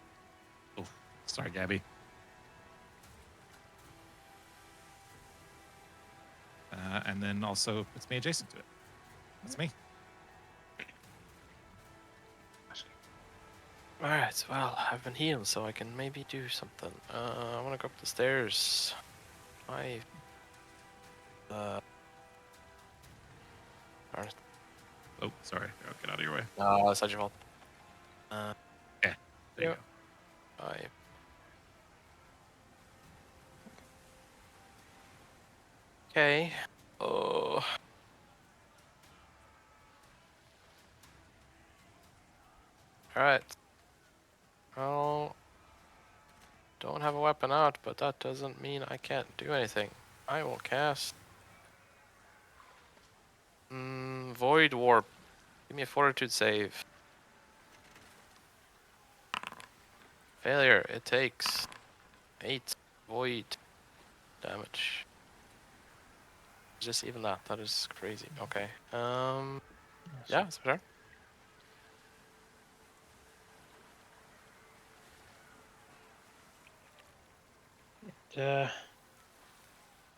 Oh, sorry, Gabby. And then also puts me adjacent to it. That's me. Alright, well, I've been healed, so I can maybe do something. I want to go up the stairs. Darn it. Oh, sorry. I'll get out of your way. No, it's not your fault. There you Yep. go. Okay. Oh. Alright. Well, don't have a weapon out, but that doesn't mean I can't do anything. I will cast Void Warp. Give me a Fortitude save. Failure. It takes 8 void damage. Just even that. That is crazy. Okay. Yeah, it's better.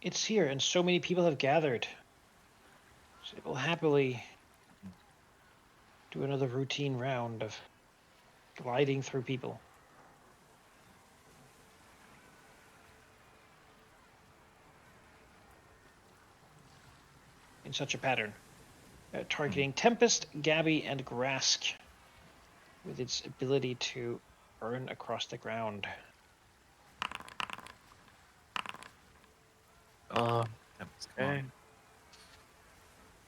It's here, and so many people have gathered. So it will happily do another routine round of gliding through people. In such a pattern. Targeting Tempest, Gabby, and Grask with its ability to burn across the ground. Tempest, come on. Okay.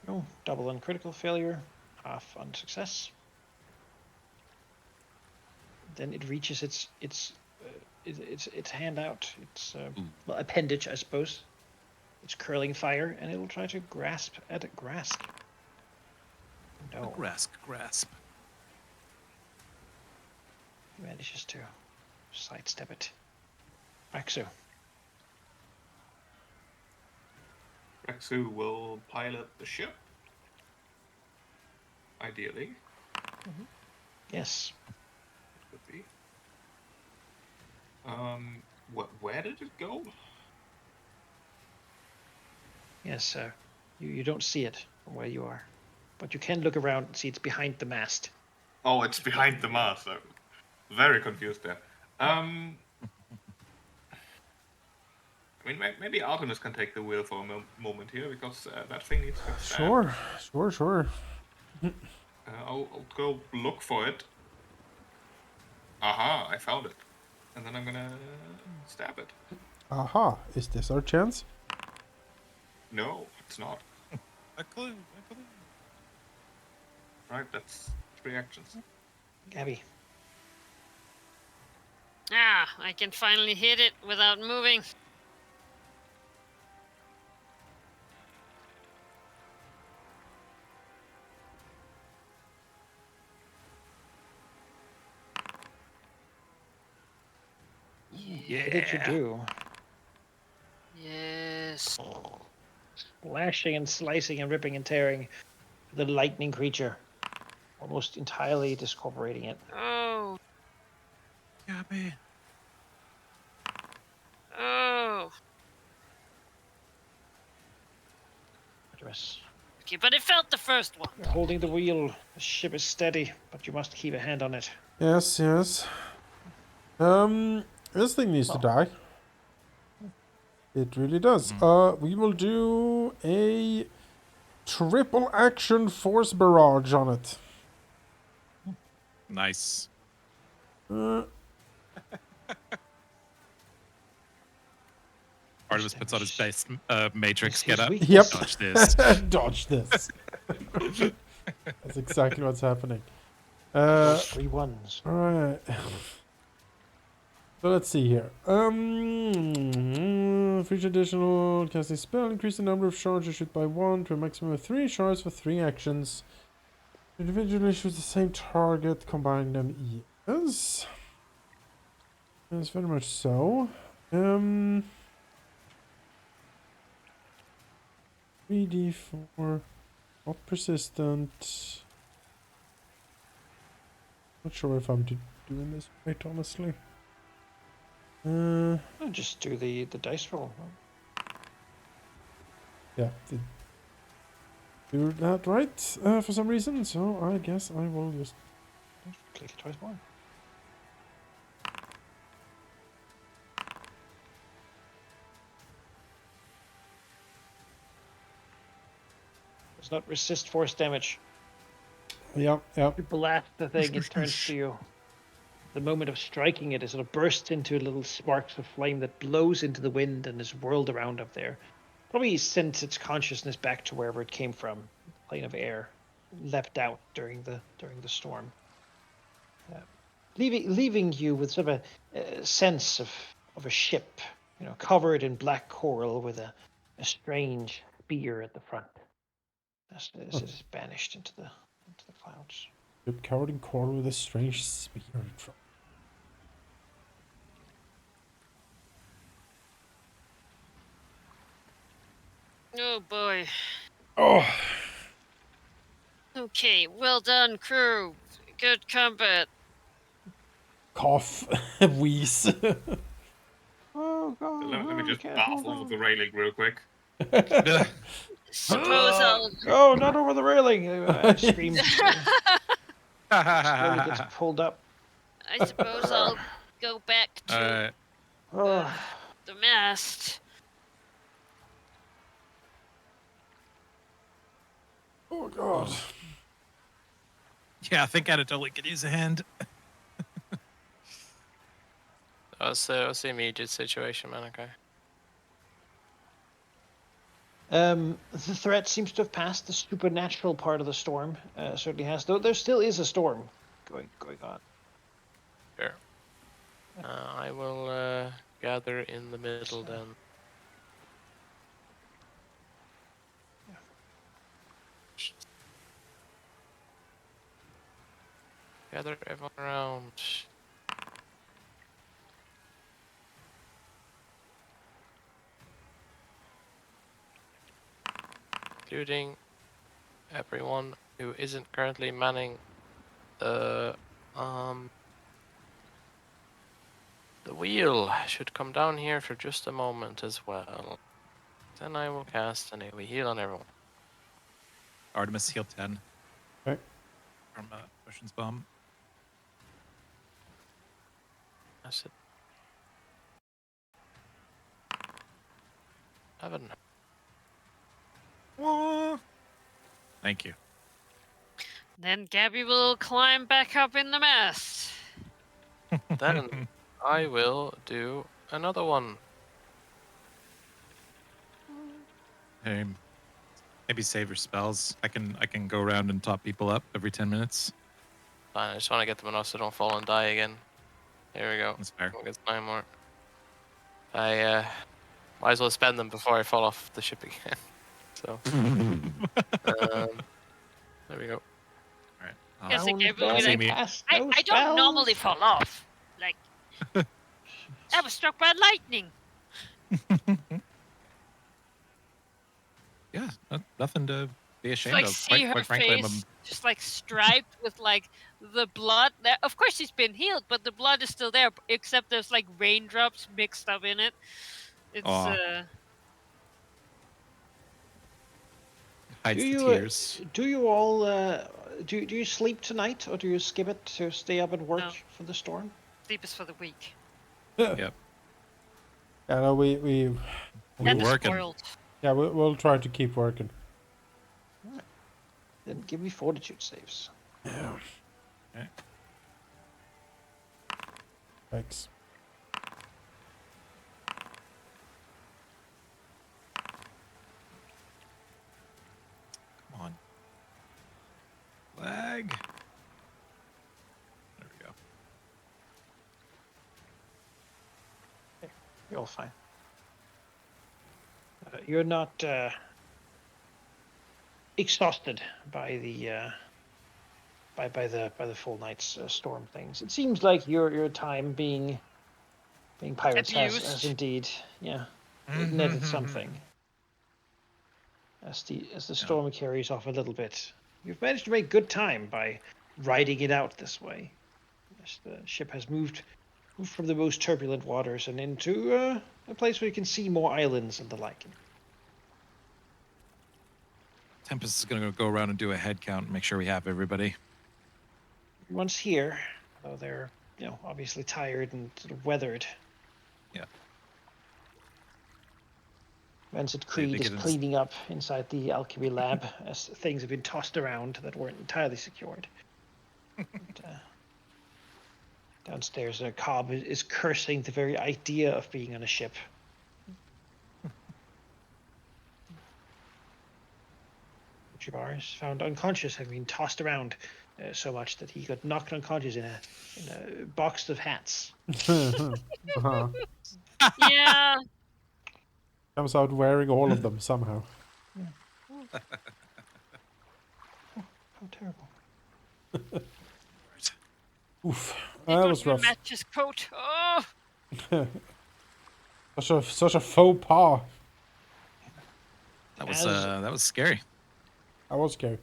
No, double on critical failure, half on success. Then it reaches its hand out, its well, appendage, I suppose. It's curling fire, and it will try to grasp at Grask. No, Grasp. he manages to sidestep it. Axu. Rexu will pilot the ship. Ideally, Yes. it could be. Where did it go? Yes, you don't see it from where you are. But you can look around and see it's behind the mast. Oh, it's behind the mast. I'm very confused there. I mean, maybe Artemis can take the wheel for a moment here, because that thing needs to stand. Sure. I'll go look for it. Aha, I found it. And then I'm gonna stab it. Aha, is this our chance? No, it's not. A clue. Right, that's 3 actions. Gabby. Ah, I can finally hit it without moving. What did you do? Yes. Slashing and slicing and ripping and tearing the lightning creature, almost entirely discorporating it. Oh. Gabby. Oh. Artemis. Okay, but it felt the first one. You're holding the wheel. The ship is steady, but you must keep a hand on it. Yes. This thing needs to die. It really does. We will do a triple action force barrage on it. Nice. Artemis puts on his best Matrix His getup. weakness. Yep. Dodge this. Dodge this. That's exactly what's happening. Those 3 ones. Alright. So let's see here. For each additional casting spell, increase the number of shards you shoot by 1 to a maximum of 3 shards for 3 actions. Individually shoot the same target, combine them. Yes. Yes, very much so. 3d4. Not persistent. Not sure if I'm doing this right, honestly. Just do the dice roll. Yeah, did do that right for some reason, so I guess I will just... Click it twice more. Does not resist force damage. Yeah. You blast the thing, it turns to you. The moment of striking it, it sort of bursts into little sparks of flame that blows into the wind and is whirled around up there. Probably sent its consciousness back to wherever it came from, the plane of air, leapt out during the storm, leaving you with sort of a sense of a ship, covered in black coral with a strange spear at the front. This is banished into the clouds. You're covered in coral with a strange spear in front. Oh boy. Oh! Okay, well done, crew. Good combat. Cough. Wheeze. Oh God! Let me I just can't bath hold over on. the railing real quick. Suppose I'll. No, not over the railing! I scream. Slowly gets pulled up. I suppose I'll go back to Oh, the mast. Oh God. Yeah, I think Anatoly could use a hand. What's the immediate situation, man? Okay. the threat seems to have passed. The supernatural part of the storm certainly has. Though there still is a storm going on. Sure. I will gather in the middle then. Gather everyone around. Including everyone who isn't currently manning the wheel should come down here for just a moment as well. Then I will cast an AoE heal on everyone. Artemis heal 10 Okay. from Ocean's Bomb. That's it. 7. Thank you. Then Gabby will climb back up in the mast. Then I will do another one. Hey, maybe save your spells. I can go around and top people up every 10 minutes. Fine, I just want to get them enough so I don't fall and die again. Here we go. That's fair. We'll get 9 more. I might as well spend them before I fall off the ship again. So, there we go. All right. Yes, I'll Gabby will be see like, me. I don't normally fall off. Like, I was struck by lightning. Yeah, nothing to be Just ashamed like of. see her Quite frankly, face, just like striped with like the blood. Of course, she's been healed, but the blood is still there. Except there's like raindrops mixed up in it. It's hides the tears. Do you all do you sleep tonight, or do you skip it to stay up and work No. for the storm? sleep is for the weak Yep. Yeah, no, we and the working. spoiled. yeah, we'll try to keep working. Then give me fortitude saves. Yeah. Okay. Thanks. Come on. Lag. There we go. You're all fine. You're not exhausted by the by the full night's storm things. It seems like your time being pirates has Abused. indeed netted something. As the storm carries off a little bit, you've managed to make good time by riding it out this way. As the ship has moved from the most turbulent waters and into a place where you can see more islands and the like. Tempest is going to go around and do a head count and make sure we have everybody. Once here, though they're obviously tired and sort of weathered. Yeah. Vincent Creed is get cleaning up inside the alchemy lab as things have been tossed around that weren't entirely secured. And, downstairs, Cobb is cursing the very idea of being on a ship. Jabbar is found unconscious, having been tossed around so much that he got knocked unconscious in a box of hats. Uh-huh. Yeah. Comes out wearing all of them somehow. How terrible. Oof. It That don't was even rough. match his coat. Oh. Such a faux pas. That was scary. I was scared.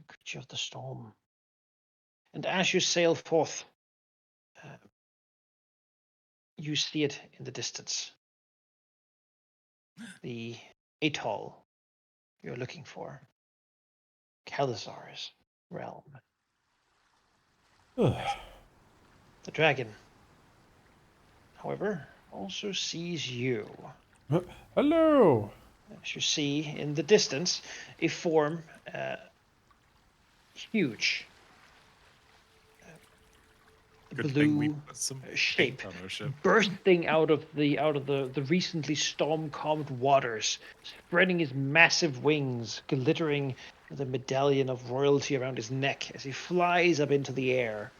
Creature of the storm. And as you sail forth, you see it in the distance. The atoll you're looking for. Kalizar's realm. Ugh. The dragon, however, also sees you. Hello. As you see in the distance, a form huge, Good thing we blue put some shape paint on our ship. bursting out of the recently storm-calmed waters, spreading his massive wings, glittering the medallion of royalty around his neck as he flies up into the air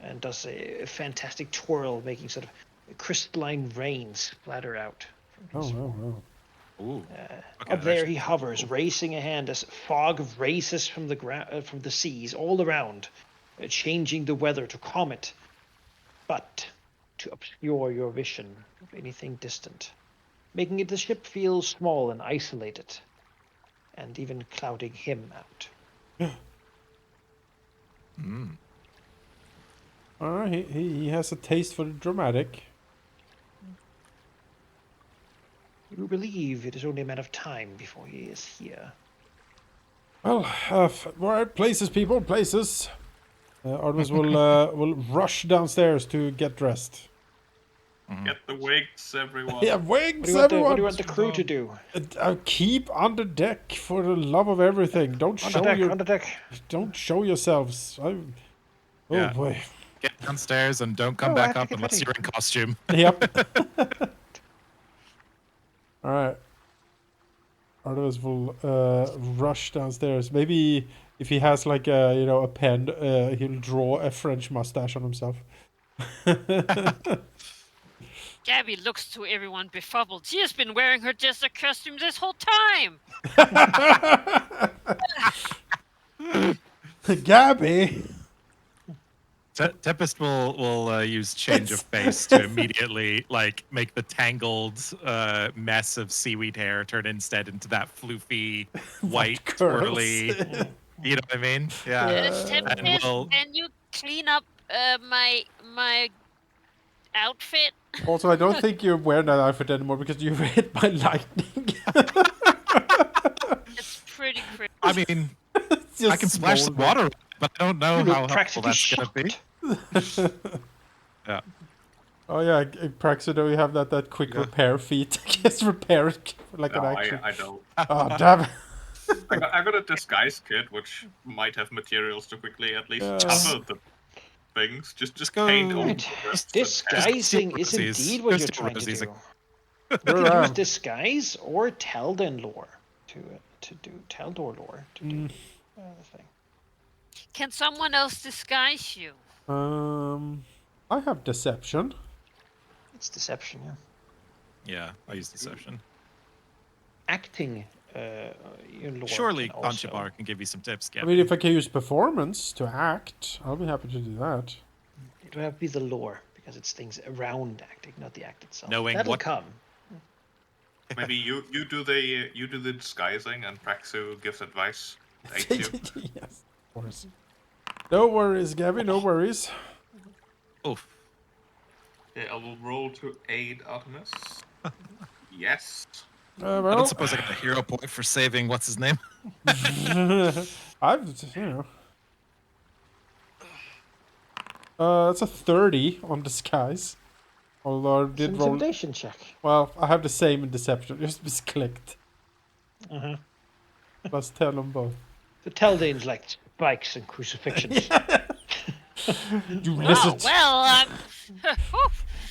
and does a fantastic twirl, making sort of crystalline rain splatter out from his Oh, form. wow. Ooh. Okay, Up that there actually he sounds hovers, cool. racing a hand as fog races from the from the seas all around, changing the weather to calm it, but to obscure your vision of anything distant, making the ship feel small and isolated, and even clouding him out. Mm. He has a taste for the dramatic. You believe it is only a matter of time before he is here. Well, right, places, people, places. Artemis will rush downstairs to get dressed. Get the wigs, everyone. Yeah, What wings, do you want the, what do everyone! you want the crew to do? Keep under deck for the love of everything. Don't On show the deck, your, on the deck. don't show yourselves. Oh Yeah. boy. Get downstairs and don't come Oh, I back have to up get unless ready. you're in costume. Yep. All right. Artemis will rush downstairs. Maybe if he has like a pen, he'll draw a French mustache on himself. Gabby looks to everyone befuddled. She has been wearing her jester costume this whole time. Gabby. Tempest will use change of face to immediately like make the tangled mess of seaweed hair turn instead into that floofy white curls. twirly. You know what I mean? Yeah. Tempest, And we'll can you clean up my outfit? Also, I don't think you're wearing that outfit anymore because you were hit by lightning. It's pretty crazy. I mean, It's just I can splash some smoldering. water, on it, but I don't know You look how helpful practically that's gonna be. shocked. Yeah. Oh yeah, Praxido, you have that quick repair feat. Just repair it like No, an action. I don't. Oh damn it. I got a disguise kit, which might have materials to quickly at least Yeah. cover the things. Just go- paint over Right. the rest. Disguising is Rosie's. indeed what Go you're steal trying to Rosie's. do. You're You can use around. disguise or Telden lore to do Teldor lore to do the thing. Can someone else disguise you? I have deception. It's deception, yeah. Yeah, I use deception. Acting in lore. Surely can also, Conchabar can give you some tips, I Gabby. mean, if I can use performance to act, I'll be happy to do that. it would have to be the lore because it's things around acting, not the act itself. Knowing That'll what- come. Maybe you do the disguising and Praxu gives advice. Aids you. Yes, of course. No worries, Gabby. No worries. Oof. Okay, I will roll to aid Artemis. Yes. I Well, don't suppose I got a hero point for saving what's his name. I've it's a 30 on disguise. Although I It's an did roll. intimidation check. Well, I have the same in deception. Just misclicked. Uh-huh. Plus 10 on both. The Teldanes like spikes and crucifixions. You Oh, listen. well,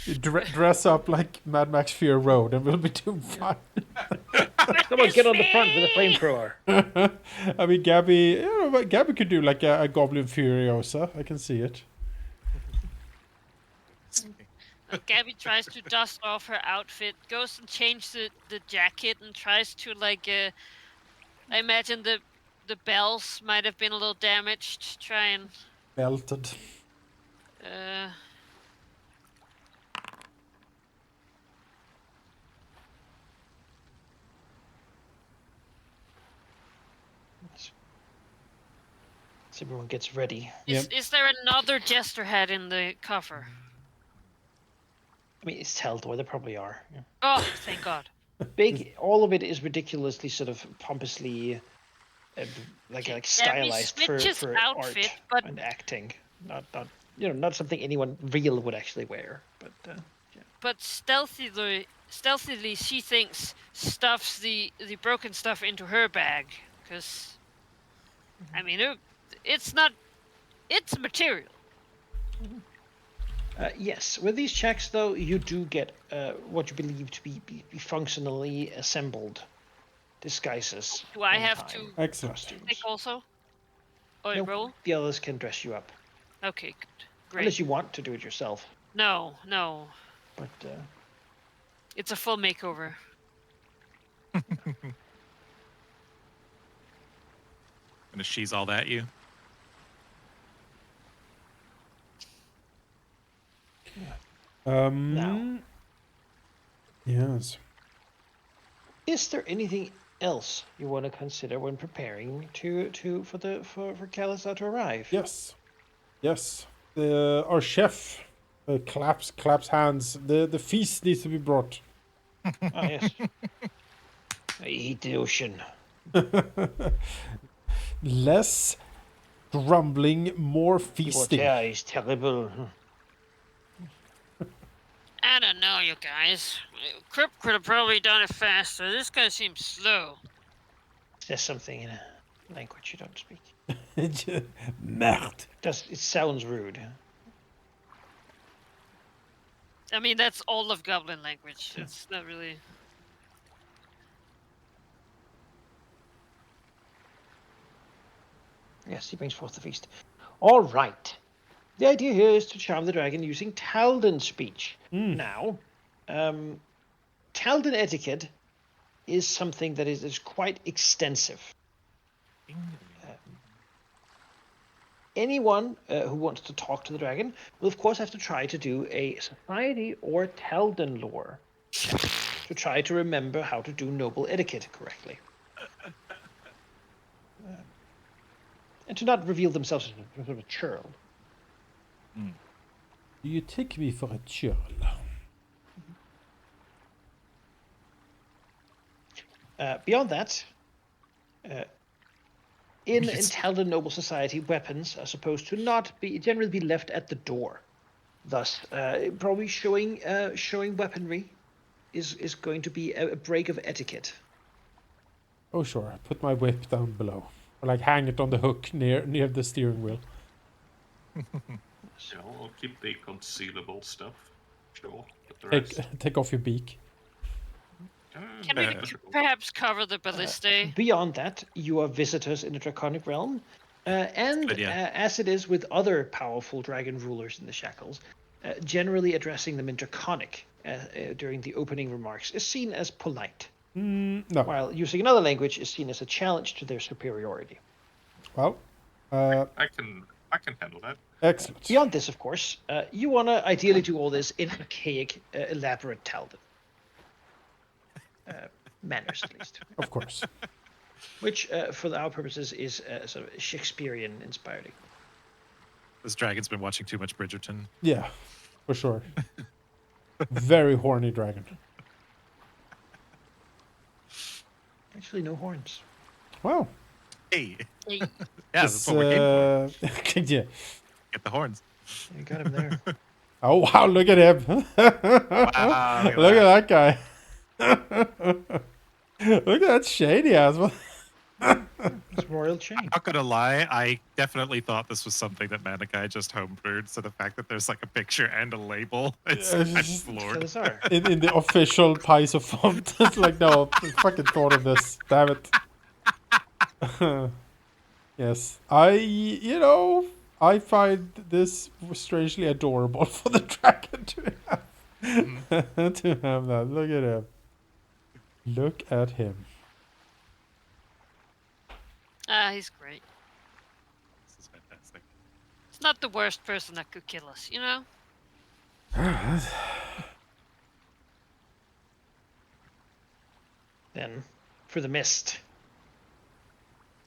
You dress up like Mad Max Fury Road, and we'll be doing fine. Someone get on the front with a flamethrower. I mean, Gabby. Gabby could do like a Goblin Furiosa. I can see it. Gabby tries to dust off her outfit, goes and changes the jacket, and tries to I imagine the bells might have been a little damaged. Try and Melted. So everyone gets ready. is there another jester head in the cover? I mean, it's Taldor. There probably are. Yeah. Oh, thank God. Big. All of it is ridiculously sort of pompously, like Okay, like yeah, he stylized switches for outfit, art but and acting. Not something anyone real would actually wear. But stealthily, she thinks stuffs the broken stuff into her bag, because I mean, it's not. It's material. yes, with these checks though, you do get what you believe to be functionally assembled disguises. Do I in have time, to Excellent. pick costumes. also? Oh, No, roll. the others can dress you up, Okay, good, great. unless you want to do it yourself. No, But it's a full makeover. And if she's all that, you. Now. Yes. Is there anything else you want to consider when preparing for Kalasar to arrive? Yes. Yes. Our chef claps hands. The feast needs to be brought. Ah, yes. I eat the ocean. Less grumbling, more The feasting. water is terrible. I don't know, you guys. Crip could have probably done it faster. This guy seems slow. There's something in a language you don't speak. Merde. It sounds rude. I mean, that's all of Goblin language. It's not really. Yes, he brings forth the feast. All right. The idea here is to charm the dragon using Taldan speech. Now, Taldan etiquette is something that is quite extensive. Anyone who wants to talk to the dragon will, of course, have to try to do a society or Taldan lore to try to remember how to do noble etiquette correctly. And to not reveal themselves as sort of a churl. Do you take me for a churl? Beyond that, in Taldan noble society, weapons are supposed to not be generally be left at the door. Thus, probably showing weaponry is going to be a break of etiquette. Oh sure. Put my whip down below, or like hang it on the hook near the steering wheel. Yeah, I'll keep the concealable stuff. Sure. But the rest. Take off your beak. Can we perhaps cover the ballistae? Beyond that, you are visitors in the Draconic realm, and Good, yeah. as it is with other powerful dragon rulers in the Shackles, generally addressing them in Draconic during the opening remarks is seen as polite, No. while using another language is seen as a challenge to their superiority. Well, I can handle that. excellent. Beyond this, of course, you want to ideally do all this in archaic, elaborate Taldan. Manners, at least. Of course. Which, for our purposes, is sort of Shakespearean inspired. This dragon's been watching too much Bridgerton. Yeah, for sure. Very horny dragon. Actually, no horns. Wow. Hey. Hey, Yeah, that's what we're game for. Yeah. Get the horns. You got him there. Oh wow! Look at him. Wow, Look at that guy. Look at that shady ass. It's royal chain. I'm not gonna lie, I definitely thought this was something that Manikai just homebrewed. So the fact that there's like a picture and a label, it's Yeah, I'm just- floored. Those are. in the official Pies of font. It's like, no, I fucking thought of this. Damn it. Yes. I find this strangely adorable for the dragon to have, to have that. Look at him. Look at him. he's great. This is fantastic. He's not the worst person that could kill us, you know? Then, for the mist,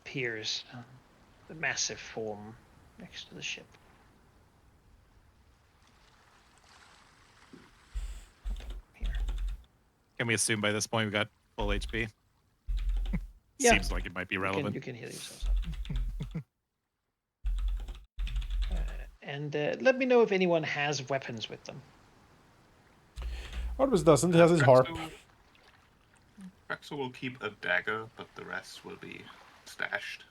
appears the massive form next to the ship. Can we assume by this point we got full HP? Yeah. Seems like it might be relevant. You can heal yourselves up. And let me know if anyone has weapons with them. Artemis doesn't. He has his harp. Praxo will keep a dagger, but the rest will be stashed.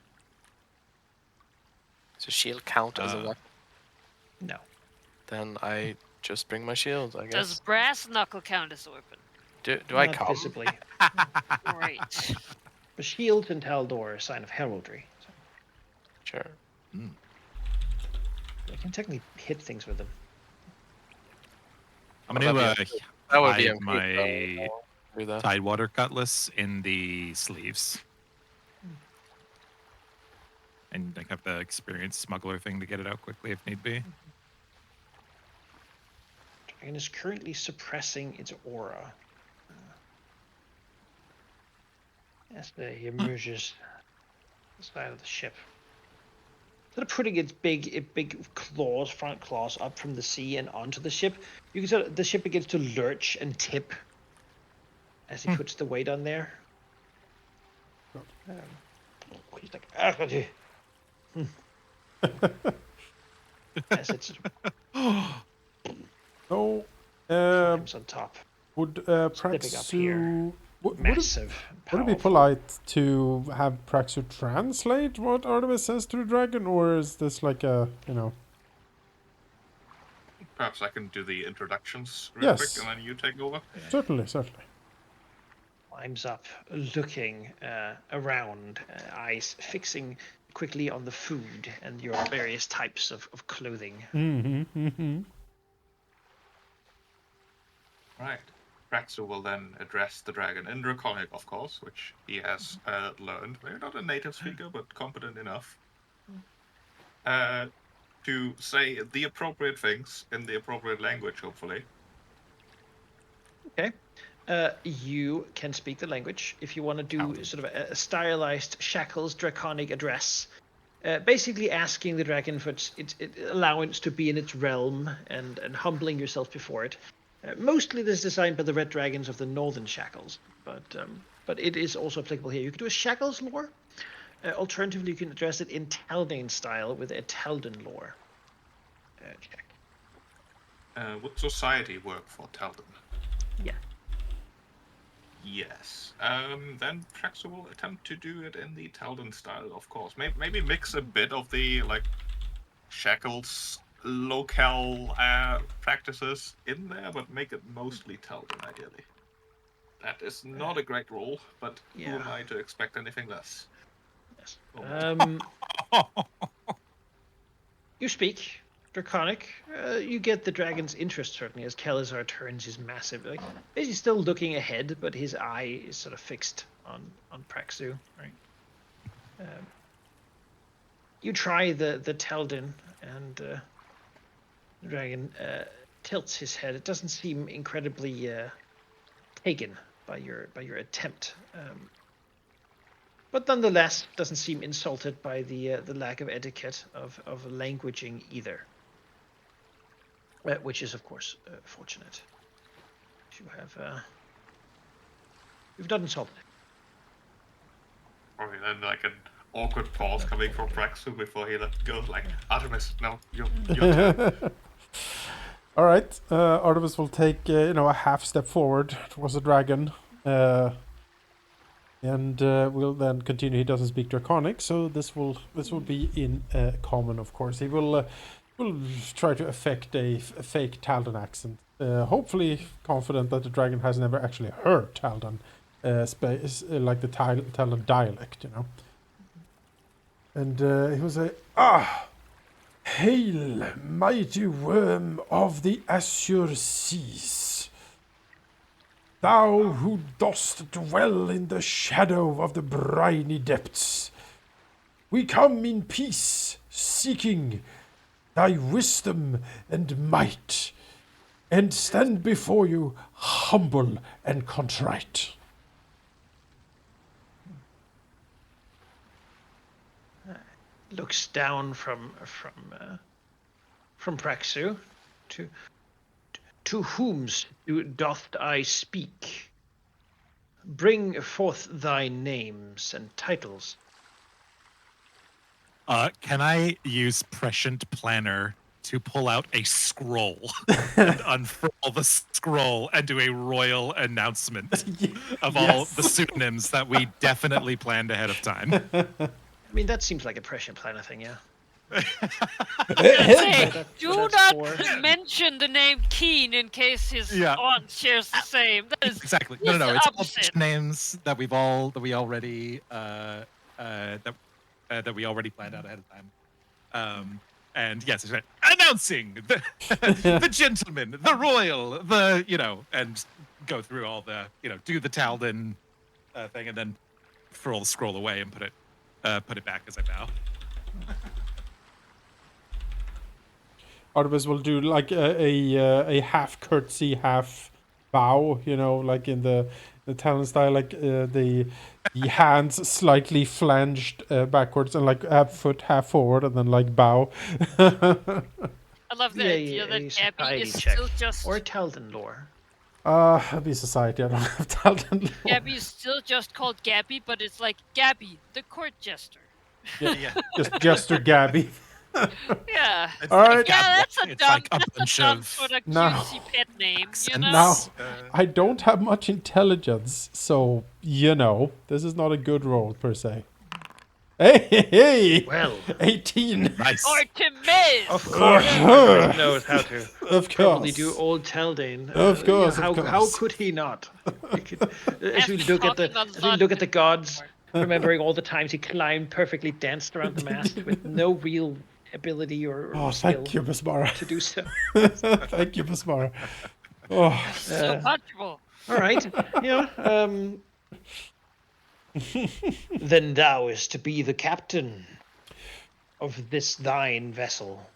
Does a shield count as a weapon? No. Then I just bring my shield, I guess. Does brass knuckle count as a weapon? Do I Not come? visibly. Great. But shield and Taldor are a sign of heraldry. So Sure. I can technically hit things with them. I'm gonna That would be hide uncool, my do that. Tidewater Cutlass in the sleeves. And like have the experienced smuggler thing to get it out quickly if need be. Dragon is currently suppressing its aura. As he emerges the side of the ship. Instead of putting its big claws, front claws, up from the sea and onto the ship, you can tell the ship begins to lurch and tip as he puts the weight on there. He's like, as it's No. climbs on top. Would Slipping up here. Praxu... Would Massive, it powerful. be polite to have Praxu translate what Artemis says to the dragon? Or is this like a, you know... Perhaps I can do the introductions real Yes. quick, and then you take over. Certainly, certainly. Climbs up, looking around, eyes fixing quickly on the food and your various types of clothing. Right. Praxu will then address the dragon in Draconic, of course, which he has learned. Maybe not a native speaker, but competent enough. To say the appropriate things in the appropriate language, hopefully. Okay. You can speak the language if you want to do Paladin. sort of a stylized Shackles draconic address. Basically asking the dragon for its allowance to be in its realm and humbling yourself before it. Mostly this is designed by the Red Dragons of the Northern Shackles, but it is also applicable here. You can do a Shackles lore. Alternatively, you can address it in Taldane style with a Taldan lore. Check. Would society work for Taldan? Yeah. Yes. Then Praxu will attempt to do it in the Taldan style, of course. Maybe mix a bit of the Shackles locale practices in there, but make it mostly Taldan, ideally. That is not a great rule, but who am I to expect anything less? Yes. Oh. You speak Draconic. You get the dragon's interest, certainly, as Kelazar turns his massive... Basically still looking ahead, but his eye is sort of fixed on Praxu, right? You try the Taldan, and the dragon tilts his head. It doesn't seem incredibly taken by your attempt. But nonetheless, doesn't seem insulted by the lack of etiquette of languaging either, which is of course fortunate. You've not insulted. Or then an awkward pause coming from Praxu before he let go. Like, Artemis, no, your turn. All right. Artemis will take a half step forward towards the dragon. And we'll then continue. He doesn't speak Draconic, so this will be in common, of course. He will try to affect a fake Taldan accent. Hopefully confident that the dragon has never actually heard Taldan, like the Taldan dialect, you know. And he will say, hail, mighty worm of the azure seas. Thou who dost dwell in the shadow of the briny depths, we come in peace, seeking thy wisdom and might, and stand before you humble and contrite. Looks down from Praxu to whom doth I speak? bring forth thy names and titles. Can I use Prescient Planner to pull out a scroll and unfurl the scroll and do a royal announcement of all the pseudonyms that we definitely planned ahead of time? I mean, that seems like a Prescient Planner thing, yeah. Say, That- do that's not for- mention the name Keen in case his Yeah. aunt shares the same. That is Exactly. just No. the It's all opposite. names that we already that we already planned out ahead of time. And yes, it's right. Announcing the gentleman, the royal, and go through all the do the Talden thing, and then furl the scroll away and put it back as I bow. Artemis will do like a half curtsy, half bow, like in the Talon style, like the hands slightly flanged backwards and like foot half forward and then like bow. I love the Yeah, idea a that Gabby society is check. still just Or Talden lore. That'd be society. I don't have Talon lore. Gabby is still just called Gabby, but it's like Gabby, the court jester. Yeah. Just Jester Gabby. Yeah. It's All right. Yeah, that's a It's dumb, like a that's bunch a dumb of sort of No. cutesy pet name, you know? Now, accents, I don't have much intelligence, so this is not a good roll per se. Hey! Well, 18. nice. Artemis! of course, Artemis knows how to Of probably course. do old Taldane. Of course, how of how course. could he not? He could, as After we look at talking a as we lot look at the with gods, Voldemort. remembering all the times he climbed, perfectly danced around the mast with no real ability or Oh, skill thank you, Miss Mara. to do so. Thank you, Miss Mara. Oh, So comfortable. All right, then thou is to be the captain of this thine vessel.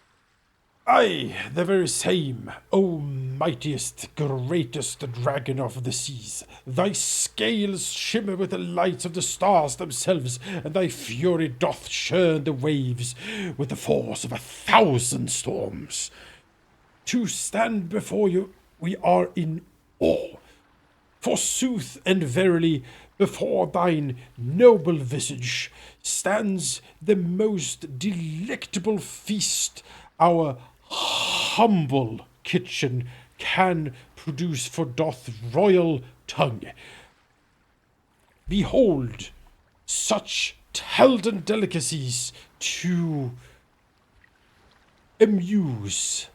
I, the very same, O mightiest, greatest dragon of the seas. Thy scales shimmer with the lights of the stars themselves, and thy fury doth churn the waves with the force of 1,000 storms. To stand before you, we are in awe. Forsooth and verily, before thine noble visage stands the most delectable feast our humble kitchen can produce for doth royal tongue. Behold, such Talden delicacies to amuse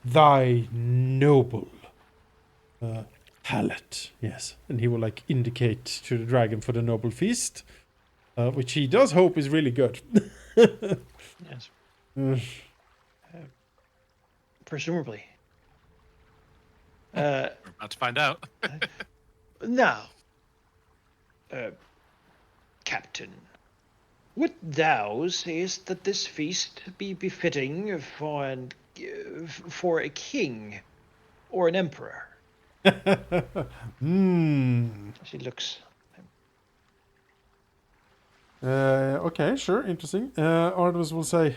thy noble palate. Yes, and he will like indicate to the dragon for the noble feast, which he does hope is really good. Yes. Presumably. We're about to find out. Now, Captain, would thou sayest that this feast be befitting for a king or an emperor? She looks. Okay, sure, interesting. Artemis will say,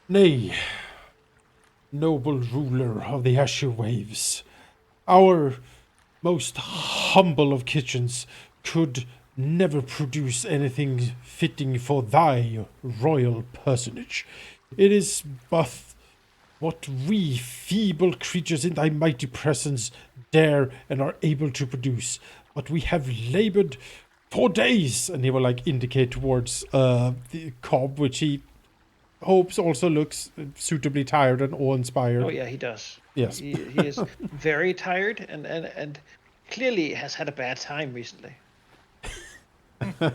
nay, noble ruler of the Asher Waves, our most humble of kitchens could never produce anything fitting for thy royal personage. It is but what we feeble creatures in thy mighty presence dare and are able to produce. But we have labored for days, and he will like indicate towards the cob, which he hopes also looks suitably tired and awe-inspired. Oh yeah, he does. Yes. He is very tired and clearly has had a bad time recently.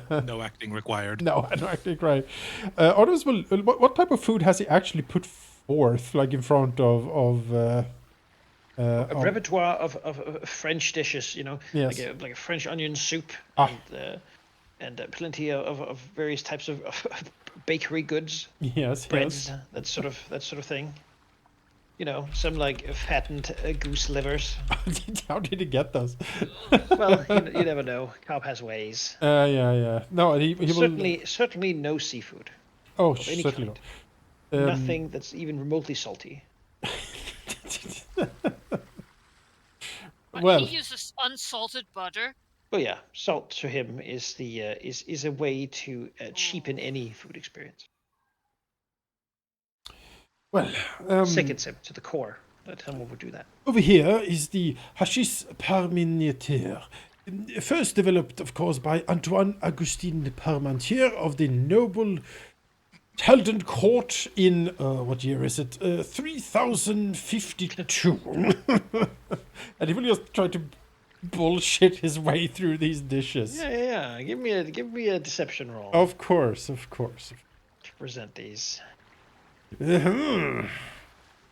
No acting required. No, I don't actually cry. Artemis will. What type of food has he actually put forth, like in front of A repertoire of French dishes, Yes. like a French onion soup Ah. and plenty of various types of bakery goods, Yes, breads, yes. that sort of thing. Some like fattened goose livers. How did he get those? Well, you never know. Cobb has ways. Yeah. No, he will. Certainly no seafood. Oh, any certainly kind. not. Nothing that's even remotely salty. But Well. he uses unsalted butter. Oh yeah, salt to him is the is a way to cheapen any food experience. Well, Sickens him to the core. Someone would do that. over here is the Hachis parmentier. First developed, of course, by Antoine Augustin Parmentier of the noble Talden Court in, what year is it? 3052. And he will just try to bullshit his way through these dishes. Yeah. Give me a deception roll Of course. to present these.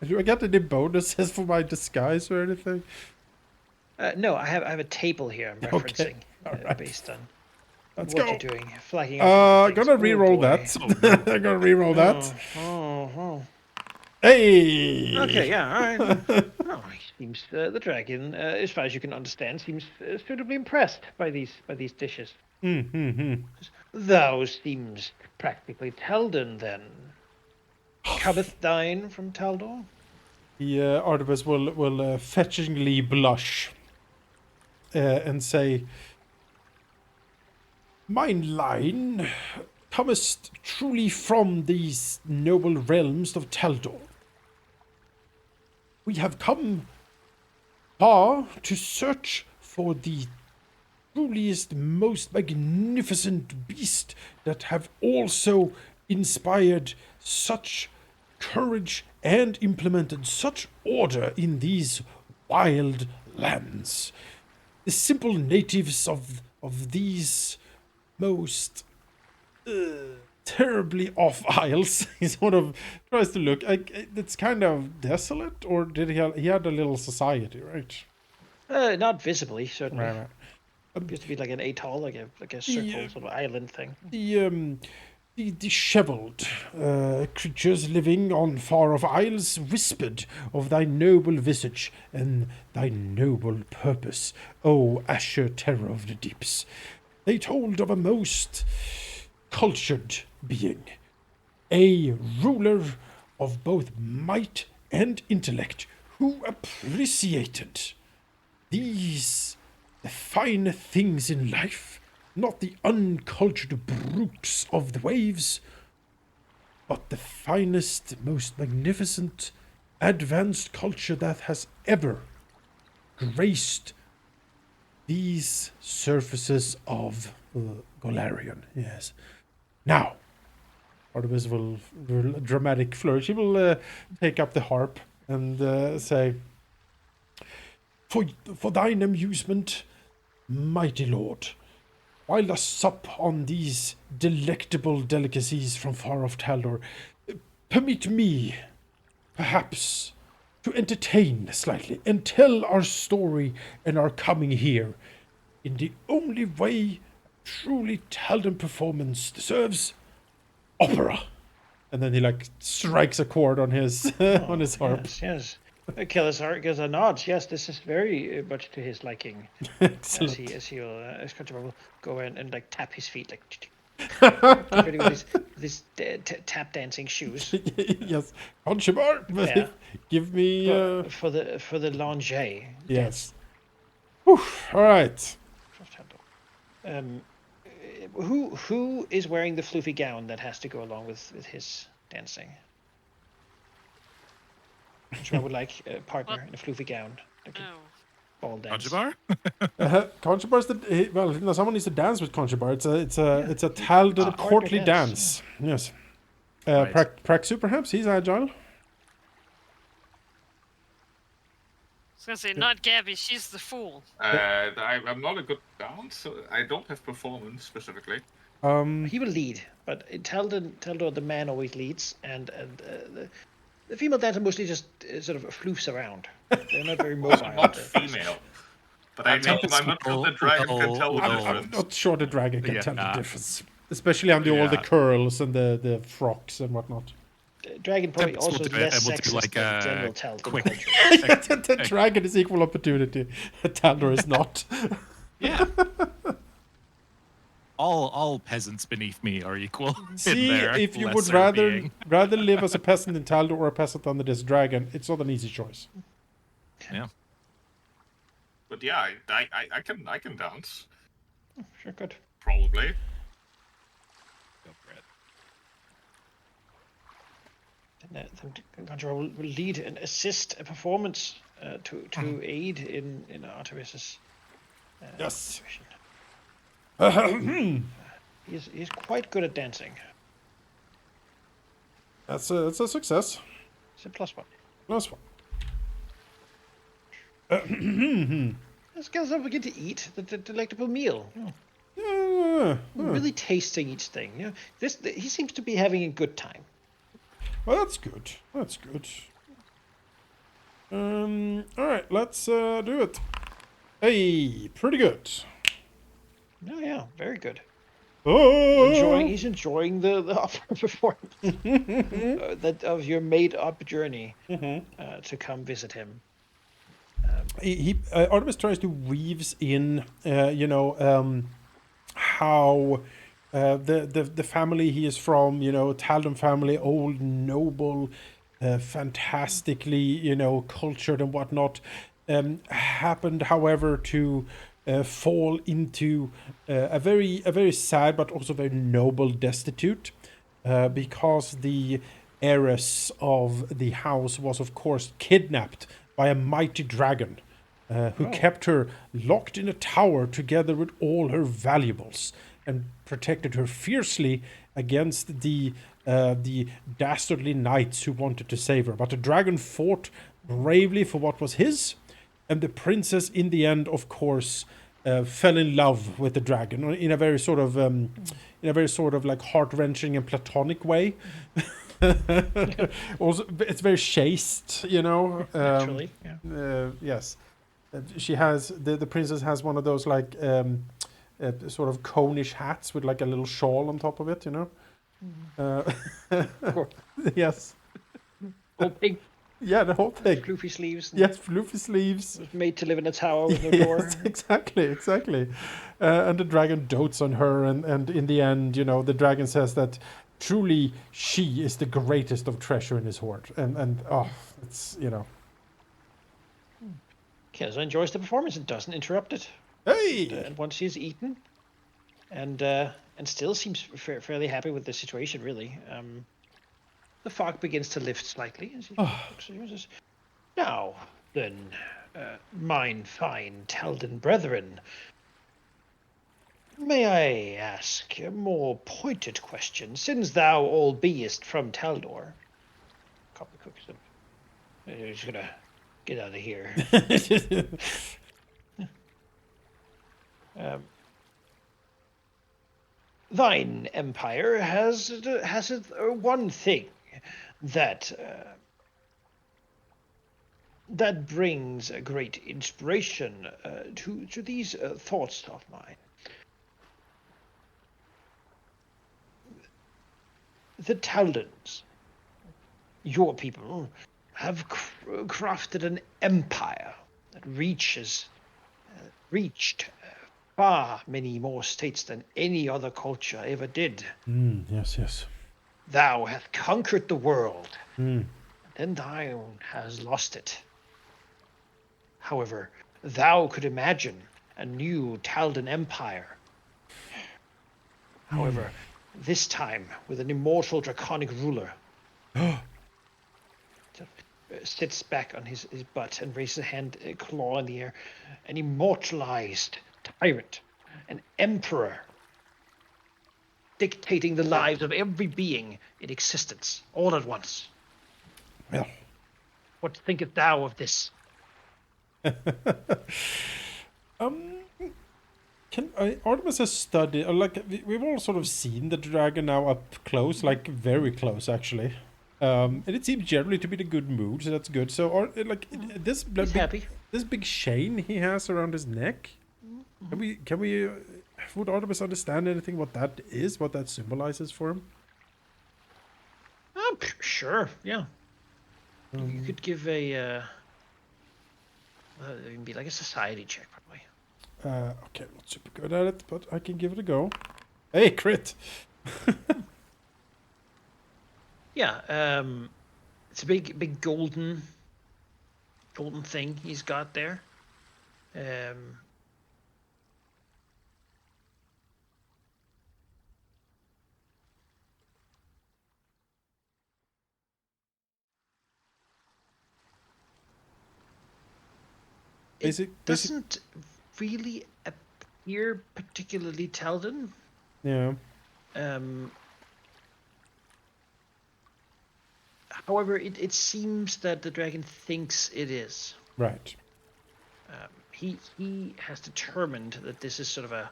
Do I get any bonuses for my disguise or anything? No, I have a table here I'm referencing alright. based on Let's what go. you're doing. Flagging out. Gonna re-roll that. I'm gonna re-roll that. Oh. Hey! Okay, yeah, all right. Oh, he seems the dragon, as far as you can understand, seems suitably impressed by these dishes. Thou seems practically Taldan then. Cometh thine from Taldor? The Artemis will fetchingly blush and say, "Mine line comest truly from these noble realms of Taldor. We have come far to search for the truliest, most magnificent beast that have also inspired such courage and implemented such order in these wild lands. The simple natives of these most terribly off isles." He sort of tries to look. It's kind of desolate, or did he had a little society, right? Not visibly, certainly. Right. Appears to be like an atoll, like a circle sort of island thing. The disheveled creatures living on far off isles whispered of thy noble visage and thy noble purpose, O Asher terror of the deeps. They told of a most cultured being, a ruler of both might and intellect, who appreciated the finer things in life, not the uncultured brutes of the waves, but the finest, most magnificent, advanced culture that has ever graced these surfaces of Golarion. Yes. Now, Artemis will dramatic flourish. He will take up the harp and say, For thine amusement, mighty lord, while thus sup on these delectable delicacies from far off Taldor, permit me, perhaps, to entertain slightly and tell our story and our coming here in the only way truly Taldan performance deserves: opera. And then he strikes a chord on his on his harp. Yes. Kellis gives a nod. Yes, this is very much to his liking. Excellent. As Conchobar will go in and tap his feet with his tap dancing shoes. Yes, Conchobar, Yeah. give me For the lingerie. yes. Whew, all right. Who is wearing the floofy gown that has to go along with his dancing? I would like a partner in a floofy gown. Oh. Ball dance. Conchobar? Conchobar's someone needs to dance with Conchobar. It's a Taldan courtly dance. Yes. Right. Praxu, perhaps he's agile. I was gonna say, not Gabby, she's the fool. I'm not a good dance, so I don't have performance specifically. He will lead, but in Taldor the man always leads, and the female dancer mostly just sort of floofs around. They're not very mobile. I'm not female. But I'm not sure the dragon can tell the I'm difference. not sure the dragon can tell the Yeah. difference, especially on all the Yeah. curls and the frocks and whatnot. Dragon probably Tempest will also do it, less and we'll do sexist like than a general Taldor quick- culture. The dragon is equal opportunity. Taldor is not. Yeah. All peasants beneath me are equal. See, in their if you would lesser being. rather live as a peasant in Taldor or a peasant under this dragon, it's not an easy choice. Yeah. But yeah, I can dance Sure, good. probably. Go for it. And the conjurer will lead and assist a performance to aid in Artemis's Yes. situation. He's quite good at dancing. That's a success. It's a +1. Last one. Let's get us begin to eat the delectable meal. Well, Really tasting each thing. He seems to be having a good time. that's good. That's good. All right, let's do it. Hey, pretty good. Oh yeah, very good. Oh, He's enjoying the opera performance that of your made-up journey to come visit him. Artemis tries to weaves in, how the family he is from, Taldan family, old noble, fantastically, cultured and whatnot, happened, however, to fall into a very sad but also very noble destitute, because the heiress of the house was, of course, kidnapped by a mighty dragon, who kept her locked in a tower together with all her valuables and protected her fiercely against the dastardly knights who wanted to save her. But the dragon fought bravely for what was his, and the princess, in the end, of course, fell in love with the dragon in a very sort of like heart-wrenching and platonic way. Also, it's very chaste, Naturally, yeah. Yes, she has the princess has one of those like sort of conish hats with like a little shawl on top of it, Cool. Yes, Whole pig, yeah, the whole thing. floofy sleeves. Yes, floofy sleeves. Was made to live in a tower with no door. Yes, exactly. And the dragon dotes on her, and in the end, the dragon says that truly she is the greatest of treasure in his hoard, and it's Kenzo enjoys the performance and doesn't interrupt it. hey, And once he's eaten, and still seems fairly happy with the situation, really. The fog begins to lift slightly as he looks at you and says, "Now, then, mine fine Taldan brethren, may I ask a more pointed question, since thou all beest from Taldor?" Copper Cook said, "You're just gonna get out of here." Thine empire has one thing that that brings a great inspiration to these thoughts of mine. The Taldans, your people, have crafted an empire that reached far many more states than any other culture ever did. yes. Thou hast conquered the world, then thou hast lost it. However, thou could imagine a new Taldan empire. However, this time with an immortal draconic ruler. Sits back on his butt and raises a hand, a claw in the air. An immortalized tyrant, an emperor, dictating the lives of every being in existence all at once. Well, What thinkest thou of this? Artemis has studied, we've all sort of seen the dragon now up close, like very close actually, and it seems generally to be in a good mood, so that's good. So, this He's happy. this big chain he has around his neck. Can we? Would Artemis understand anything what that is? What that symbolizes for him? Sure, yeah. You could give a it would be like a society check probably. Okay, I'm not super good at it, but I can give it a go. Hey, crit! Yeah, it's a big golden thing he's got there. Basic. doesn't really appear particularly Taldan. Yeah. However, it seems that the dragon thinks it is. Right. He has determined that this is sort of a.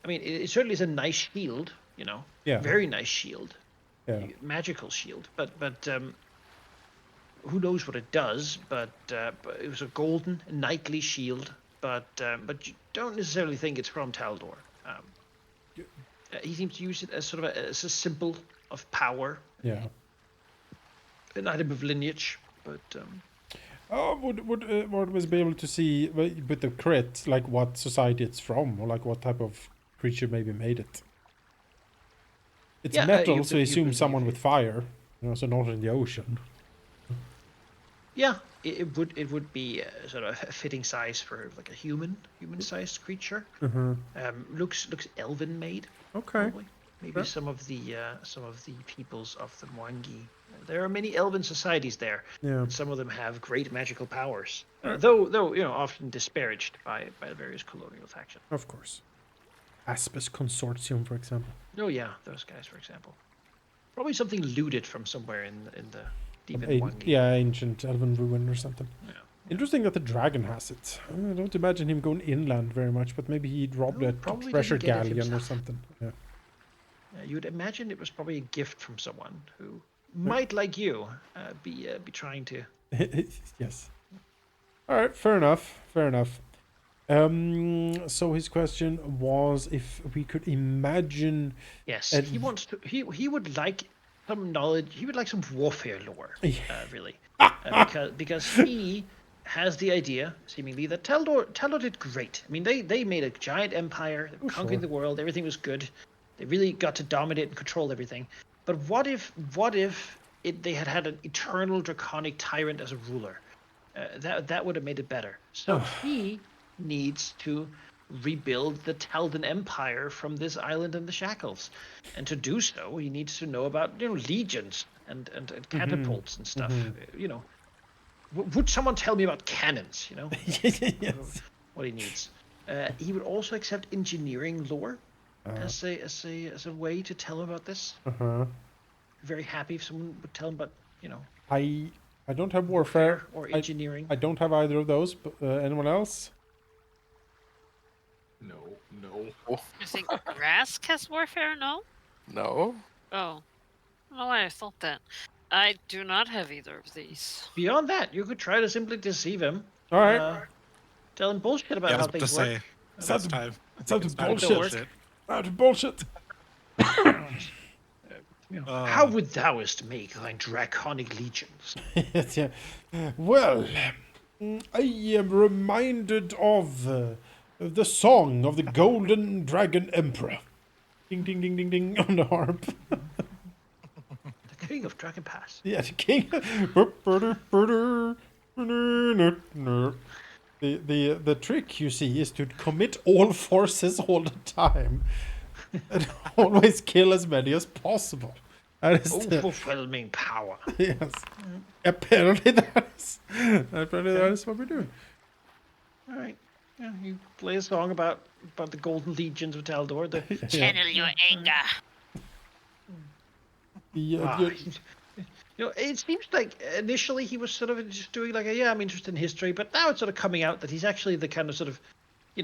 I mean, it certainly is a nice shield, you know. Yeah. Very nice shield. Yeah. Magical shield, but who knows what it does? But it was a golden knightly shield. But you don't necessarily think it's from Taldor. He seems to use it as sort of as a symbol of power. Yeah. An item of lineage, but. Would Mortimer be able to see with the crit, like what society it's from, or like what type of creature maybe made it? It's metal, so I assume someone with fire, you know, so not in the ocean. Yeah, it would be sort of a fitting size for like a human-sized creature. Looks elven made. Okay. Probably. Maybe Sure. some of the peoples of the Mwangi. There are many elven societies there. Yeah. And some of them have great magical powers, though you know often disparaged by the various colonial factions. Of course. Aspis Consortium, for example. Oh yeah, those guys, for example. Probably something looted from somewhere in the deep in Mwangi. Yeah, ancient elven ruin or something. Yeah. Interesting that the dragon has it. I don't imagine him going inland very much, but maybe he robbed No, a probably treasure didn't get it galleon or himself. something. Yeah. You would imagine it was probably a gift from someone who might, like you, be trying to. Yes. All right. Fair enough. Fair enough. So his question was if we could imagine. Yes, And- he wants to. He would like some knowledge. He would like some warfare lore, really, because he has the idea, seemingly, that Taldor did great. I mean, they made a giant empire, they were conquering the world, everything was good. They really got to dominate and control everything. But what if they had an eternal draconic tyrant as a ruler? That would have made it better. So he needs to rebuild the Taldan Empire from this island in the Shackles, and to do so, he needs to know about legions and catapults and stuff. You know, would someone tell me about cannons? You know, Yes. what he needs. He would also accept engineering lore as a way to tell him about this. Very happy if someone would tell him about I don't have warfare or engineering. I don't have either of those. But anyone else? No. I think Rask has warfare, no? No. Oh. Well, I thought that. I do not have either of these. Beyond that, you could try to simply deceive him. All right. Tell him bullshit about Yeah, I how was about to things work. say. Sounds- It's time. sounds It's time to bullshit. Out of bullshit. How would thouest make thine draconic legions? Yes, yeah. Well, I am reminded of the song of the Golden Dragon Emperor. Ding, ding, ding, ding, ding on the harp. The king of Dragon Pass. Yeah, the king. The trick, you see, is to commit all forces all the time and always kill as many as possible. That is the, Overwhelming power. yes. Apparently that is what we're doing. All right. Yeah, you play a song about the golden legions of Taldor. Channel your anger. It seems like initially he was sort of just doing like I'm interested in history, but now it's sort of coming out that he's actually the kind of sort of, he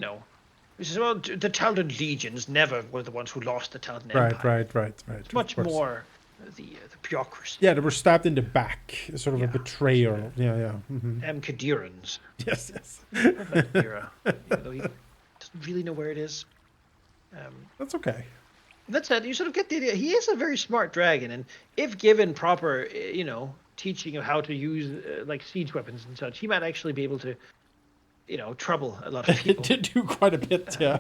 says, well, the Taldan legions never were the ones who lost the Taldan Empire. Right. It's much more the bureaucracy. Yeah, they were stabbed in the back, sort of a betrayal. Yeah. Kadirans. Yes. Era, even though he doesn't really know where it is. That's okay. That said, you sort of get the idea. He is a very smart dragon, and if given proper, teaching of how to use like siege weapons and such, he might actually be able to, trouble a lot of It people. did do quite a bit, yeah.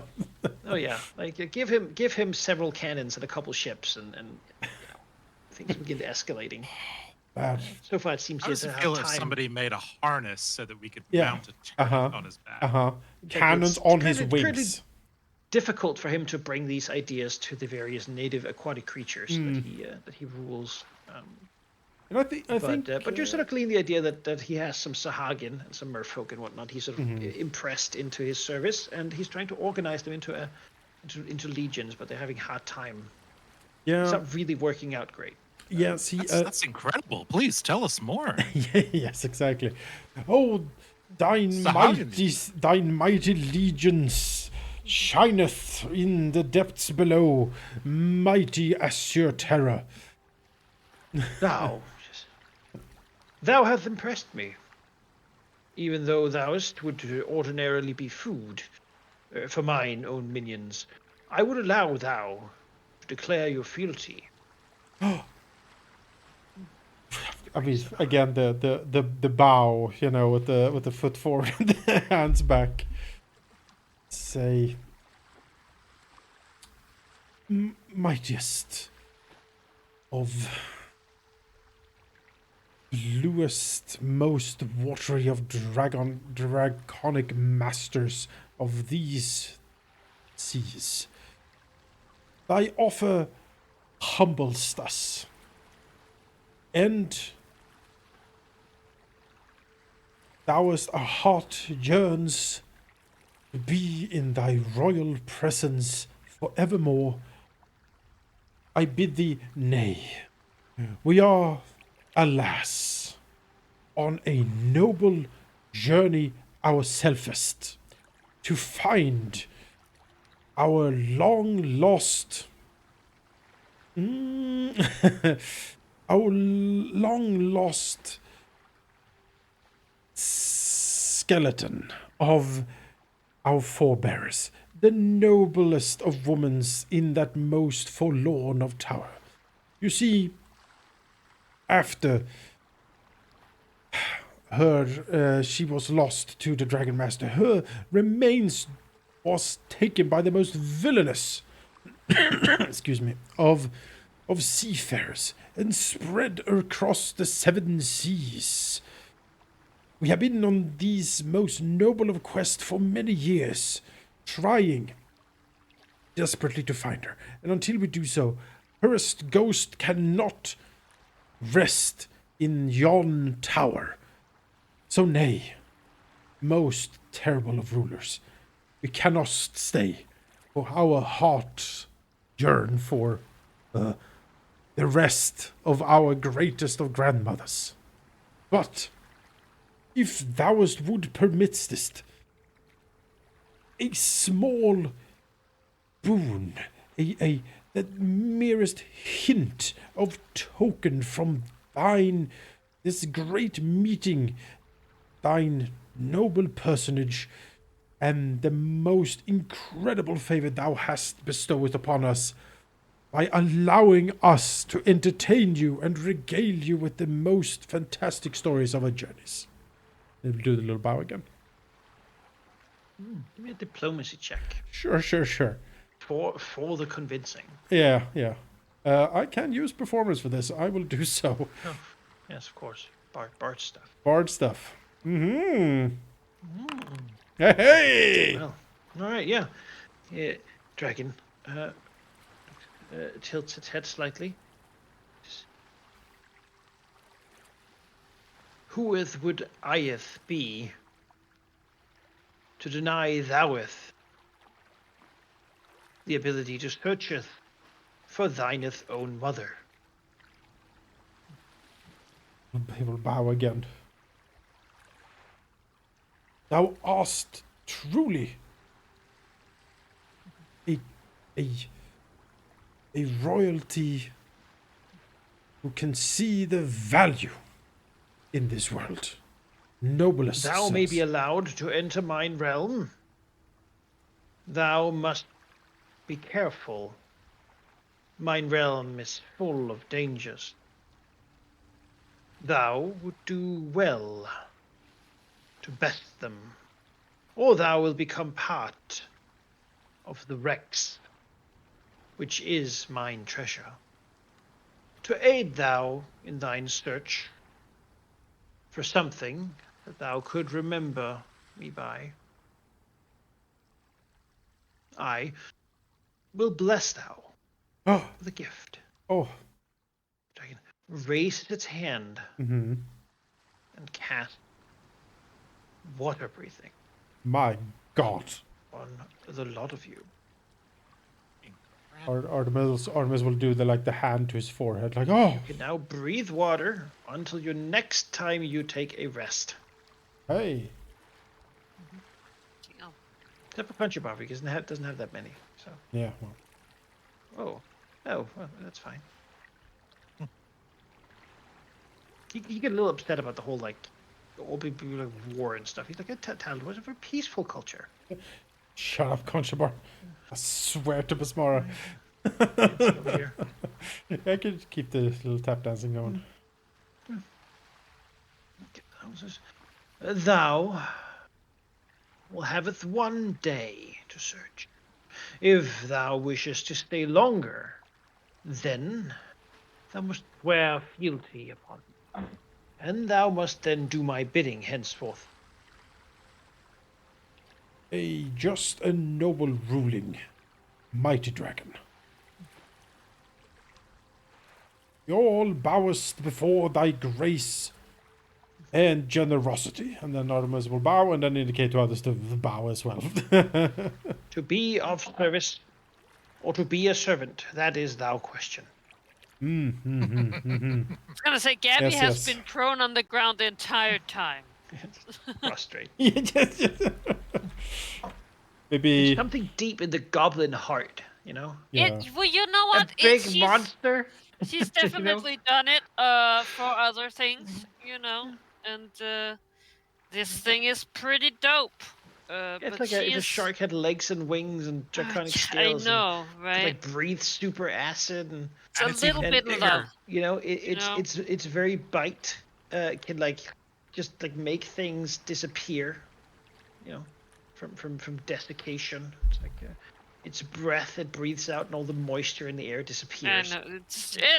Oh yeah, like give him several cannons and a couple ships, and things begin escalating. Bad. So far, it seems How he does it doesn't feel have if time. somebody made a harness so that we could Yeah. mount a turret Uh-huh. on his back? Uh-huh. Exactly. Cannons It's on his incredibly wings. difficult for him to bring these ideas to the various native aquatic creatures Mm. that he rules. And I think But you're sort of glean the idea that he has some Sahagin and some merfolk and whatnot. He's sort of impressed into his service, and he's trying to organize them into legions, but they're having a hard time. It's yeah, not really working out great. yes, he That's incredible. Please tell us more. yes, exactly. Oh, Sahagin. thine mighty legions shineth in the depths below, mighty as your terror. Thou hast impressed me, even though thou'st would ordinarily be food for mine own minions. I would allow thou to declare your fealty. I mean, again, the bow, you know, with the foot forward and the hands back. Say, mightiest of bluest, most watery of draconic masters of these seas, thy offer humbles us, and thou'st our heart yearns to be in thy royal presence forevermore. I bid thee nay. We are, alas, on a noble journey ourselfest to find our long lost our long lost skeleton of our forebears, the noblest of womans in that most forlorn of tower. You see, after her, she was lost to the Dragon Master. Her remains was taken by the most villainous, excuse me, of seafarers and spread across the seven seas. We have been on these most noble of quests for many years, trying desperately to find her. And until we do so, her ghost cannot rest in yon tower. So nay, most terrible of rulers, we cannot stay, for our hearts yearn for the rest of our greatest of grandmothers. But if thou'st would permittest a small boon, the merest hint of token from thine this great meeting, thine noble personage, and the most incredible favor thou hast bestowed upon us, by allowing us to entertain you and regale you with the most fantastic stories of our journeys. And we'll do the little bow again. Give me a diplomacy check Sure. for the convincing. Yeah. I can use performance for this. I will do so. Oh, yes, of course. Bart stuff. Bard stuff. Hey! Well, all right, yeah. Dragon tilts its head slightly. Whoeth would Ieth be to deny thoueth the ability to searcheth for thyneth own mother? He will bow again. Thou art truly a royalty who can see the value in this world. Noblest Thou may be sirs. allowed to enter mine realm. Thou must be careful. Mine realm is full of dangers. Thou would do well to best them, or thou will become part of the wrecks, which is mine treasure. to aid thou in thine search for something that thou could remember me by, I will bless thou Oh, with a gift. oh. Dragon raises its hand Mm-hmm. and casts water breathing My God. on the lot of you. Artemis will do the hand to his forehead, like, oh, You can now breathe water until your next time you take a rest. hey. Oh, Except for Punchy Bar, because it doesn't have that many. So, Yeah, well. well, that's fine. He get a little upset about the whole all people like war and stuff. He's like, Talon was a very peaceful culture. Shut up, Conchabar. I swear to Basmara. Dancing over here. I could keep the little tap dancing going. Thou will haveth one day to search. If thou wishest to stay longer, then thou must swear fealty upon me, and thou must then do my bidding henceforth. A just and noble ruling, mighty dragon. We all bowest before thy grace and generosity. And then Artemis will bow and then indicate to others to bow as well. To be of service, or to be a servant, that is thou question. I was gonna say Gabby Yes, has yes. been prone on the ground the entire time. Prostrate. Yes. Maybe. There's something deep in the goblin heart, you know? Yeah. Well, you know what? A big monster. She's You know? definitely done it for other things, and this thing is pretty dope. It's But like she if a is. shark had legs and wings and draconic I scales. know, And right? like breathe super acid and It's And a it's little even bit bigger. love. you know You know? it's very bite. Can like just like make things disappear. You know, from desiccation. It's like its breath it breathes out and all the moisture in the air disappears. And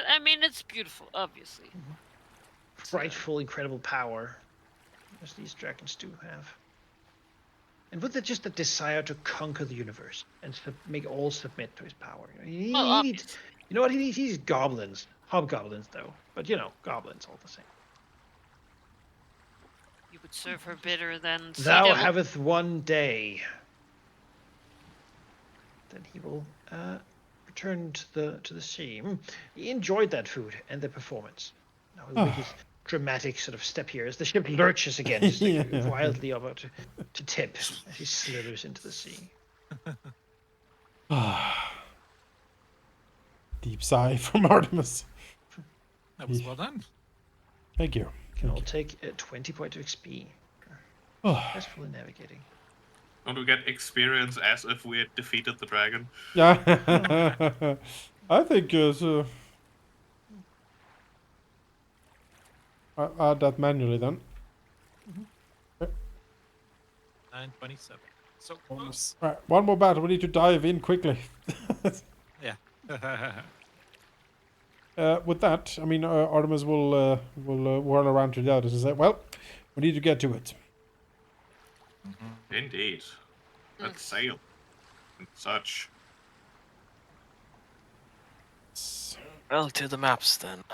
I mean, it's beautiful, obviously. Frightful, incredible power, as these dragons do have. And with just the desire to conquer the universe and make all submit to his power. He needs, you know what he needs? He needs goblins, hobgoblins though, but goblins all the same. You would serve her better than Sea Thou Devil. haveth one day. Then he will return to the sea. He enjoyed that food and the performance. Now he'll make his dramatic sort of step here as the ship lurches again, just like wildly about to tip as he slithers into the sea. Deep sigh from Artemis. That was well done. Thank you. Can all take 20 points of XP. Successfully navigating. Don't we get experience as if we had defeated the dragon? Yeah. I think so. I'll add that manually then. 927. So close. Right, one more battle. We need to dive in quickly. Yeah. With that, I mean, Artemis will whirl around to the others and say, "Well, we need to get to it." Indeed. Let's sail. And such. Well, to the maps then.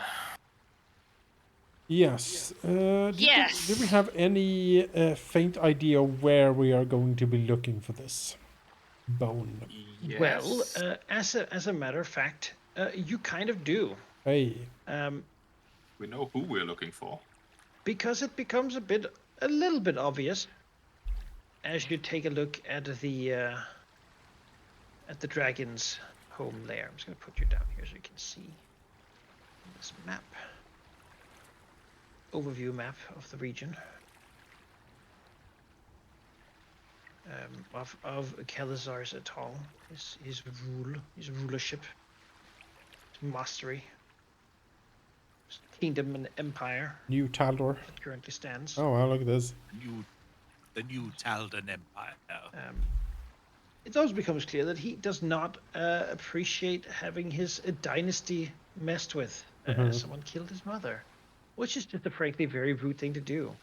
Yes. Yes. Do we have any faint idea where we are going to be looking for this bone? Yes. Well, as a matter of fact, you kind of do. Hey. We know who we're looking for. Because it becomes a little bit obvious as you take a look at the dragon's home lair. I'm just going to put you down here so you can see this map. Overview map of the region. Of Kelazar's atoll, his rulership, his mastery, his kingdom and empire New Taldor. that currently stands. Oh, wow, look at this. The new Taldan Empire. It also becomes clear that he does not appreciate having his dynasty messed with someone killed his mother, which is just a frankly very rude thing to do.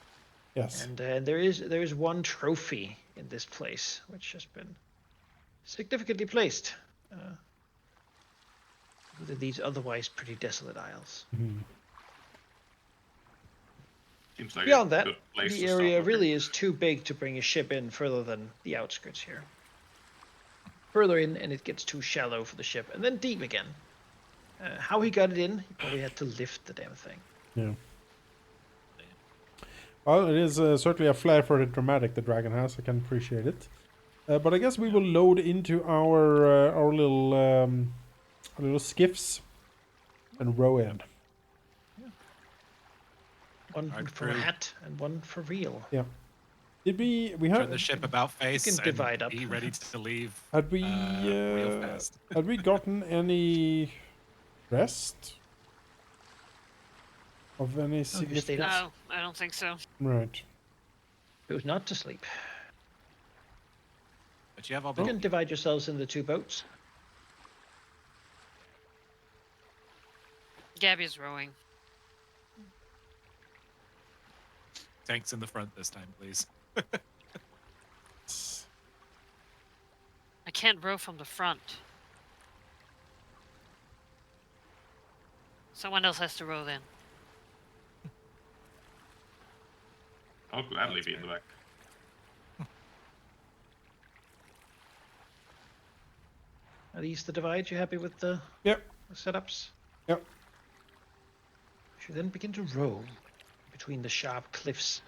Yes. And there is one trophy in this place which has been significantly placed within these otherwise pretty desolate isles. Seems like Beyond a that, good place the to start area looking. really is too big to bring a ship in further than the outskirts here. Further in, and it gets too shallow for the ship, and then deep again. How he got it in, he probably had to lift the damn thing. Yeah. Well, it is certainly a flair for the dramatic the dragon has. I can appreciate it. But I guess we will load into our little skiffs and row in. One Our for a crew. hat and one for real. Yeah. Did we Turn had the ship about face can and divide up. be ready to leave had we real fast. had we gotten any rest of any stayed up. significance? No, I don't think so. Right. It was not to sleep. But you have all You the can divide yourselves into 2 boats. Gabby's rowing. tanks in the front this time, please. I can't row from the front. Someone else has to row then. I'll gladly be in the back. Are these the divides? You happy with the Yep. setups? Yep. You should then begin to row between the sharp cliffs.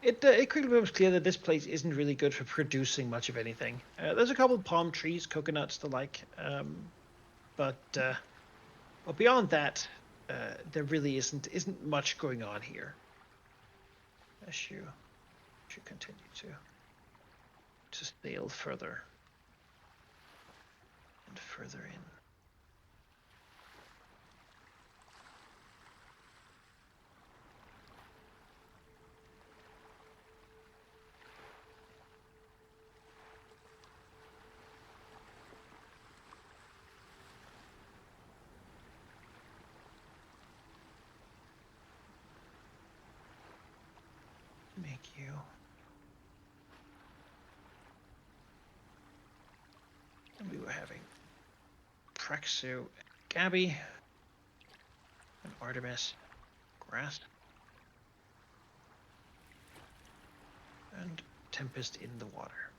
It quickly becomes clear that this place isn't really good for producing much of anything. There's a couple palm trees, coconuts, the like, but beyond that, there really isn't much going on here. As you continue to sail further and further in. Make you and we were having Praxu, Gabby, and Artemis, Grass, and Tempest in the water.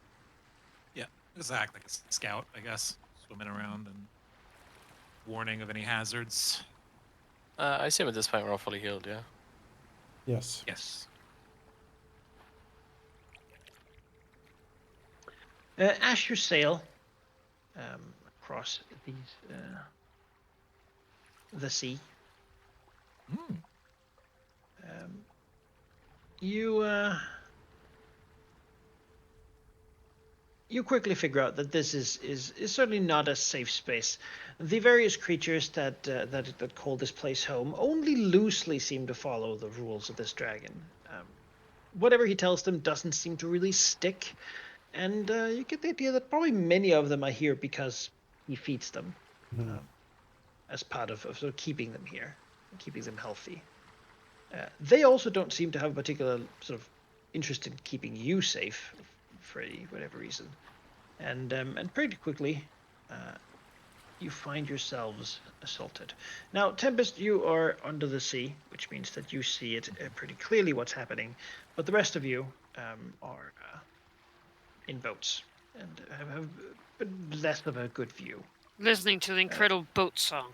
Yeah, just act like a scout, I guess, swimming around and warning of any hazards. I assume at this point we're all fully healed, yeah? Yes. Yes. As you sail across these the sea, you quickly figure out that this is certainly not a safe space. The various creatures that call this place home only loosely seem to follow the rules of this dragon. Whatever he tells them doesn't seem to really stick. And you get the idea that probably many of them are here because he feeds them as part of sort of keeping them here, keeping them healthy. They also don't seem to have a particular sort of interest in keeping you safe for whatever reason. And pretty quickly, you find yourselves assaulted. Now, Tempest, you are under the sea, which means that you see it pretty clearly what's happening, but the rest of you are in boats and have less of a good view. Listening to the incredible boat song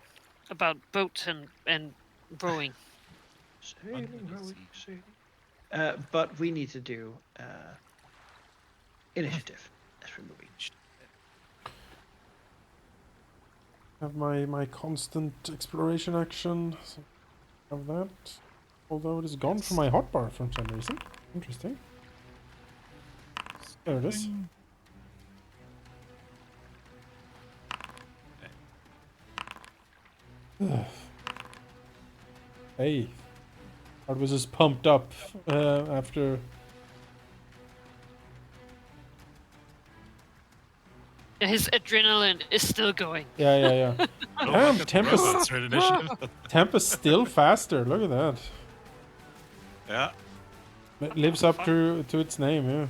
about boats and rowing. Sailing, Under the rowing, sea. sailing. But we need to do initiative as we're moving. Have my constant exploration action. So have that. Although it is gone from my hotbar for some reason. Interesting. There it is. Hey. I was just pumped up after. His adrenaline is still going. Yeah. I don't Damn, like Tempest. Tempest initiative. Tempest still faster. Look at that. Yeah. It lives up to its name, yeah.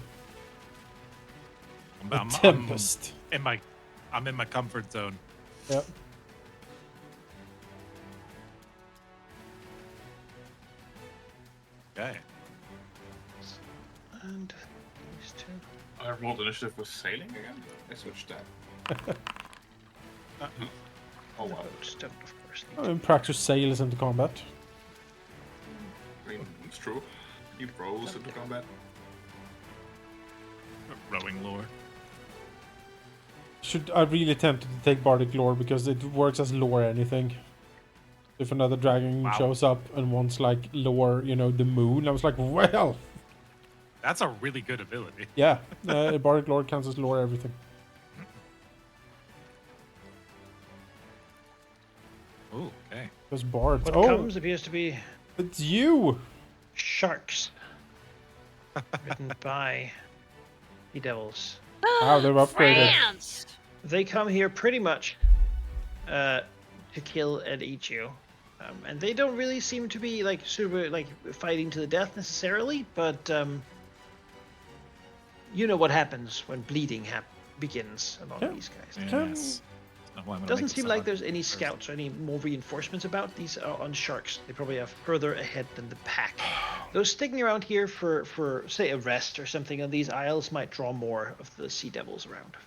I'm Tempest. I'm in my comfort zone. Yep. Okay. And these two. I rolled initiative with sailing again. I switched that. Oh The wow. boats don't, of course. I mean, practice sails into combat. I mean, it's true. He rose into combat. Rowing lore. I really tempted to take Bardic lore because it works as lore anything. If another dragon Wow. shows up and wants like lore, you know, the moon, I was like, well, That's a really good ability. yeah, Bardic lore counts as lore everything. Oh, okay. Because bards. What Oh, comes appears to be it's you. sharks. Written by the devils. Wow, they've upgraded. France! They come here pretty much to kill and eat you. And they don't really seem to be like super like fighting to the death necessarily, but you know what happens when bleeding begins among Yeah. these guys. Yes. Doesn't seem like there's any scouts or any more reinforcements about. These are on sharks. They probably are further ahead than the pack. Those sticking around here for say a rest or something on these isles might draw more of the sea devils around.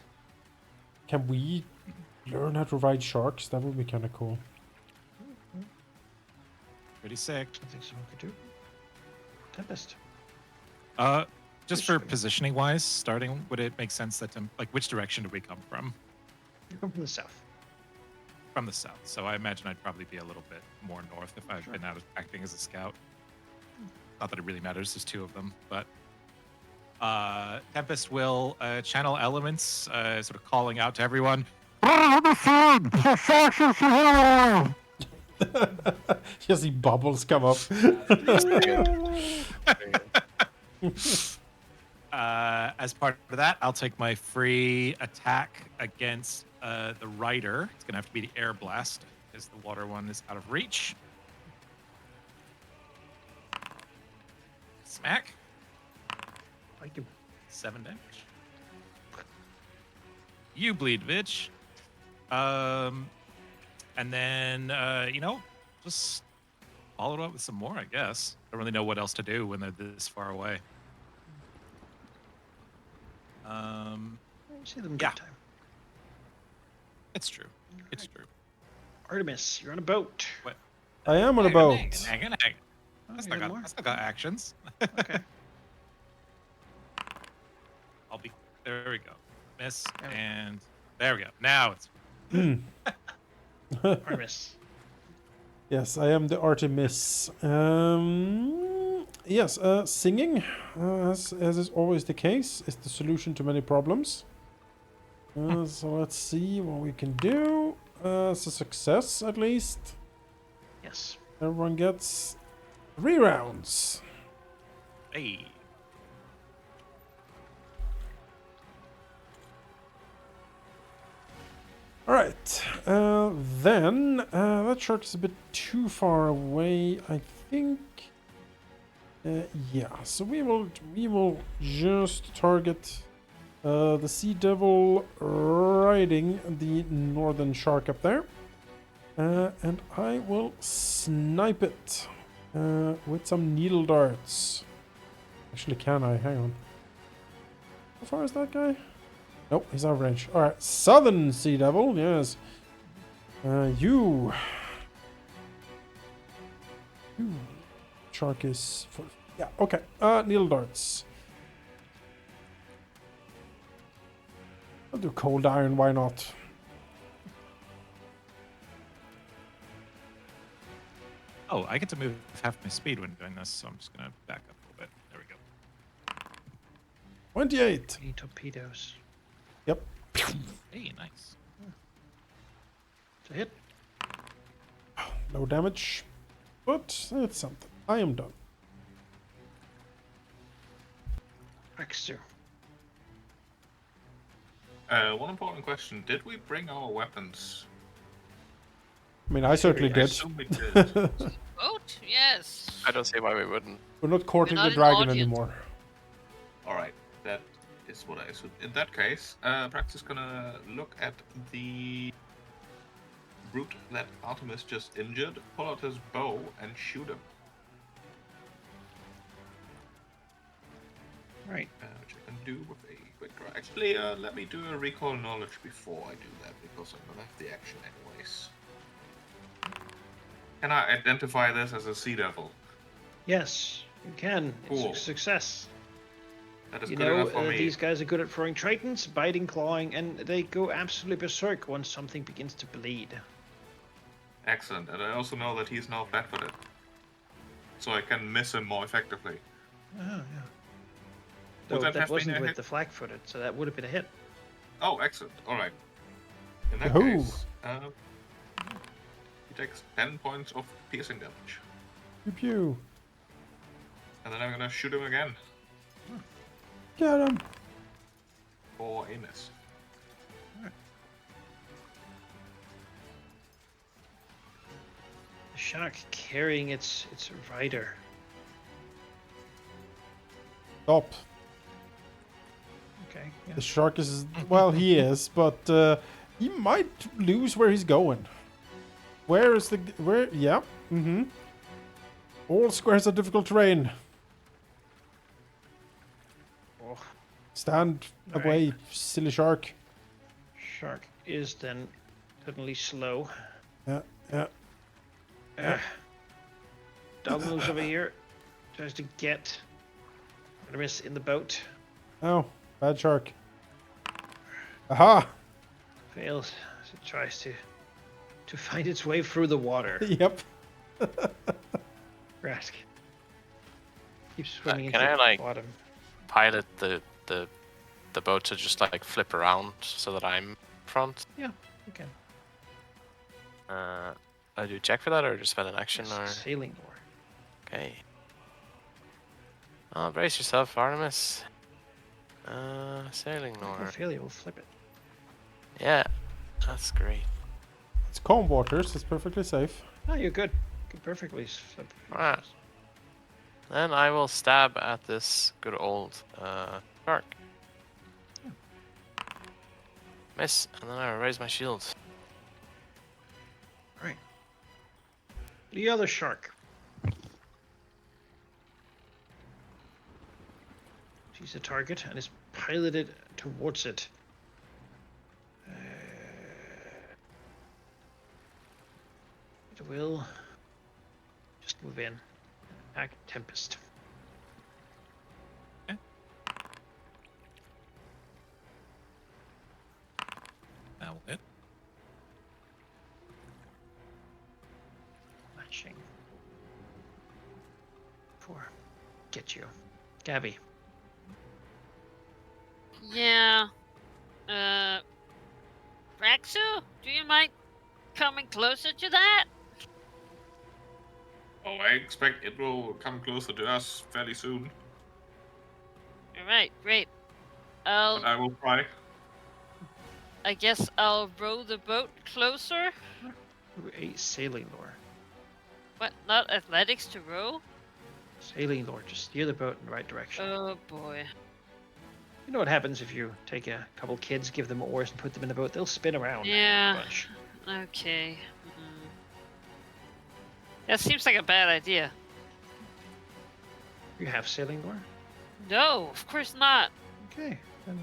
Can we learn how to ride sharks? That would be kind of cool. Pretty sick. Something someone could do. Tempest. Just for positioning wise, starting, would it make sense that like which direction do we come from? You come from the south. From the south. So I imagine I'd probably be a little bit more north if I've Sure. been out of acting as a scout. Not that it really matters, there's two of them, but Tempest will channel elements, sort of calling out to everyone. You see bubbles come up. As part of that, I'll take my free attack against the rider. It's going to have to be the air blast because the water one is out of reach. Smack. Like you. 7 damage. You bleed, bitch. And then, just follow it up with some more, I guess. Don't really know what else to do when they're this far away. You see them Yeah. good time. It's true. It's true. Artemis, you're on a boat. I am on a Hang on, boat. hang on. Oh, I you still got more? got actions. Okay. There we go. Miss, Yeah. and there we go. Now it's Artemis. Yes, I am the Artemis. Yes, singing, as is always the case, is the solution to many problems. So let's see what we can do. It's a success, at least. Yes. Everyone gets 3 rounds. hey. Alright, then that shark is a bit too far away, I think. Yeah, so we will just target the sea devil riding the northern shark up there, and I will snipe it with some needle darts. Actually, can I? Hang on. How far is that guy? Nope, he's out of range. Alright, southern sea devil, yes. You shark is full. Yeah, okay. Needle darts. I'll do cold iron, why not? Oh, I get to move half my speed when doing this, so I'm just gonna back up a little bit. There we go. 28. Any torpedoes. Yep. Hey, nice. It's a hit. No damage. But it's something. I am done. Baxter. One important question: did we bring our weapons? I mean, I certainly I did. assume we did. Boat? Yes. I don't see why we wouldn't. We're not courting not the in dragon audience. anymore. All right, that is what I assume. In that case, Prax is gonna look at the brute that Artemis just injured, pull out his bow, and shoot him. Right. Which I can do with a quick draw. Actually, let me do a recall knowledge before I do that, because I'm gonna have the action anyways. Can I identify this as a sea devil? Yes, you can. It's Cool. a success. That is You good know, enough for me. these guys are good at throwing tritons, biting, clawing, and they go absolutely berserk once something begins to bleed. Excellent, and I also know that he's now flat-footed. So I can miss him more effectively. Oh, yeah. Would Though that that have been wasn't a with hit? the flag-footed, so that would have been a hit. Oh, excellent. Alright. In that Yahoo! case, he takes 10 points of piercing damage. Pew pew. And then I'm gonna shoot him again Get him. for a miss. The shark carrying its rider. Stop. Okay. Yeah. The shark is... Well, he is, but he might lose where he's going. Where is the... Where... Yeah. Mm-hmm. All squares are difficult terrain. Oh, Stand All away, silly shark. shark is then suddenly slow. Yeah. Dog moves over here. Tries to get Artemis in the boat. Oh, bad shark. Aha! Fails as it tries to find its way through the water. Yep. Rask keeps swimming can into I, the like- bottom. Pilot the boat to just like flip around so that I'm front. You can. I do check for that or just spend an action or Sailing lore. okay. Oh, brace yourself, Artemis. Sailing Critical lore. failure will flip it. Yeah, that's great. It's calm waters. It's perfectly safe. Oh, you're good. Good, perfectly flip. Alright. Then I will stab at this good old shark. Miss, and then I raise my shield. Right. The other shark. Sees a target and is piloted towards it. It will just move in. Attack Tempest. That will hit. Matching. 4. Get you. Gabby. Yeah. Raxu, do you mind coming closer to that? Oh, I expect it will come closer to us fairly soon. Alright, great. But I will try. I guess I'll row the boat closer. A sailing lore. What? Not athletics to row? Sailing lore. Just steer the boat in the right direction. Oh boy. You know what happens if you take a couple kids, give them oars, and put them in the boat? They'll spin around. Yeah. A bunch. Okay. That seems like a bad idea. You have sailing lore? No, of course not. Okay. Then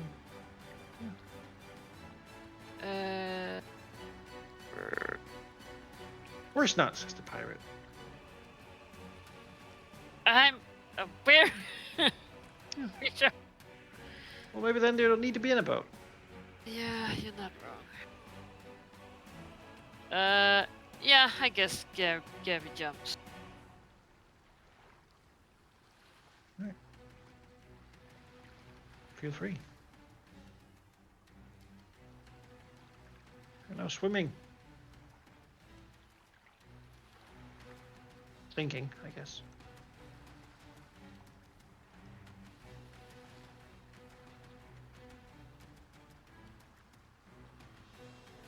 of course not, says the pirate. I'm where? Sure. Well, maybe then they don't need to be in a boat. Yeah, you're not wrong. Yeah, I guess Gabby jumps. Feel free. You're now swimming. Sinking, I guess.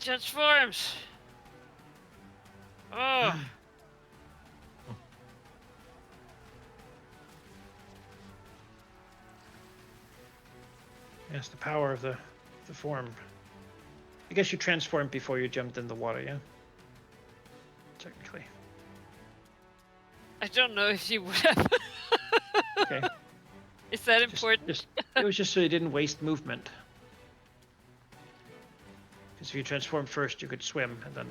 transforms. Oh, Yes, the power of the form. I guess you transformed before you jumped in the water, yeah? Technically. I don't know if you would have. Okay. Is that important? It was just so you didn't waste movement. Because if you transform first, you could swim and then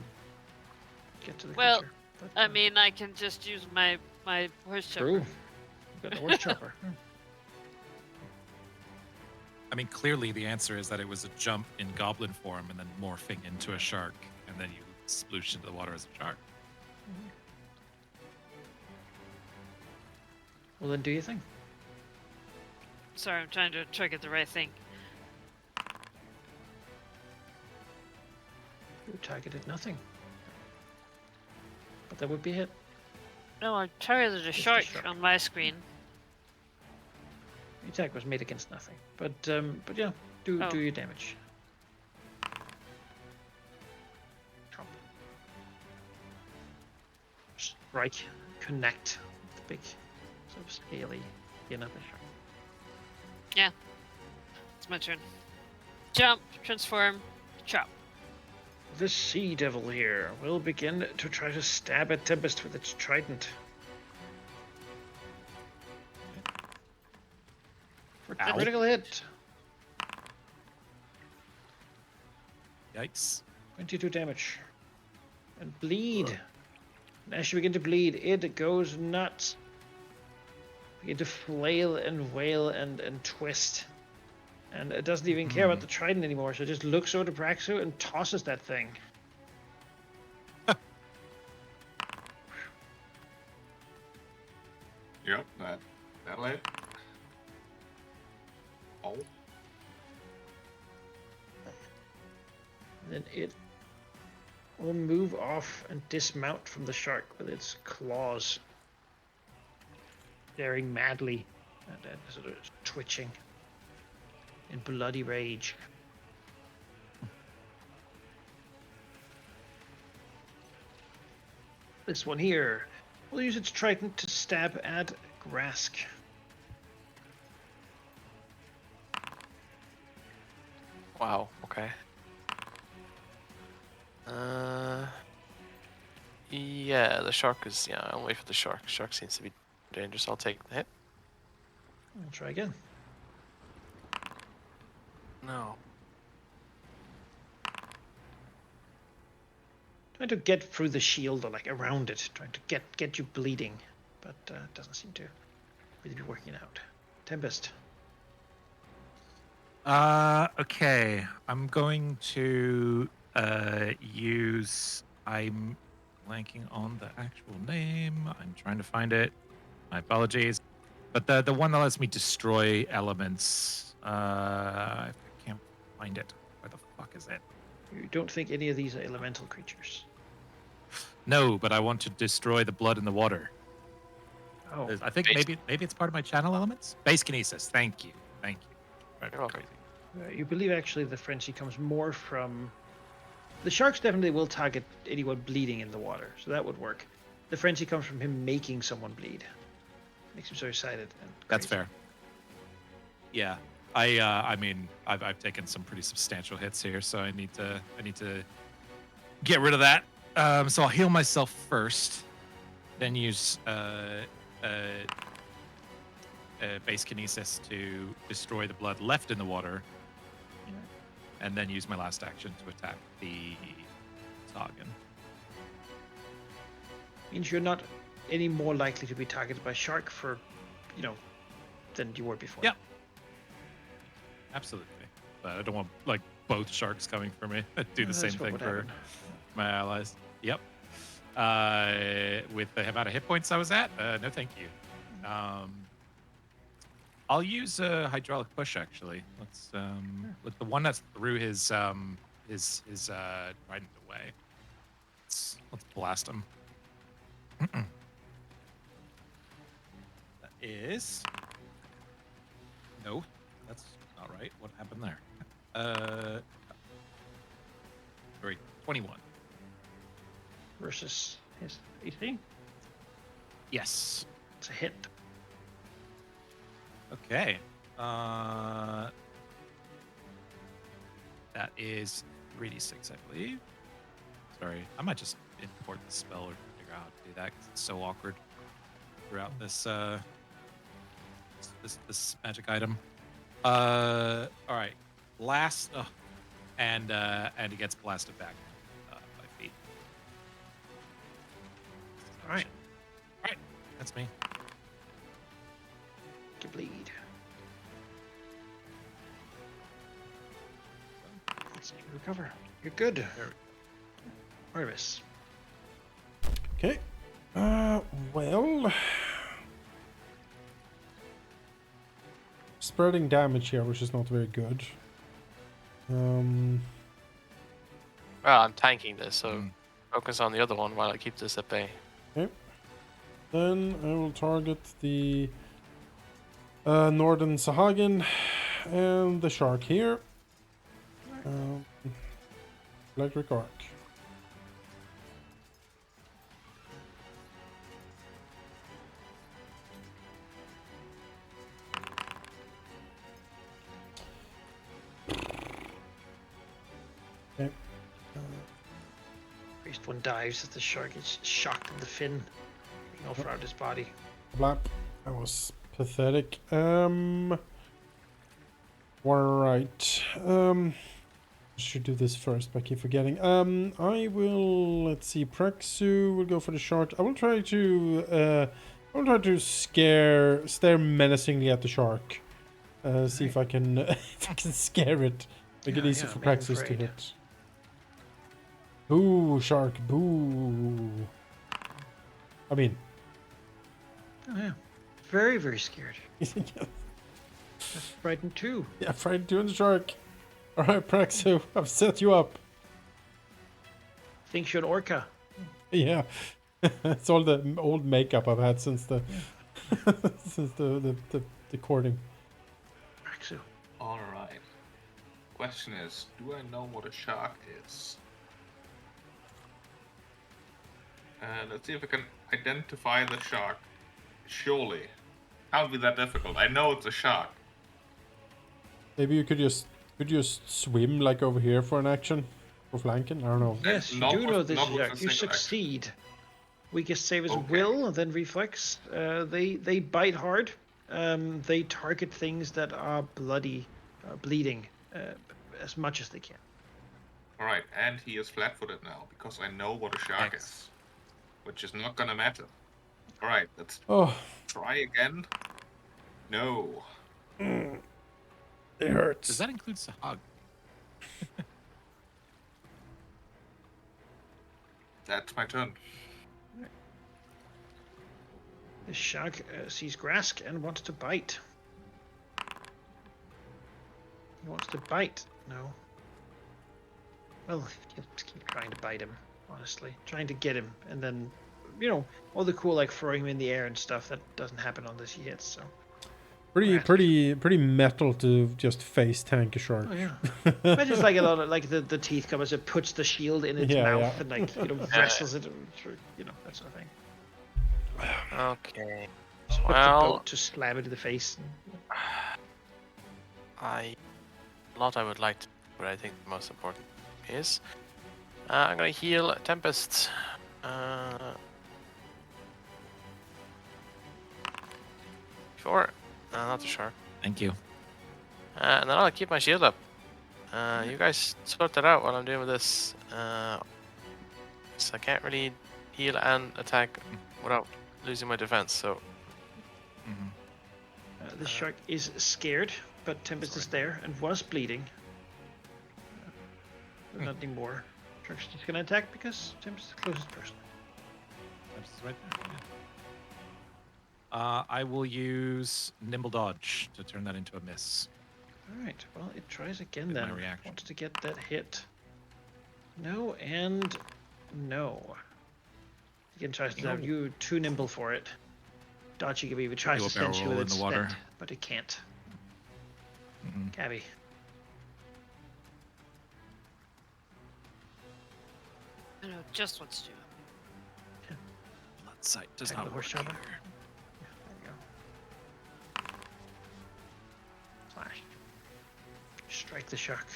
get to the Well, creature. But, I mean, I can just use my horse chopper. true. You've got the horse chopper. I mean, clearly the answer is that it was a jump in goblin form and then morphing into a shark, and then you sploosh into the water as a shark. Well, then do your thing. Sorry, I'm trying to get the right thing. You targeted nothing. But that would be a hit. No, I targeted a Just a shark shark. on my screen. The attack was made against nothing. But yeah, do your damage. Trump. Strike. Connect. The big sort of scaly skin of the shark. Yeah. It's my turn. Jump, transform, chop. This sea devil here will begin to try to stab at Tempest with its trident. For a Ow. critical hit. Yikes. 22 damage. And bleed. And as you begin to bleed, it goes nuts. Begin to flail and wail and twist. And it doesn't even care about the trident anymore, so it just looks over to Braxu and tosses that thing. Yep, that'll hit. Oh. Then it will move off and dismount from the shark with its claws, staring madly and sort of twitching in bloody rage. This one here will use its trident to stab at Grask. Wow. Okay. Yeah, the shark is. Yeah, I'll wait for the shark. Shark seems to be dangerous. I'll take the hit. I'll try again. No. Trying to get through the shield or like around it, trying to get you bleeding, but it doesn't seem to really be working out. Tempest. Okay. I'm going to use. I'm blanking on the actual name. I'm trying to find it. My apologies. But the one that lets me destroy elements. I can't find it. Where the fuck is it? You don't think any of these are elemental creatures? No, but I want to destroy the blood in the water. Oh, I think Base- maybe it's part of my channel elements. Base kinesis. Thank you. Right, You're welcome. crazy. you believe actually the frenzy comes more from... The sharks definitely will target anyone bleeding in the water, so that would work. The frenzy comes from him making someone bleed. Makes him so excited. And That's crazy. fair. Yeah, I mean, I've taken some pretty substantial hits here, so I need to get rid of that. So I'll heal myself first, then use base kinesis to destroy the blood left in the water, and then use my last action to attack the Targan. Means you're not any more likely to be targeted by shark for, than you were before. Yep. Absolutely. But I don't want like both sharks coming for me. Do the same That's what thing would for happen. my allies. Yep. With the amount of hit points I was at, no thank you. I'll use a hydraulic push actually. Let's look, the one that's through his trident away. Let's blast him. That is no, that's not right. What happened there? Sorry, 21. Versus his AC. Yes. It's a hit. Okay. That is 3d6, I believe. Sorry, I might just import the spell or figure out how to do that because it's so awkward throughout this this magic item. All right. Last, and he gets blasted back 5 feet. All right. All right, that's me. You bleed. Let's recover. You're good. Orvis. Okay. Well, spreading damage here, which is not very good. Well, I'm tanking this, so Mm. focus on the other one while I keep this at bay. Okay. Then I will target the Northern Sahagin and the shark here. Electric arc. Okay. Priest one dives as the shark is shocked in the fin, all throughout his body. Blap. That was pathetic. Alright. Should do this first, but I keep forgetting. I will. Let's see. Praxu will go for the shark. I will try to stare menacingly at the shark. See if I can if I can scare it. Make it easy for make him Praxus to afraid. hit. Boo, shark, boo. I mean, Oh yeah. Very, very scared. yeah, That's frightened too. frightened doing the shark. Alright, Praxu, I've set you up. Thinks you're an orca. Yeah. It's all the old makeup I've had since the since the courting. Maxu. All right. Question is, do I know what a shark is? Let's see if I can identify the shark. Surely. Can't be that difficult. I know it's a shark. Maybe you could just swim like over here for an action? For flanking? I don't know. Yes, you not do with- know this not is with a shark. You single action. succeed. Weakest save is Okay. will, and then reflex. They bite hard. They target things that are bloody, bleeding, as much as they can. Alright, and he is flat-footed now, because I know what a shark is. Which is not gonna matter. Alright, let's Oh, try again. No. it hurts. Does that include Sahag? That's my turn. The shark sees Grask and wants to bite. He wants to bite. No. Well, he'll just keep trying to bite him, honestly. Trying to get him, and then, all the cool, like, throwing him in the air and stuff, that doesn't happen unless he hits, so. Pretty metal to just face tank a shark. Oh, yeah. But it's like a lot of, like, the teeth come as it puts the shield in its Yeah, mouth yeah. and, like, wrestles it through, that sort of thing. Okay. Just whip the Well, boat to slam it in the face. a lot I would like to, but I think the most important is I'm gonna heal Tempest. Sure. Not the shark. Thank you. And then I'll keep my shield up. You guys sort that out while I'm doing this. So I can't really heal and attack without losing my defense. So The shark is scared, but Tempest is there and was bleeding. But not anymore. Shark's just gonna attack because Tempest is the closest person. That's right there. Yeah. I will use Nimble Dodge to turn that into a miss. Alright, well, it tries again Get my then. reaction. Wants to get that hit. No, and no. Again, tries to have you too nimble for it. Dodgy even tries Do to a barrel cinch you roll with in its the water. spit, but it can't. Mhm. Gabby. know just what to do. Blood sight does Take not the work horse shoulder. here. There you go. Slash. Strike the shark.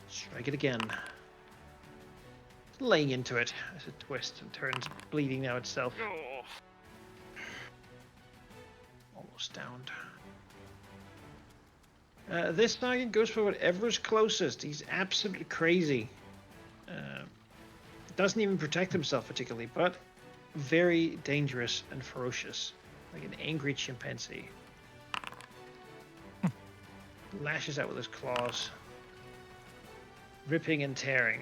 Strike it again. Laying into it as it twists and turns, bleeding now itself. Oh. Almost downed. This Nagan goes for whatever's closest. He's absolutely crazy. Doesn't even protect himself particularly, but very dangerous and ferocious, like an angry chimpanzee. Lashes out with his claws, ripping and tearing.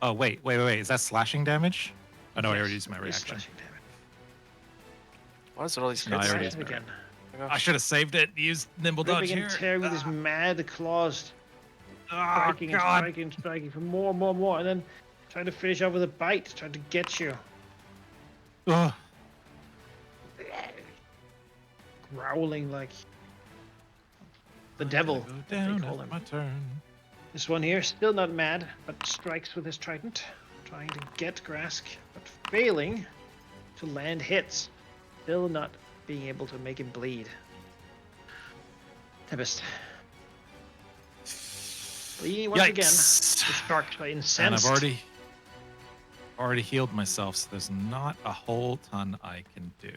Oh, wait. Is that slashing damage? Oh, no, I already Yes, used my it is reaction. slashing damage. What is it all these No, I crits? already Slashing used my again. I should have saved it. Used nimble dodge Ripping here. and tearing with his mad claws, Oh, striking and God. striking and striking for more, and then trying to finish off with a bite, trying to get you. Ugh. Growling like the I devil, gotta go as they down call after him. my turn. This one here, still not mad, but strikes with his trident, trying to get Grask, but failing to land hits. Still not being able to make him bleed. Tempest. Bleeding once again. Yikes. The sharks are And incensed. I've already healed myself, so there's not a whole ton I can do.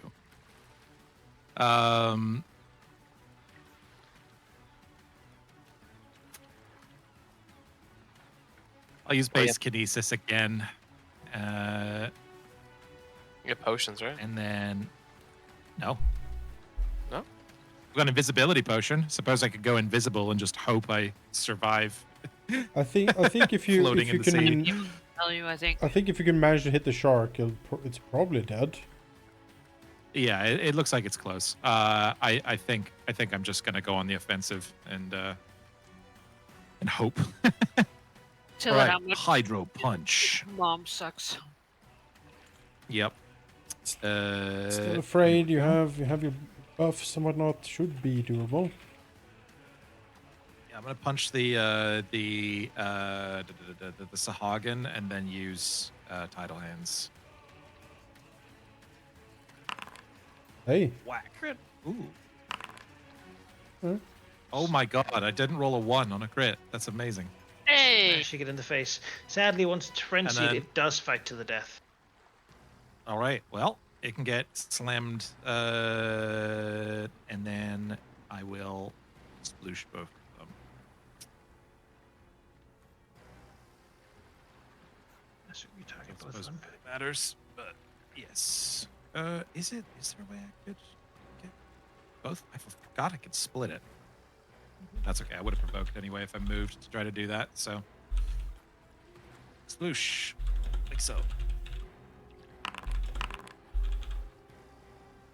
I'll use Oh, yeah. base kinesis again. You get potions, right? And then no. No? I've got an invisibility potion. Suppose I could go invisible and just hope I survive. I think if you Floating if in you the sea. can Even tell you, I think. I think if you can manage to hit the shark, it's probably dead. Yeah, it looks like it's close. I think I'm just gonna go on the offensive and hope. Tell All her right, how much hydro punch. mom sucks. Yep. Still afraid you have your buffs and whatnot. Should be doable. Yeah, I'm gonna punch the Sahagin and then use tidal hands. Hey, Whack. Ooh. Huh? Oh my god! I didn't roll a 1 on a crit. That's amazing. Hey! Mashing it in the face. Sadly, once it's frenzied, then- it does fight to the death. All right. Well, it can get slammed, and then I will sploosh both of them. That's what we target Don't both of suppose them. it matters, but yes. Is there a way I could get both? I forgot I could split it. That's okay. I would have provoked anyway if I moved to try to do that. So, sploosh, like so.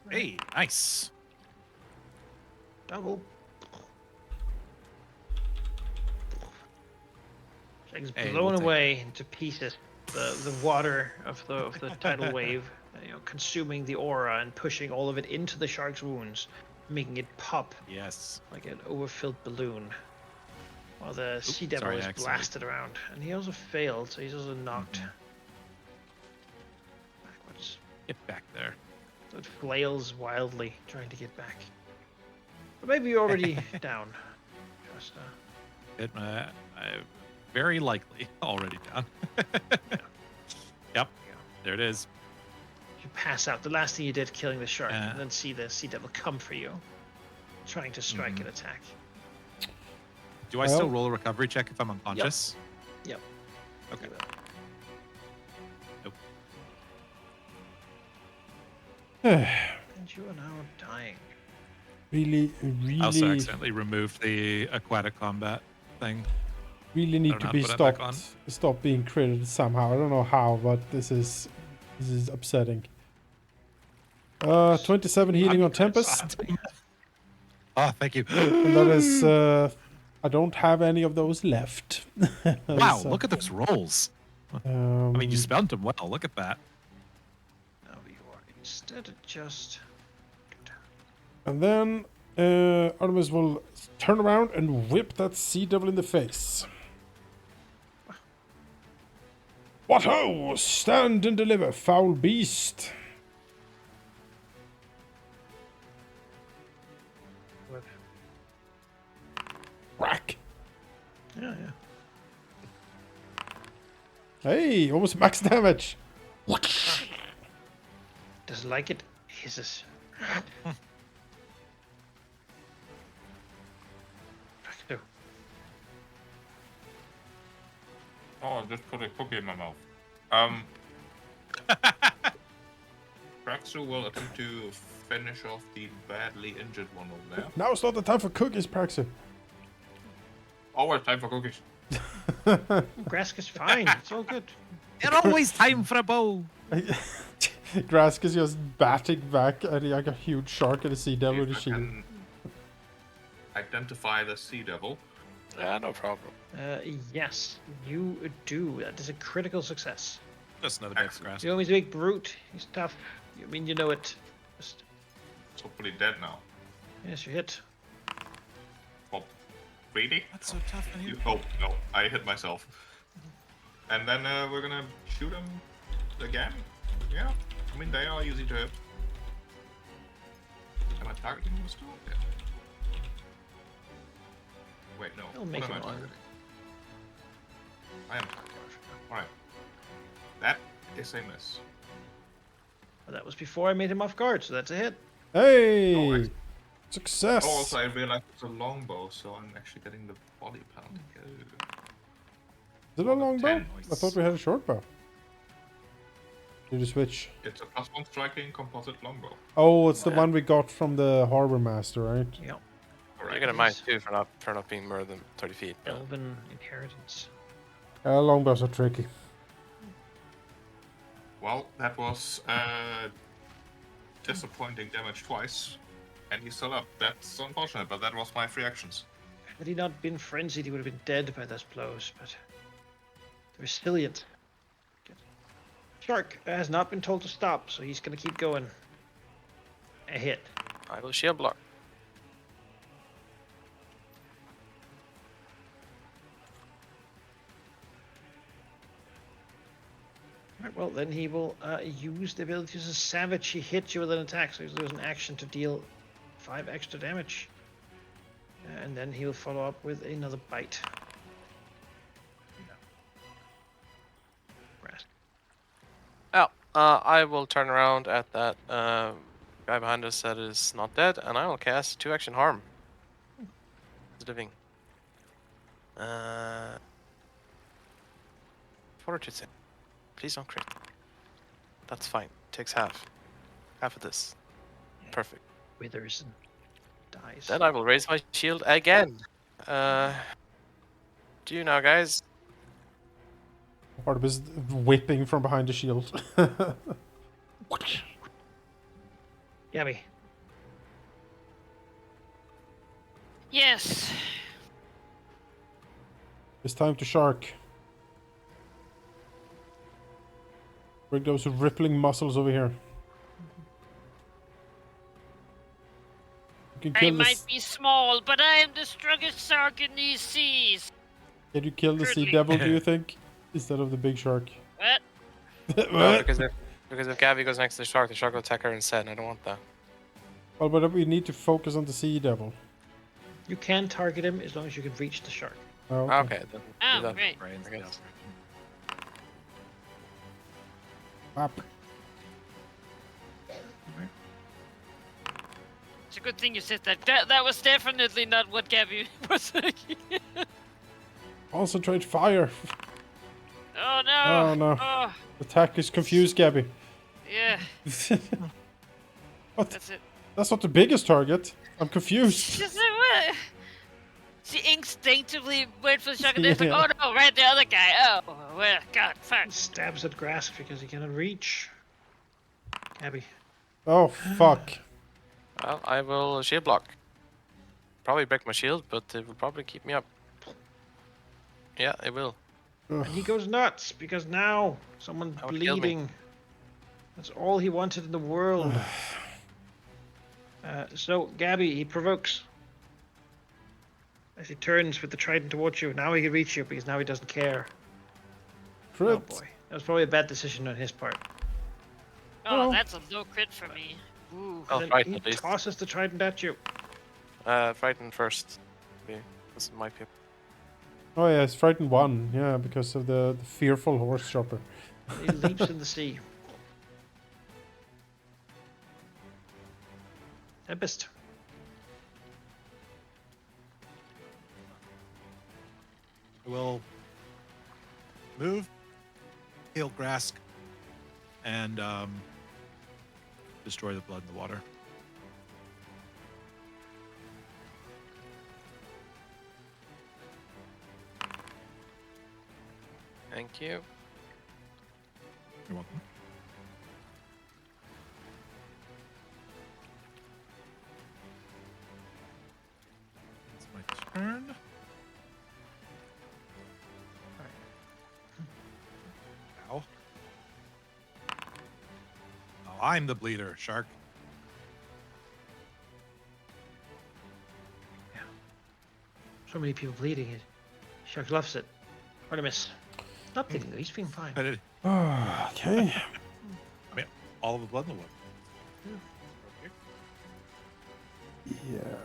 Hey, nice. Double. Shackles Hey, blown we'll take away into pieces. The water of the tidal wave, consuming the aura and pushing all of it into the shark's wounds, making it pop Yes. like an overfilled balloon. While the sea devil sorry, is I accidentally- blasted around, and he also failed, so he's also knocked Mhm. backwards. Get back there. So it flails wildly, trying to get back. But maybe you're already down. Just Very likely already down. Yep. There it is. you pass out. The last thing you did, killing the shark, Yeah. and then see the sea devil come for you, trying to strike Mhm. and attack. Do I still Well- roll a recovery check if I'm unconscious? Yep. Okay. You will. Nope. And you are now dying. really, I also really, accidentally removed the aquatic combat thing. really need don't to know be how to put that back stopped being critted somehow. I don't know how, but this is upsetting. 27 healing on Tempest, Oh, thank you. and that is I don't have any of those left. Wow, So, look at those rolls. I mean, you spent them well. Look at that. Now you are instead just. And then Artemis will turn around and whip that sea devil in the face. What ho! Stand and deliver, foul beast! Crack! Yeah, yeah. Hey, almost max damage. Doesn't like it. Hisses. No. Oh, I just put a cookie in my mouth. Praxu will attempt to finish off the badly injured one over there. Now it's not the time for cookies, Praxu. Always time for cookies. Grask is fine. It's all good. It's always time for a bow. Grask is just batting back at like a huge shark and a sea devil with a If I shield. can identify the sea devil. Yeah, no problem. Yes, you do. That is a critical success. Just another big scratch. You always big brute. He's tough. I mean, you know it. Just, It's hopefully dead now. yes, you hit. Oh, really? That's so tough on you. Oh, no, I hit myself. And then we're gonna shoot him again. Yeah, I mean, they are easy to hit. Am I targeting him still? Yeah. Wait, no. It'll make What am I him on. targeting? I am targeting. Alright. That is a miss. Well, that was before I made him off guard, so that's a hit. Hey! Alright. Success! Oh, also, I realized it's a longbow, so I'm actually getting the body pounding. Is it a long bow? 10. I thought we had a short bow. Did you switch? It's a +1 striking composite longbow. Oh, it's the one we got from the harbor master, right? Yeah. You're gonna mind too for not being more than 30 feet. But Elven inheritance. Longbows are tricky. Well, that was disappointing damage twice, and he's still up. That's unfortunate, but that was my three actions. Had he not been frenzied, he would have been dead by those blows, but resilient. Shark has not been told to stop, so he's gonna keep going. A hit. I will shield block. Right, well, then he will use the ability as a savage. He hits you with an attack, so there's an action to deal 5 extra damage. And then he'll follow up with another bite. Grass. Oh, I will turn around at that guy behind us that is not dead, and I will cast 2-action harm. He's living. Fortitude save. Please don't crit. That's fine. Takes half. Half of this. Perfect. Withers and dies. Then I will raise my shield again. Do you now, guys? Artemis whipping from behind the shield. Gabby. Yes. It's time to shark. Bring those rippling muscles over here. You can I kill might be small, but I am the strongest shark in these seas. Can you kill the sea Currently. devil, do you think? Instead of the big shark. What? No, because if Gabby goes next to the shark will attack her instead, and I don't want that. Well, but we need to focus on the sea devil. You can target him as long as you can reach the shark. Oh, Okay, then do Oh, that. great. Brains I guess. down. Up. It's a good thing you said that. That was definitely not what Gabby was thinking. Concentrate fire. Oh no! Oh, no. Oh, Attack is confused, Gabby. yeah, What? that's it. That's not the biggest target. I'm confused. Just what? She instinctively went for the shark and then it's like, Yeah. oh no, right, the other guy. Oh, well, God, fuck. Stabs at Grass because he cannot reach. Gabby. Oh, fuck. Well, I will shield block. Probably break my shield, but it will probably keep me up. Yeah, it will. And he goes nuts because now someone's That would kill me. bleeding. That's all he wanted in the world. So Gabby, he provokes. As he turns with the trident towards you, now he can reach you because now he doesn't care. Crit. Oh boy, that was probably a bad decision on his part. Oh, Well. that's a low crit for me. Ooh. Oh, And then frighten he at least. tosses the trident at you. Frighten first. Okay. This might be. Oh yeah, it's frightened 1. Yeah, because of the fearful horse chopper. And he leaps in the sea. Tempest. I will move, heal Grask, and destroy the blood in the water. Thank you. You're welcome. It's my turn. Ow. Oh, I'm the bleeder, Shark. So many people bleeding it. Shark loves it. Artemis. Not bleeding though, he's feeling fine. I did. Okay. I mean, all of the blood in the water. Yeah.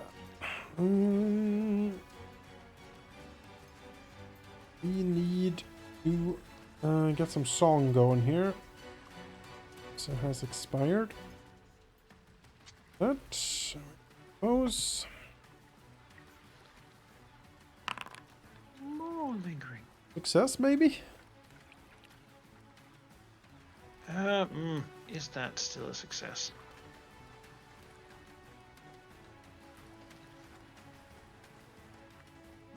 We need to get some song going here. So it has expired. That goes. More lingering. Success, maybe? Is that still a success?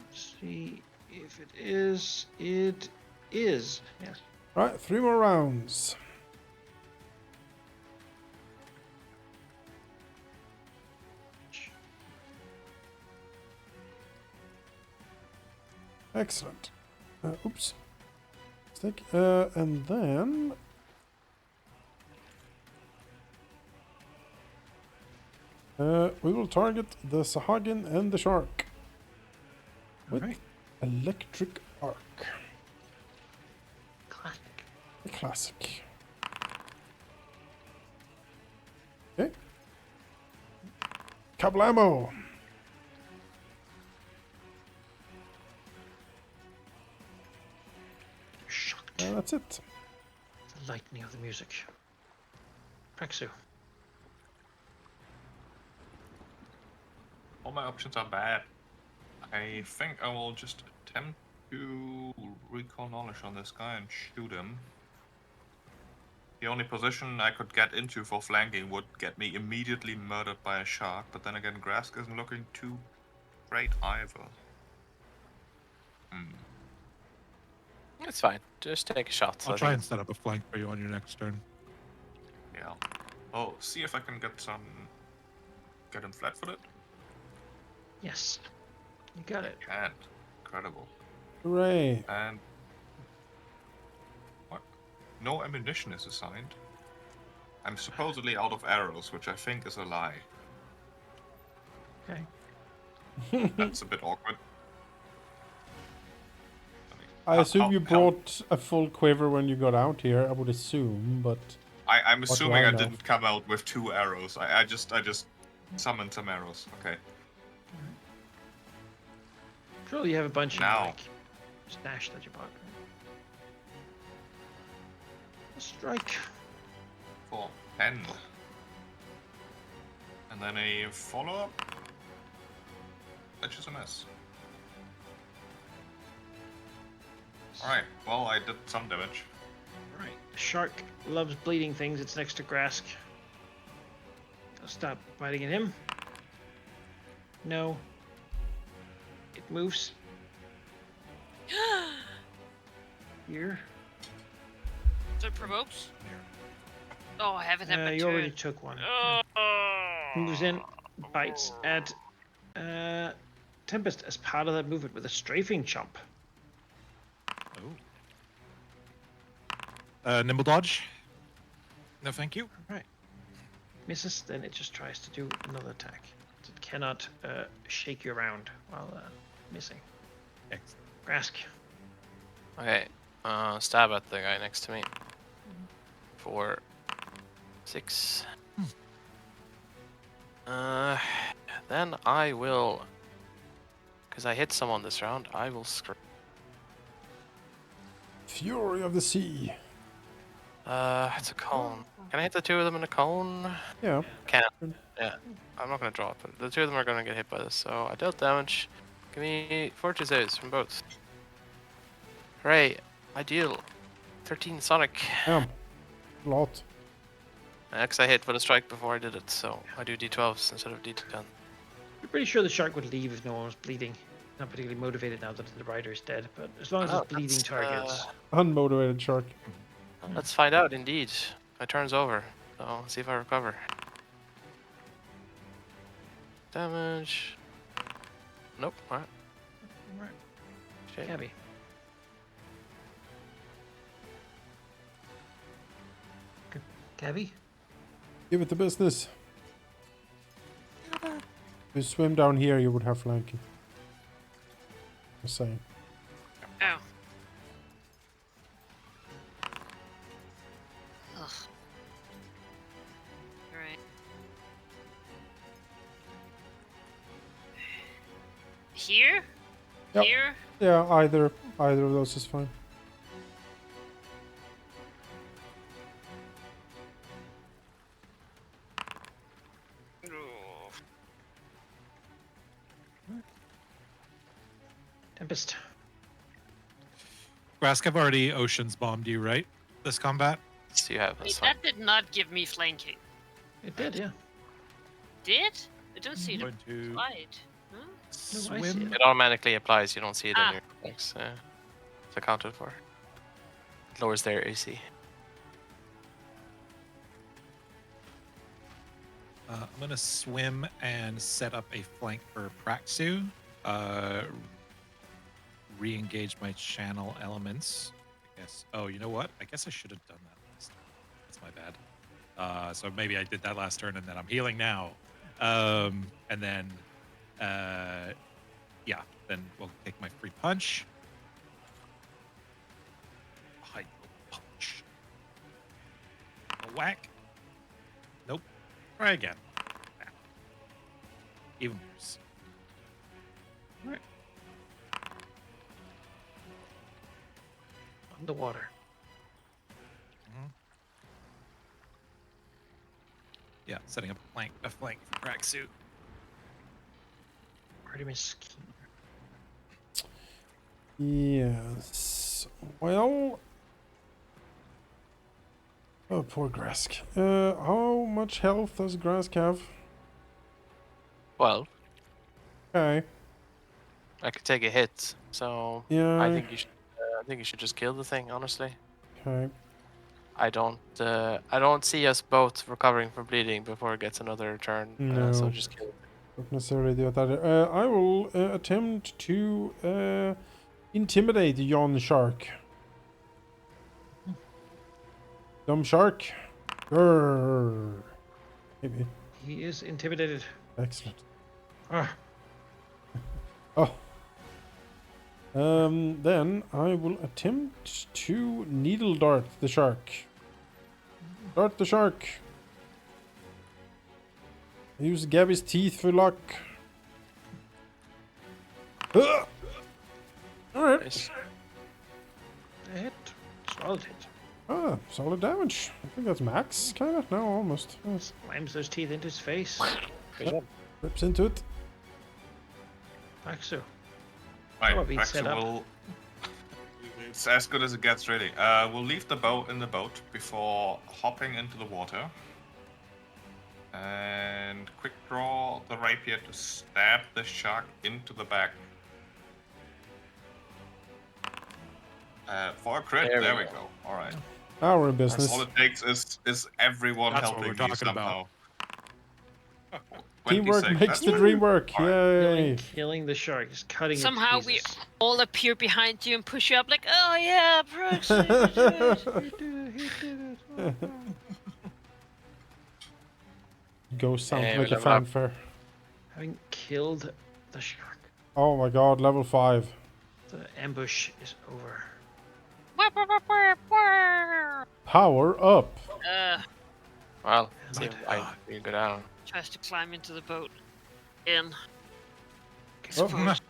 Let's see if it is. It is. Yes. Right, 3 more rounds. Excellent. Oops. Mistake. And then... we will target the Sahagin and the shark with Alright. electric arc. Classic. A classic. Okay. Kablamo! Shocked. That's it. The lightning of the music. Praxu. All my options are bad. I think I will just attempt to recall knowledge on this guy and shoot him. The only position I could get into for flanking would get me immediately murdered by a shark, but then again, Grask isn't looking too great either. It's fine. Just take a shot. I'll I try think. and set up a flank for you on your next turn. Yeah. Oh, see if I can get him flat-footed. Yes. You got it. And incredible. Hooray. And what? No ammunition is assigned. I'm supposedly out of arrows, which I think is a lie. Okay. That's a bit awkward. I assume how- you brought a full quiver when you got out here, I would assume, but... I'm What do assuming I I know? didn't come out with 2 arrows. I just summoned some arrows. Okay. Surely you have a bunch Now. of like stashed at your pocket. A strike. For 10. And then a follow-up. Which is a miss. Alright, well, I did some damage. Right. The shark loves bleeding things. It's next to Grask. I'll stop biting at him. No. It moves. Here. So it provokes? Oh, I haven't had my You turn. already took one. Oh. Moves in, bites at Tempest as part of that movement with a strafing chomp. Oh. Nimble dodge. No, thank you. Right. misses, then it just tries to do another attack. It cannot shake you around while missing. Excellent. Grask. Okay. Stab at the guy next to me. 4, 6. Then I will, because I hit someone this round, I will scream. Fury of the sea. It's a cone. Can I hit the two of them in a cone? Yeah. Can. Yeah. I'm not gonna draw it, but the two of them are gonna get hit by this. So I dealt damage. Give me 4 saves from both. Hooray! I deal 13 Sonic. Damn. A lot. Because I hit with a strike before I did it, so I do d12s instead of d10. You're pretty sure the shark would leave if no one was bleeding. Not particularly motivated now that the rider is dead, but as long as Oh, it's bleeding that's, targets. Unmotivated shark. Let's find out, indeed. My turn's over, so let's see if I recover. Damage. Nope, alright. Right. Shit. Cabby. Cabby? Give it the business. If you swim down here, you would have flanking. Just saying. Oh. Ugh. Alright. Here? Yep. Here? Yeah, either of those is fine. Tempest. Grask, I've already oceans bombed you, right? This combat? So you have Wait, this one. that did not give me flanking. It did, yeah. Did? I don't see it Going to applied. Huh? No, I see swim. it. It automatically applies, you don't see it Ah. in your attacks. It's accounted for. It lowers their AC. I'm gonna swim and set up a flank for Praxu. Re-engage my channel elements. I guess. Oh, you know what? I guess I should have done that last time. That's my bad. So maybe I did that last turn, and then I'm healing now. And then, yeah. Then we'll take my free punch. I will punch. A whack. Nope. Try again. Ah. Even worse. Right. Underwater. Yeah, setting up a flank for Praxu. Artemis. Yes. Well. Oh, poor Grask. How much health does Grask have? 12. Okay. I could take a hit, so Yeah. I think you should. I think you should just kill the thing. Honestly, Okay. I don't see us both recovering from bleeding before it gets another turn. So No. just kill it. Not necessarily do that either. I will attempt to intimidate Yon Shark. Dumb shark. Grrr. Maybe. He is intimidated. Excellent. Ah, Oh. Then I will attempt to needle dart the shark. Dart the shark. Use Gabby's teeth for luck. Alright. Nice. a hit. Solid hit. Ah, solid damage. I think that's max, kinda? No, almost. Slams those teeth into his face. Rips into it. Paxu. Right, Well, being set Praxu up. will. It's as good as it gets, really. We'll leave the bow in the boat before hopping into the water. And quick draw the rapier to stab the shark into the back. For a crit, There we there we go. go. Alright. Now we're in business. All it takes is everyone That's what helping we're me talking somehow. about. Teamwork 26, makes that's the right. dream work. Alright. Yay. Killing the shark. Is cutting Somehow it to we pieces. all appear behind you and push you up like, oh yeah, Proxy. He did it. He did it. Oh, no. Ghost sounds Hey, make we a level up. fanfare. Having killed the shark, Oh my god, level 5. the ambush is over. Power up. Well, And see, God. we go down. Tries to climb into the boat. In. Oh. Exposed.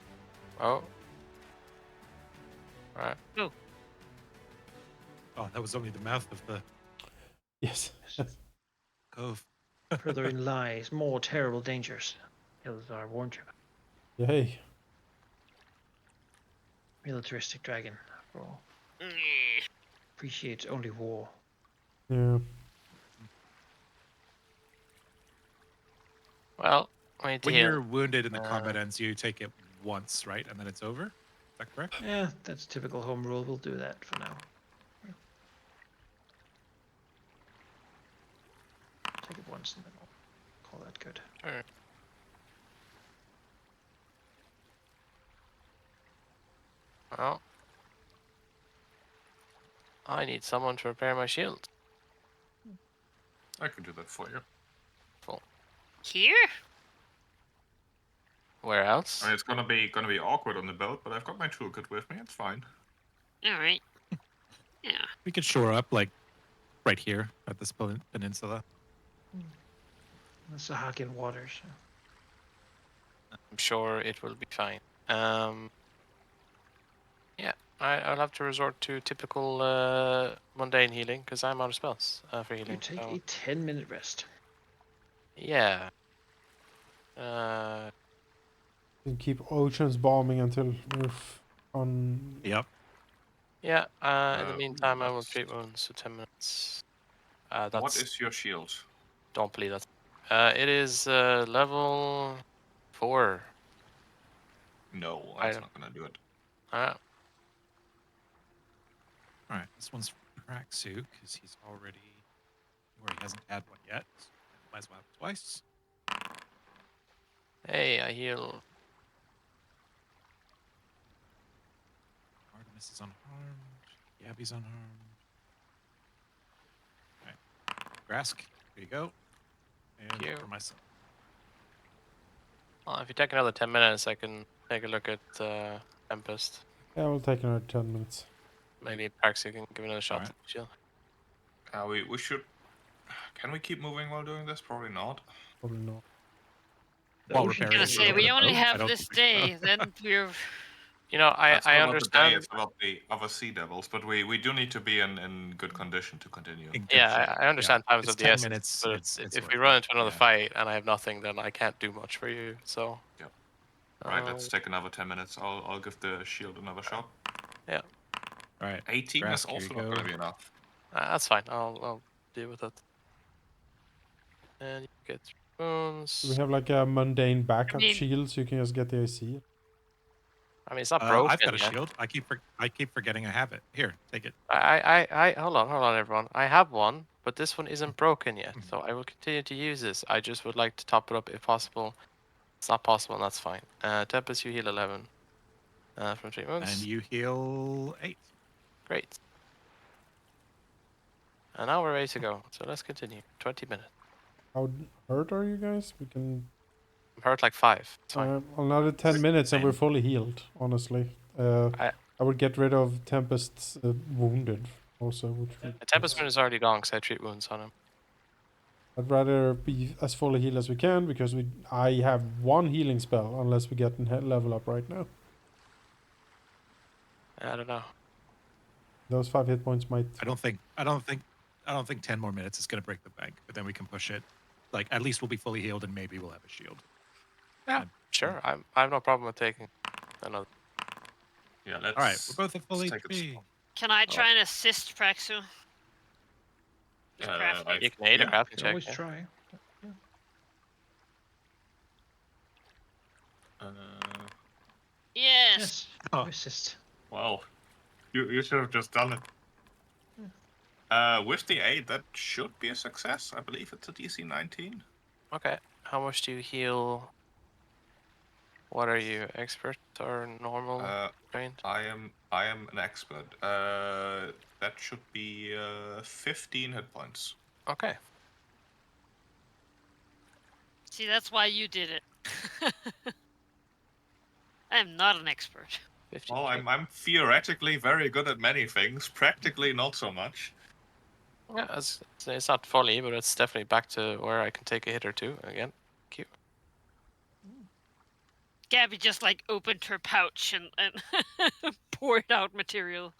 Oh. Alright. Oh. Oh, that was only the mouth of the Yes. cove. further in lies more terrible dangers. Hilzar warned you. Yay. Militaristic dragon, after all. Mm. Appreciates only war. Yeah. Well, we need to When heal. you're wounded and the Uh, combat ends, you take it once, right? And then it's over? Is that correct? Yeah, that's typical home rule. We'll do that for now. Take it once and then I'll call that good. Sure. Well, I need someone to repair my shield. I can do that for you. Here? Where else? I mean, it's gonna be awkward on the boat, but I've got my toolkit with me. It's fine. Alright. Yeah. We could shore up, like, right here at this peninsula. The Sahakian waters. I'm sure it will be fine. Yeah, I'll have to resort to typical mundane healing because I'm out of spells for You healing. take so- a 10-minute rest. Yeah. And keep oceans bombing until we're on. Yep. Yeah. In the meantime, I will that's- treat wounds for 10 minutes. What That's is your shield? don't believe that. It is level 4. No, I that's don't- not gonna do it. Alright. All right. This one's for Praxu because he's already where he hasn't had one yet. Might as well have it twice. Hey, I heal. Artemis is unharmed. Gabby's unharmed. All right. Grask, here you go. And Thank you. for myself. Well, if you take another 10 minutes, I can take a look at Tempest. Yeah, we'll take another 10 minutes. Maybe Parksy can give another shot Alright. at the shield. We should. Can we keep moving while doing this? Probably not. Probably not. While ocean repairing I was the gonna say, shield we with a only bow, I have don't this think we day, then we're... You know, That's I not about the day, understand. it's about the other sea devils, but we do need to be in good condition to continue. In good Yeah, shape, I understand times It's of the 10 essence. minutes, But it's if worth we it, run into another yeah. fight and I have nothing, then I can't do much for you. So. Yep. Right, Uh, let's take another 10 minutes. I'll give the shield another shot. Yeah, All right. 18 is Grask, here also you not go. going to be enough. that's fine. I'll deal with it. And you get 3 wounds. Do we have like a mundane backup mean- shield so you can just get the AC? I mean, it's not broken I've got a yet. shield. I keep forgetting I have it. Here, take it. Hold on, everyone. I have one, but this one isn't broken yet, so I will continue to use this. I just would like to top it up if possible. It's not possible, and that's fine. Tempest, you heal 11 from 3 wounds. And you heal 8. Great. And now we're ready to go. So let's continue. 20 minutes. How hurt are you guys? We can. I'm hurt like 5. It's fine. Another 10 minutes and we're Same. fully healed, honestly. I would get rid of Tempest's wounded also. Which would The Tempest wound is already gone because I treat wounds on him. I'd rather be as fully healed as we can because I have 1 healing spell unless we get level up right now. I don't know. Those 5 hit points might. I don't think 10 more minutes is going to break the bank, but then we can push it. Like at least we'll be fully healed and maybe we'll have a shield. Yeah, sure. I have no problem with taking another. Yeah, let's. All right, we're both at full let's take it HP. slow. Can I try and assist Praxu? With Uh, crafting? I- You can aid a Yeah, crafting You can check. always Yeah. try. Uh, Yes. Yes. Oh. Assist. well, you should have just done it. With the 8, that should be a success. I believe it's a DC 19. Okay. How much do you heal? What are you, expert or normal trained? I am an expert. That should be 15 hit points. Okay. See, that's why you did it. I am not an expert. 15. Well, I'm theoretically very good at many things, practically not so much. Yeah, it's not fully, but it's definitely back to where I can take a hit or two again. Cute. Gabby just like opened her pouch and poured out material.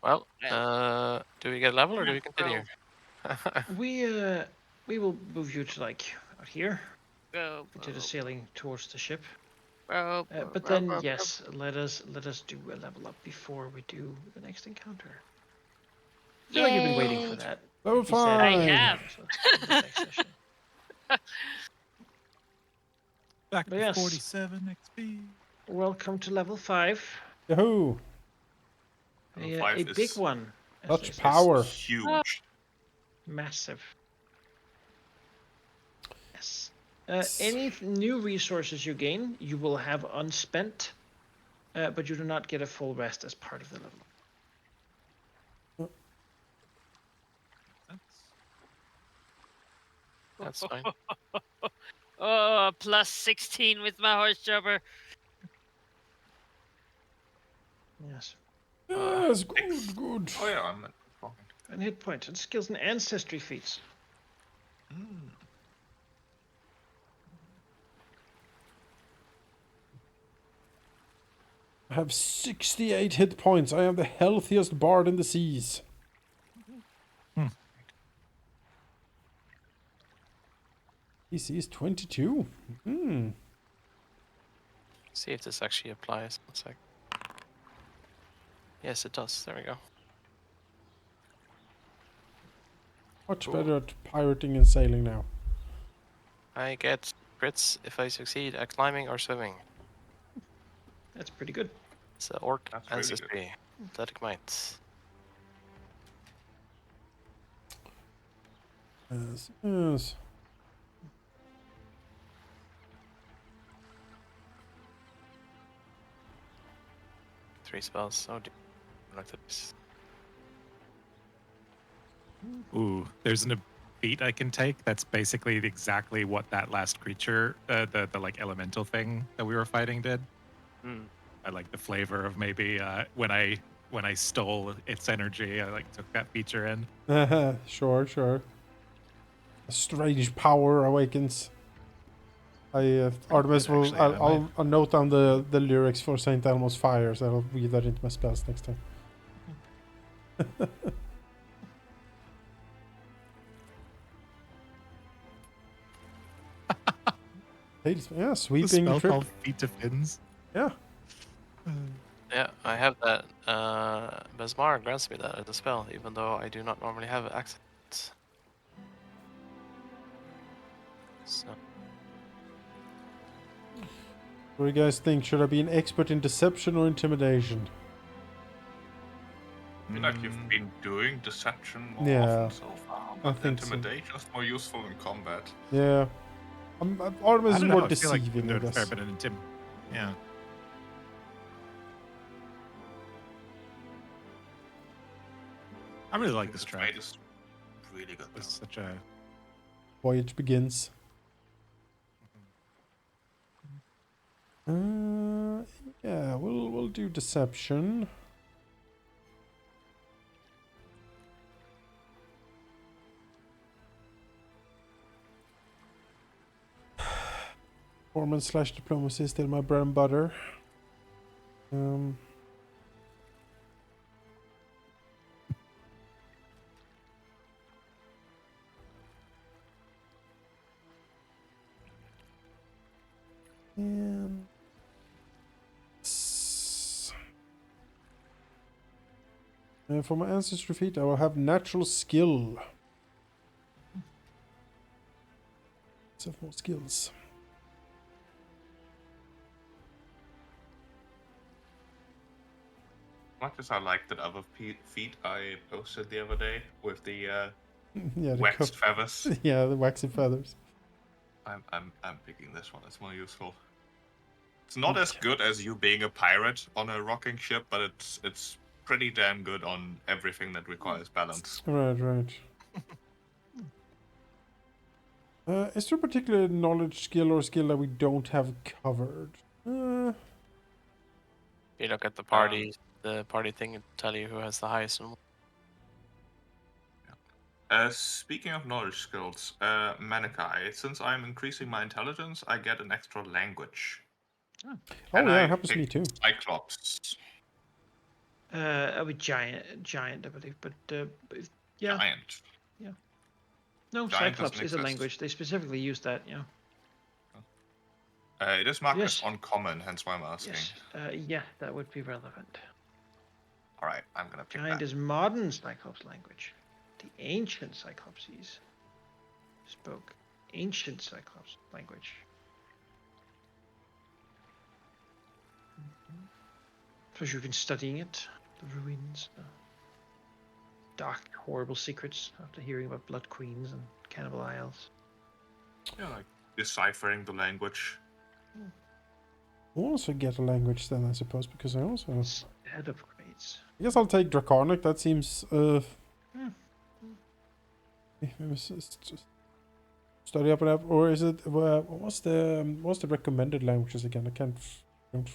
Well, do we get a level or do we continue? We will move you to like out here Go, into the sailing towards the ship. go, But then yes, let us do a level up before we do the next encounter. I feel like you've been waiting for that. Level Like you said, 5. I have. so let's do that next session. Back But to yes. 47 XP. Welcome to level 5. Yahoo! Level 5 A big is- one. as Such they say. power. It's huge. Massive. Yes. Any new resources you gain, you will have unspent, but you do not get a full rest as part of the level. That's fine. Oh, plus 16 with my horse jumper. Yes. Yes, good, good. Oh yeah, I'm talking. And hit points and skills and ancestry feats. I have 68 hit points. I am the healthiest bard in the seas. DC is 22. See if this actually applies. One sec. Yes, it does. There we go. Much better at pirating and sailing now. I get crits if I succeed at climbing or swimming. That's pretty good. It's the orc That's really good. ancestry. Athletic might. Yes, yes. Three spells. Oh, dear. Like this. Ooh, there's a feat I can take that's basically exactly what that last creature, the like elemental thing that we were fighting did. I like the flavor of maybe when I stole its energy, I like took that feature in. Sure, sure. A strange power awakens. Artemis will. Actually, I might- I'll note down the lyrics for Saint Elmo's Fire, so I'll weave that into my spells next time. Yeah, The sweeping spell trip. called Feet to Fins. Yeah. Yeah, I have that. Besmar grants me that as a spell, even though I do not normally have access. So, What do you guys think? Should I be an expert in deception or intimidation? I feel like you've been doing deception more Yeah, often so far, but think so. intimidation is more useful in combat. Yeah. Artemis I is don't more know. I feel like deceiving, I doing a fair guess. bit of Yeah. I really like this track. Trade is really good. It's Though. such a Voyage begins. Yeah, we'll do deception. Performance / diplomacy is still my bread and butter. And for my ancestry feat, I will have natural skill. Let's have more skills. Much as I like that other feat I posted the other day with the Yeah, the waxed feathers, yeah, the waxy feathers. I'm picking this one. It's more useful. It's not as good as you being a pirate on a rocking ship, but it's pretty damn good on everything that requires balance. Right. Is there a particular knowledge skill or skill that we don't have covered? If you look at the party thing, it'll tell you who has the highest one. Speaking of knowledge skills, Manikai, since I'm increasing my intelligence, I get an extra language. Oh And yeah, I it happens to me picked too. Cyclops. I would giant, I believe, but yeah. Giant. No, Giant Cyclops doesn't is a exist. language. They specifically use that. Yeah. It is marked Yes. as uncommon, hence why I'm asking. Yes. Yeah, that would be relevant. Alright, I'm gonna pick Giant that. is modern Cyclops language. The ancient Cyclopses spoke ancient Cyclops language. Because you've been studying it, the ruins, the dark, horrible secrets after hearing about Blood Queens and Cannibal Isles. Yeah, like deciphering the language. I'll also get a language then, I suppose, because I also... Head upgrades. I guess I'll take Draconic. That seems... Study up and up, or is it... what's the recommended languages again? Don't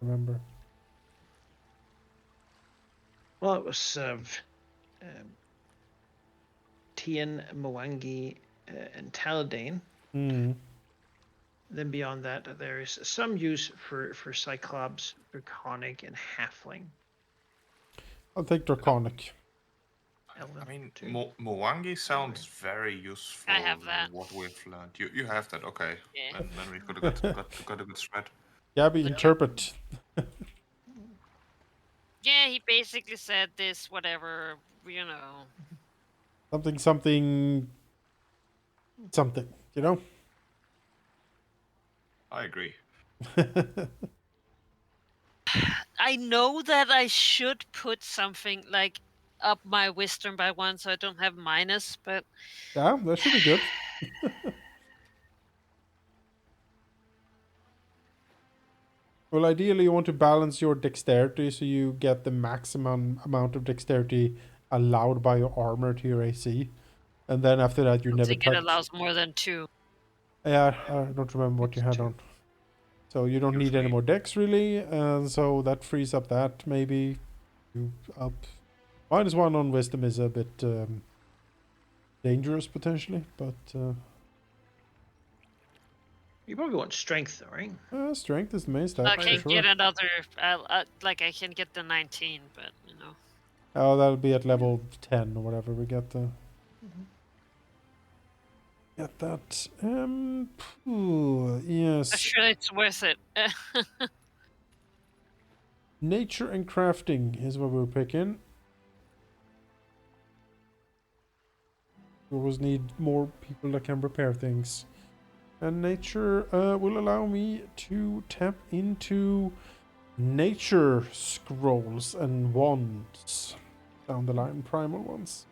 remember. Well, it was Tian, Mwangi, and Taladane. Hmm. Then beyond that, there is some use for Cyclops, Draconic, and Halfling. I'll take Draconic. Elven I mean, too. Mwangi sounds very useful. I have that. What we've learned. You have that, okay. Yeah. Then we got a good thread. Gabby, Look, interpret. Yeah, he basically said this, whatever, you know. Something, you know? I agree. I know that I should put something like up my wisdom by 1 so I don't have minus, but Yeah, that should be good. Well, ideally, you want to balance your dexterity so you get the maximum amount of dexterity allowed by your armor to your AC. And then after that, you I never think it touch. allows more than 2. Yeah, I don't remember what you had on. So you don't need any more dex, really. And so that frees up that, maybe. You up. -1 on wisdom is a bit dangerous, potentially. But You probably want strength, though, right? strength is the main stat, I for can sure. get another, like I can get the 19, but you know. Oh, that'll be at level 10 or whatever we get the... Get that. Yes. I'm sure it's worth it. Nature and crafting is what we're picking. We always need more people that can repair things. And nature will allow me to tap into nature scrolls and wands down the line, primal ones.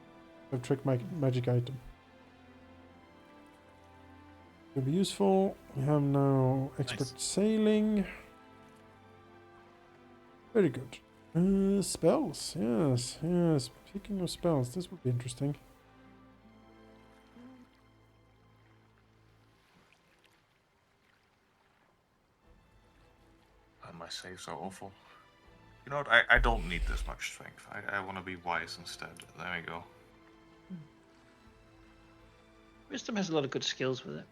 I've tricked my magic item. Will be useful. We have now expert sailing. Very good. Spells, yes. Speaking of spells, this would be interesting. My saves are awful. You know what? I don't need this much strength. I want to be wise instead. There we go. Wisdom has a lot of good skills with it.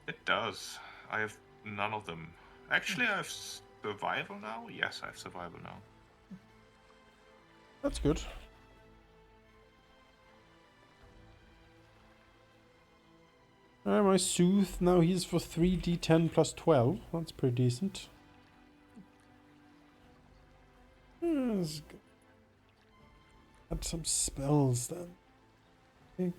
It does. I have none of them. Actually, I have survival now? Yes, I have survival now. That's good. My Soothe, now he's for 3d10 plus 12. That's pretty decent. Let's add some spells then. I think.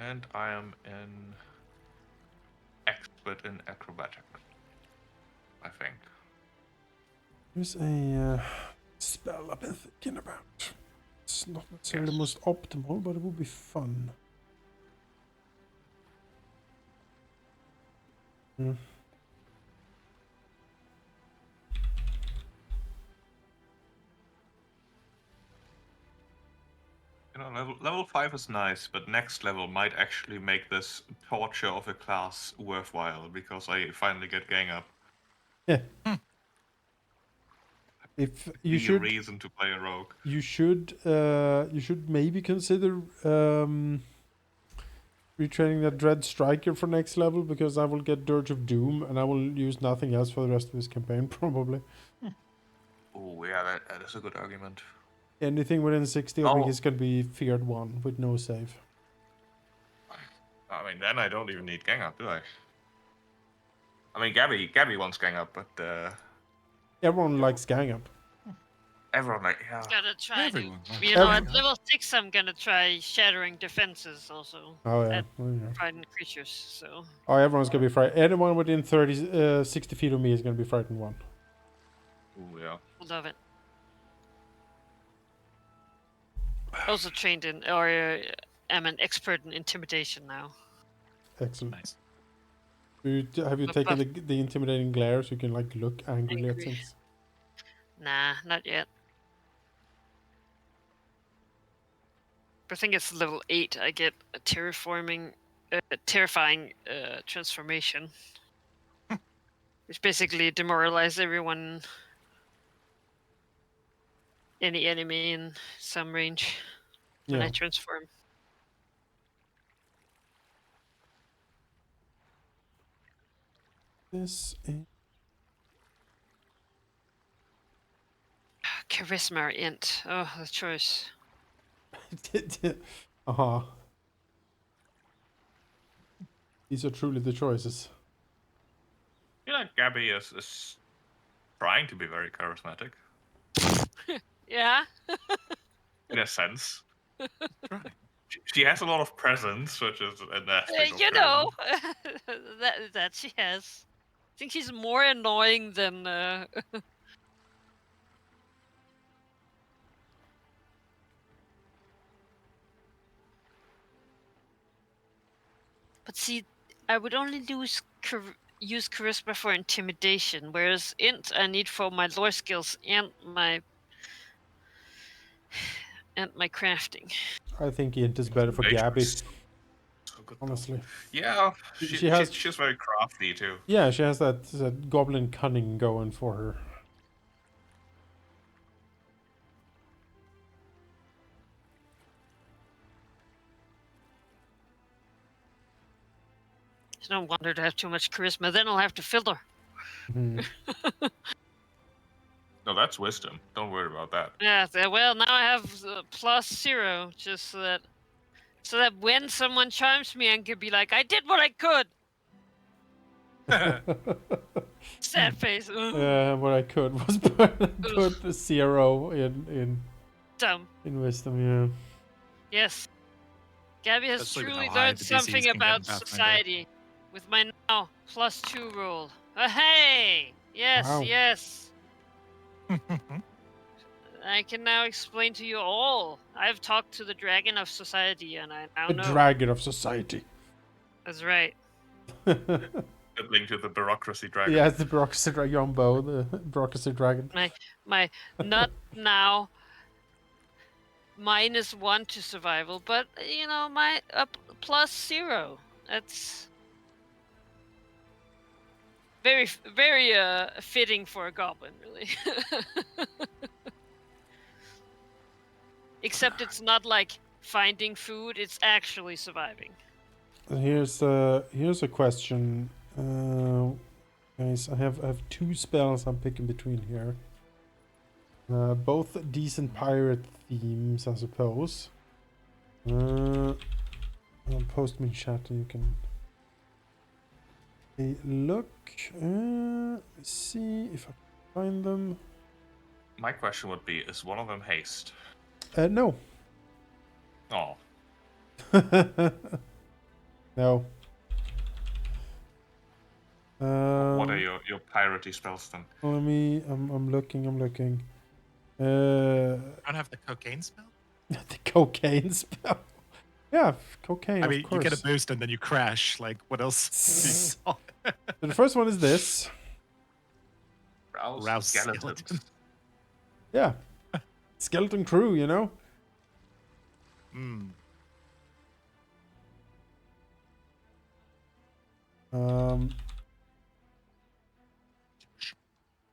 And I am in expert in acrobatic. I think. Here's a spell I've been thinking about. It's not necessarily the most optimal, but it will be fun. Hmm. You know, level 5 is nice, but next level might actually make this torture of a class worthwhile because I finally get gang up. Yeah. If you Be a should, reason to play a rogue. you should maybe consider retraining that Dread Striker for next level, because I will get Dirge of Doom and I will use nothing else for the rest of this campaign probably. Oh yeah, that is a good argument. Anything within 60, I think Oh. is gonna be feared 1 with no save. I mean, then I don't even need gang up, do I? I mean, Gabby wants gang up, but Everyone likes gang up. everyone like, yeah. Gotta try to. Everyone likes You know, Every- at level 6, I'm gonna try shattering defenses also. Oh yeah. At Oh, yeah. frightened creatures, so. Oh, everyone's gonna be frightened. Anyone within 60 feet of me is gonna be frightened 1. Ooh, yeah. Love it. Also trained in, or am an expert in intimidation now. Excellent. Nice. Have you But- taken the intimidating glare so you can like look angrily at Angry. things? Nah, not yet. But I think it's level 8. I get a terrifying transformation, which basically demoralize everyone, any enemy in some range when I Yeah. transform. This is... Charisma or int. Oh, the choice. uh-huh. These are truly the choices. I feel like Gabby is trying to be very charismatic, Yeah. in a sense. She has a lot of presence, which is an aspect of You know, charisma. that she has. I think she's more annoying than. But see, I would only use charisma for intimidation, whereas int I need for my lore skills and my crafting. I think Int is better for Intimidation Gabby, is so good, though. honestly. Yeah, She has- she's very crafty too. Yeah, she has that goblin cunning going for her. I don't want her to have too much charisma. Then I'll have to filter. Mhm. No, that's wisdom. Don't worry about that. Yeah. Well, now I have +0, just so that when someone charms me, I can be like, I did what I could. Sad face. Ugh. What I could was put the 0 in Dumb. wisdom. Yeah. Yes. Gabby has Especially with truly how high learned the DCs something can get in about Pathfinder. society with my now +2 rule. Hey! Yes, Wow. yes. I can now explain to you all. I've talked to the dragon of society, and I now The know. dragon of society. That's right. Sibling to the bureaucracy dragon. Yeah, it's the bureaucracy dragon, Yombo, the bureaucracy dragon. My not now -1 to survival, but you know my +0. That's very fitting for a goblin, really. Except it's not like finding food; it's actually surviving. Here's a question, guys. I have 2 spells I'm picking between here. Both decent pirate themes, I suppose. I'll post them in chat and you can look. Let's see if I can find them. My question would be: is one of them haste? No. Oh, No. What are Um, your piratey spells then? let me. I'm looking. Don't have the cocaine spell. The cocaine spell. Yeah, cocaine. I of mean, you course. get a boost and then you crash. Like, what else? do you call it? So the first one is this. Rouse skeletons. skeleton. Yeah, skeleton crew. You know. Mm.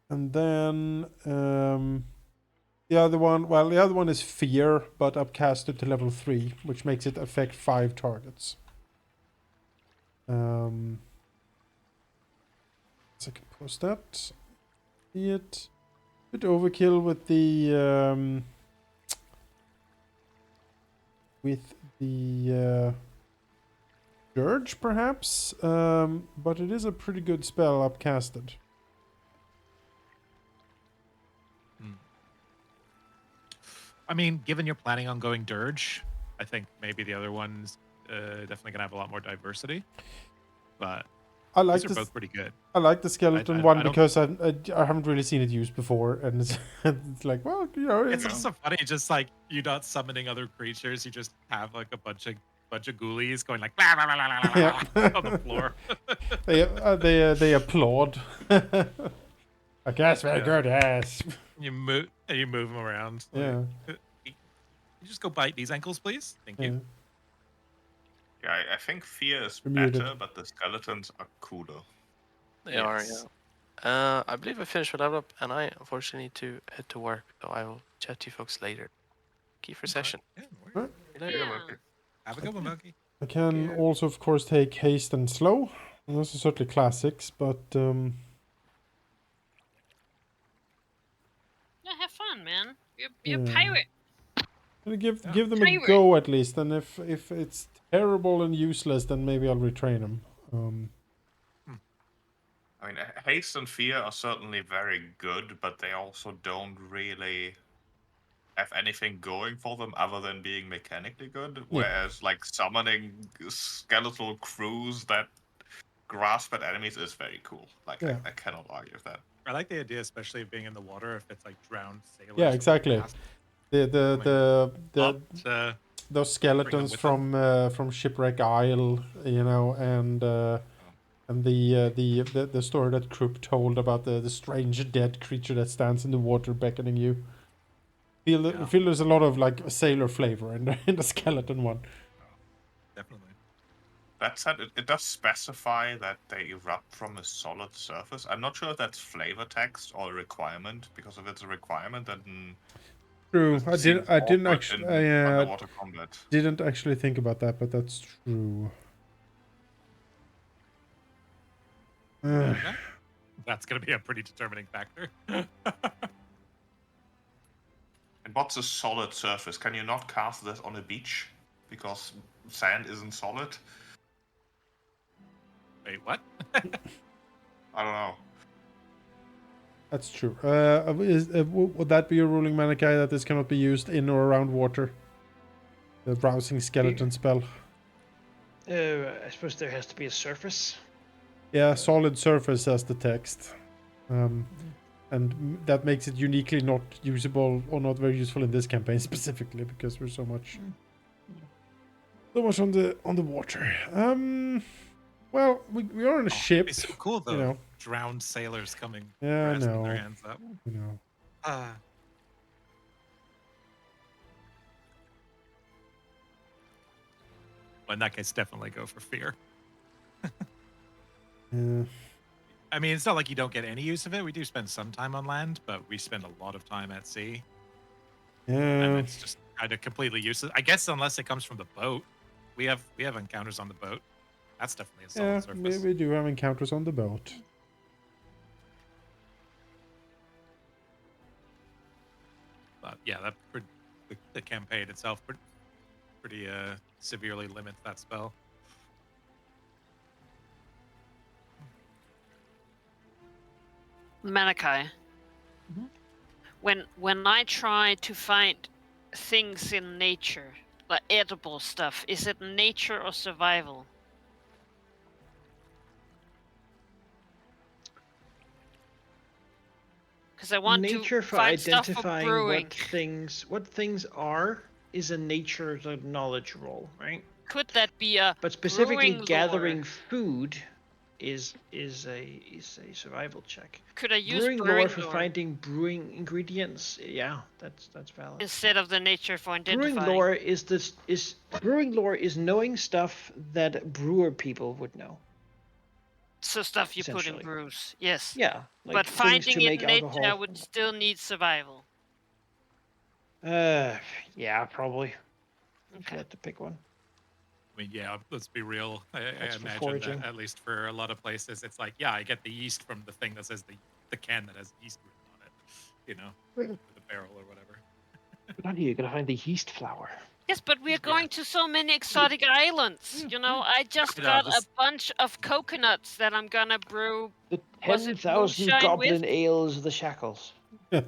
And then the other one is fear, but upcasted to level 3, which makes it affect 5 targets. So I can post that. See it. Bit overkill with the Dirge, perhaps, but it is a pretty good spell upcasted. I mean, given you're planning on going Dirge, I think maybe the other one's definitely gonna have a lot more diversity. But I like these are this. both pretty good. I like the skeleton I one don't- because I haven't really seen it used before, and it's like, well, you know, It's also funny, just like you're not summoning other creatures, you just have like a bunch of ghoulies going like blah, blah, blah, blah, blah, Yeah. blah, on the floor. they applaud. I guess very Yeah. good, yes. You move them around. Yeah. Like, you just go bite these ankles, please. Thank Yeah. you. Yeah, I think fear is You're muted. better, but the skeletons are cooler. They are, Yes. yeah. I believe I finished with level up, and I unfortunately need to head to work, so I will chat to you folks later. Key for session. Yeah, Right. See you later. Yeah. have a good one, Monkey. I can Yeah. also, of course, take haste and slow. And those are certainly classics, but Yeah, have fun, man. You're a Yeah. pirate. gonna give Yeah. give them a Pirate. go at least. And if it's terrible and useless, then maybe I'll retrain them. I mean, haste and fear are certainly very good, but they also don't really have anything going for them other than being mechanically good. Whereas, like, summoning skeletal crews that grasp at enemies is very cool. Like, Yeah. I cannot argue with that. I like the idea, especially of being in the water, if it's like drowned sailors. Yeah, from exactly. past, The up, those skeletons with from Shipwreck Isle, you know, and the story that Krupp told about the strange dead creature that stands in the water beckoning you. Yeah. Feel there's a lot of like sailor flavor in the skeleton one. definitely. That said, it does specify that they erupt from a solid surface. I'm not sure if that's flavor text or a requirement, because if it's a requirement, then True. it I seems didn't awkward actually in underwater combat. didn't actually think about that, but that's true. Okay. That's going to be a pretty determining factor. And what's a solid surface? Can you not cast this on a beach? Because sand isn't solid? Wait, what? I don't know. That's true. Would that be a ruling, Manikai, that this cannot be used in or around water? The rousing skeleton spell. I suppose there has to be a surface. Yeah, solid surface as the text. And that makes it uniquely not usable or not very useful in this campaign specifically because we're so much on the water. Well, we are on a ship. It's so cool though. You know. Drowned sailors coming. Yeah, I resting know. their hands up. You know. Well, in that case, definitely go for fear. Yeah. I mean, it's not like you don't get any use of it. We do spend some time on land, but we spend a lot of time at sea. And Yeah. it's just kind of completely useless. I guess unless it comes from the boat. We have encounters on the boat. That's definitely a solid Yeah, surface. we do have encounters on the boat. But yeah, the campaign itself pretty severely limits that spell. Malachi. When I try to find things in nature, like edible stuff, is it nature or survival? Because I want nature to for find stuff for identifying brewing. what things are is a nature knowledge roll, right? Could that be a But specifically brewing gathering lore? food is a survival check. Could I use Brewing lore brewing for lore finding brewing ingredients, yeah, that's valid. instead of the nature for Brewing identifying? lore is brewing lore is knowing stuff that brewer people would know. So stuff you put in Essentially. brews, yes. Yeah, like But things finding to it make in nature, I alcohol. would still need survival. Yeah, probably. If Okay. you had to pick one. I mean, yeah, let's be real. I That's for imagine foraging. that at least for a lot of places, it's like, yeah, I get the yeast from the thing that says the can that has yeast written on it, you know, Right. the barrel or whatever. But out here, you're gonna find the yeast flower. Yes, but we're going to so many exotic islands. You know, I just I know, got just- a bunch of coconuts that I'm gonna brew. The Was it 10,000 moonshine goblin with? ales of the Shackles. New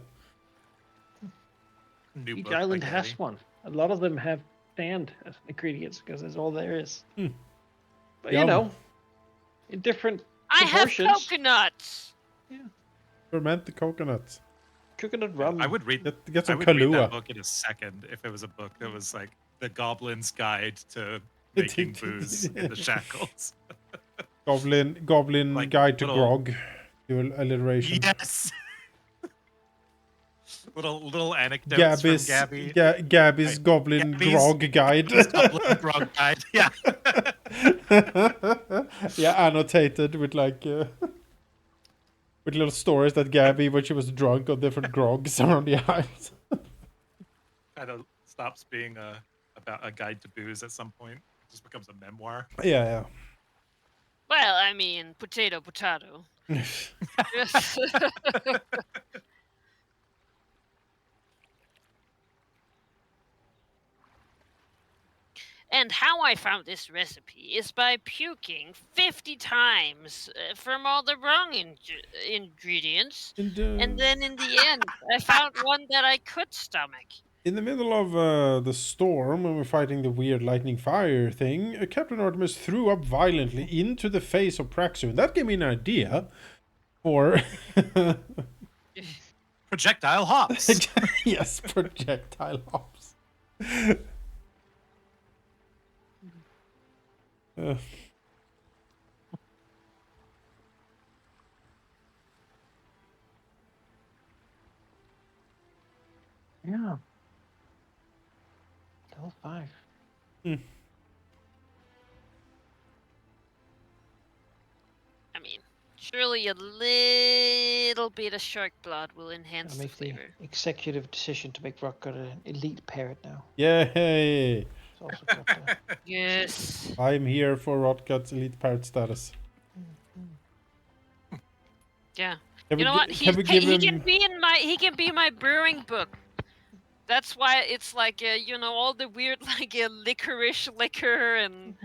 Each book by island Gabby. has one. A lot of them have sand as ingredients because that's all there is. Hmm. But Yum. you know, in different I have proportions. coconuts. Ferment the coconuts. Coconut rum. I would read. Get I some would read Kahlua. that book in a second if it was a book that was like the Goblin's Guide to making booze in the Shackles. Goblin Like Guide to little- Grog. Dual alliteration. Yes. little anecdotes from Gabby. Gabby's Right. Goblin Gabby's- Grog Guide. Goblin Grog Guide. Yeah. Yeah, annotated with like with little stories that Gabby, when she was drunk, on different grogs around the isles. Kind of stops being about a guide to booze at some point. It just becomes a memoir. Yeah, Well, I mean, potato. yeah. And how I found this recipe is by puking 50 times from all the wrong ingredients. And then in the end, I found one that I could stomach. In the middle of the storm, when we're fighting the weird lightning fire thing, Captain Artemis threw up violently into the face of Praxu. And that gave me an idea for... Projectile hops. Yes, projectile hops. Yeah. Level 5. I mean, surely a little bit of shark blood will enhance I'll the make the flavor. executive decision to make Rock an elite parrot now. Yay! It's also got the... Yes. I'm here for Rodgut's elite parrot status. Yeah. Can You know what? Can we give He him... can be my brewing book. That's why it's like you know, all the weird like licorice liquor and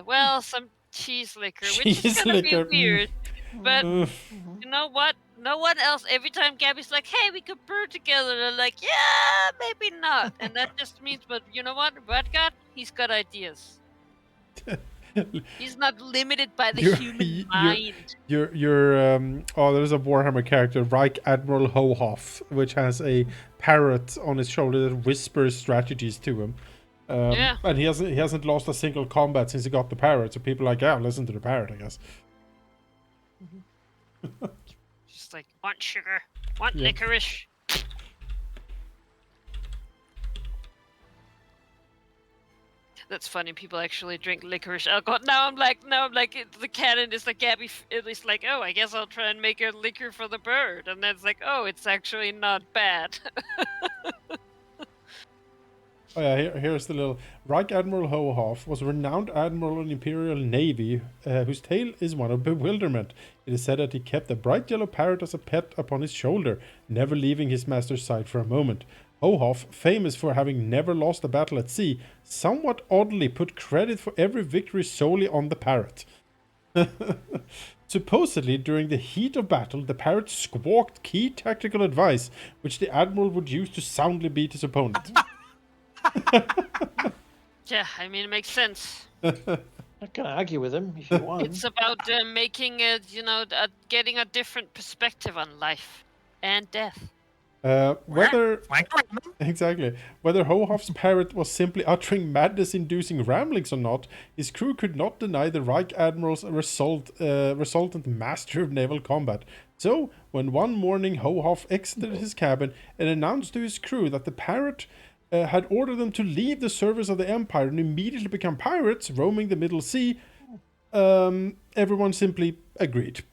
well, some cheese liquor, which is Cheese gonna liquor, be weird. But Oof. you know what? No one else. Every time Gabby's like, "Hey, we could brew together," they're like, "Yeah, maybe not," and that just means. But you know what? Redgut, he's got ideas. He's not limited by the human mind. There's a Warhammer character, Reich Admiral Hohoff, which has a parrot on his shoulder that whispers strategies to him. Yeah. And he hasn't lost a single combat since he got the parrot, so people are like, yeah, listen to the parrot, I guess. Just like, want sugar, want Yeah. licorice. That's funny. People actually drink licorice alcohol. Now I'm like, the canon is like Gabby. At least like, oh, I guess I'll try and make a liquor for the bird, and then it's like, oh, it's actually not bad. Oh yeah, here's the little... Reich Admiral Hohoff was a renowned admiral in the Imperial Navy, whose tale is one of bewilderment. It is said that he kept a bright yellow parrot as a pet upon his shoulder, never leaving his master's side for a moment. Hohoff, famous for having never lost a battle at sea, somewhat oddly put credit for every victory solely on the parrot. Supposedly, during the heat of battle, the parrot squawked key tactical advice, which the admiral would use to soundly beat his opponent. Yeah, I mean, it makes sense. Not gonna argue with him if you want. It's about making getting a different perspective on life. And death. Whether Flank random. exactly whether Hohof's parrot was simply uttering madness-inducing ramblings or not, his crew could not deny the Reich Admiral's resultant mastery of naval combat. So, when one morning Hohof exited his cabin and announced to his crew that the parrot had ordered them to leave the service of the Empire and immediately become pirates roaming the Middle Sea, everyone simply agreed.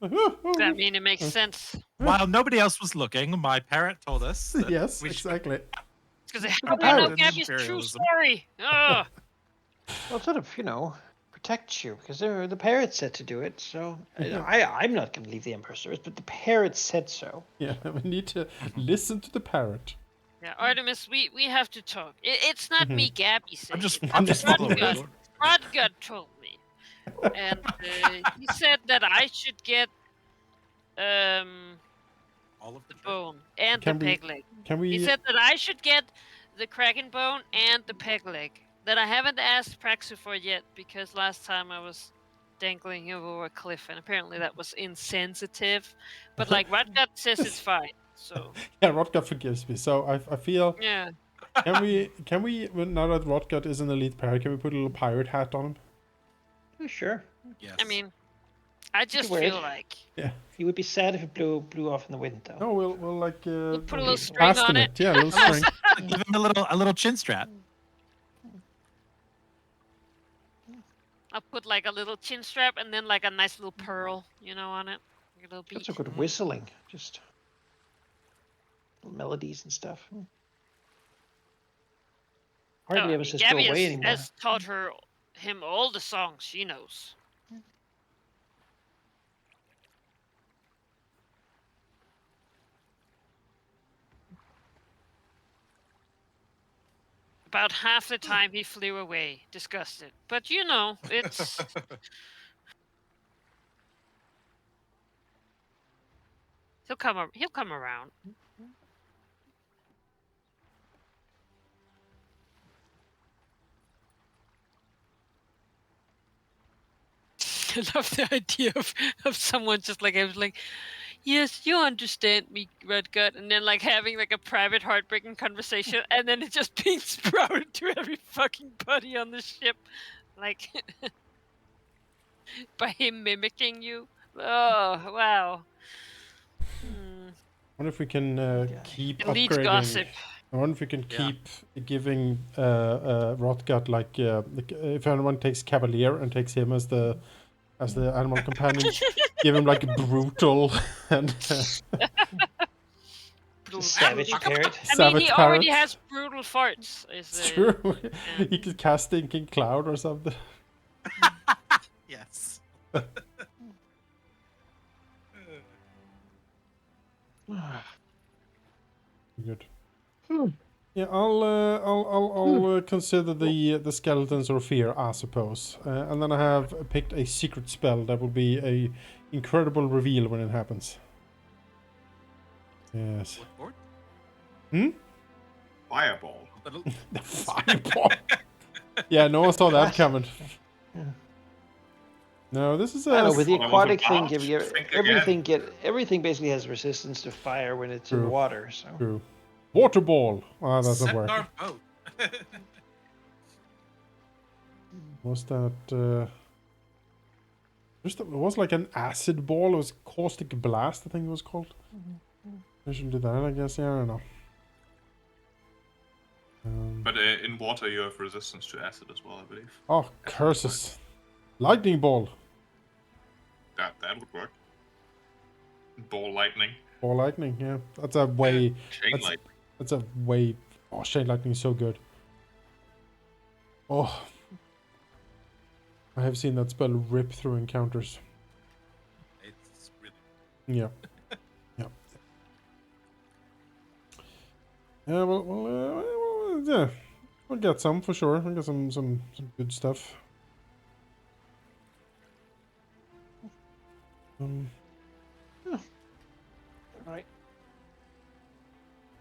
I mean, it makes sense. While nobody else was looking, my parrot told us that Yes, we should exactly. Because how The do we know pirates. Gabby's true Imperialism. story? Ugh. Well, sort of, protects you because the parrot said to do it. So I'm not going to leave the Emperor service, but the parrot said so. Yeah, we need to listen to the parrot. Yeah, Artemis, we have to talk. It's not me, Gabby said. I'm just following. Rodgut. Rodgut told me, and he said that I should get All of the bone and Can the we- peg leg. Can we? He said that I should get the kraken bone and the peg leg. That I haven't asked Praxu for yet because last time I was dangling him over a cliff, and apparently that was insensitive. But like Rodgut says, it's fine. So Yeah, Rotgut forgives me. So I feel yeah. can we now that Rotgut is an elite pirate, can we put a little pirate hat on him? Oh, sure. Yes. I mean, I just wear feel it. like He would be sad if it blew off in the wind, though. No, we'll like put a little string fasten on it. Yeah, a little string. give him a little chin strap. I'll put like a little chin strap and then like a nice little pearl, on it. Like a little bead. That's a good whistling, just melodies and stuff. Hardly ever says go Gabby away anymore. has taught him all the songs she knows. About half the time he flew away, disgusted. But it's he'll come around. I love the idea of someone just like I was like, yes, you understand me, Redgut, and then like having like a private heartbreaking conversation, and then it just being sprouted to every fucking buddy on the ship, like by him mimicking you. Oh wow. I wonder if we can keep Elite upgrading. gossip. I wonder if we can Yeah. keep giving Rotgut if anyone takes Cavalier and takes him as the animal companion, give him like brutal and Savage parrot. I mean, savage he already parrot. has brutal farts. It's true. He could cast Thinking Cloud or something. Yes. Good. Yeah, I'll consider the skeletons or fear, I suppose, and then I have picked a secret spell that will be a incredible reveal when it happens. Yes. Look forward. Fireball. The fireball. Yeah, no one saw that coming. No, this is I don't know, with the Well, aquatic it was a thing, blast. give you Think everything basically has resistance to fire when it's in True. water. So true. Water ball. Ah, that doesn't Set work. our boat. Was that? It was like an acid ball. It was caustic blast, I think it was called. I shouldn't do that, I guess. Yeah, I don't know. But in water, you have resistance to acid as well, I believe. Oh, curses! Lightning ball. That would work. Ball lightning. Ball lightning. Yeah, that's a way. Chain That's- lightning. That's a way. Oh, chain lightning is so good. Oh, I have seen that spell rip through encounters. It's really. Yeah. Yeah. Yeah, well, yeah. We'll get some for sure. We'll get some good stuff. right.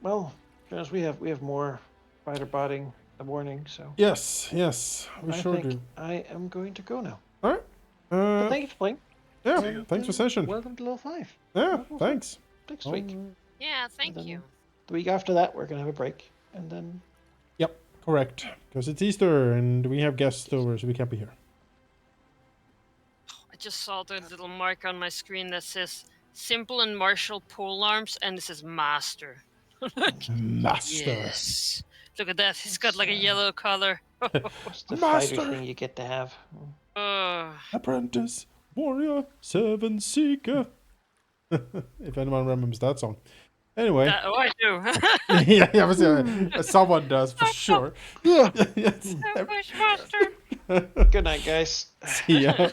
Well, as we have more fighter botting in the morning, so Yes, we I sure think do. I am going to go now. All right. But thank you for playing. Yeah, you. thanks for session. Welcome to level 5. Yeah, Level thanks. Next week. Alright. Yeah, thank then- you. The week after that, we're gonna have a break, and then Yep, correct. Because it's Easter and we have guests over, so we can't be here. I just saw the little mark on my screen that says Simple and Martial pole arms, and it says Master. Master. Yes. Look at that. He's got like a yellow color. what's the Master. fighter thing you get to have? Apprentice, warrior, servant, seeker. If anyone remembers that song. Anyway. I do. yeah, someone does for sure. Yeah. Yes. Master. Good night, guys. See ya.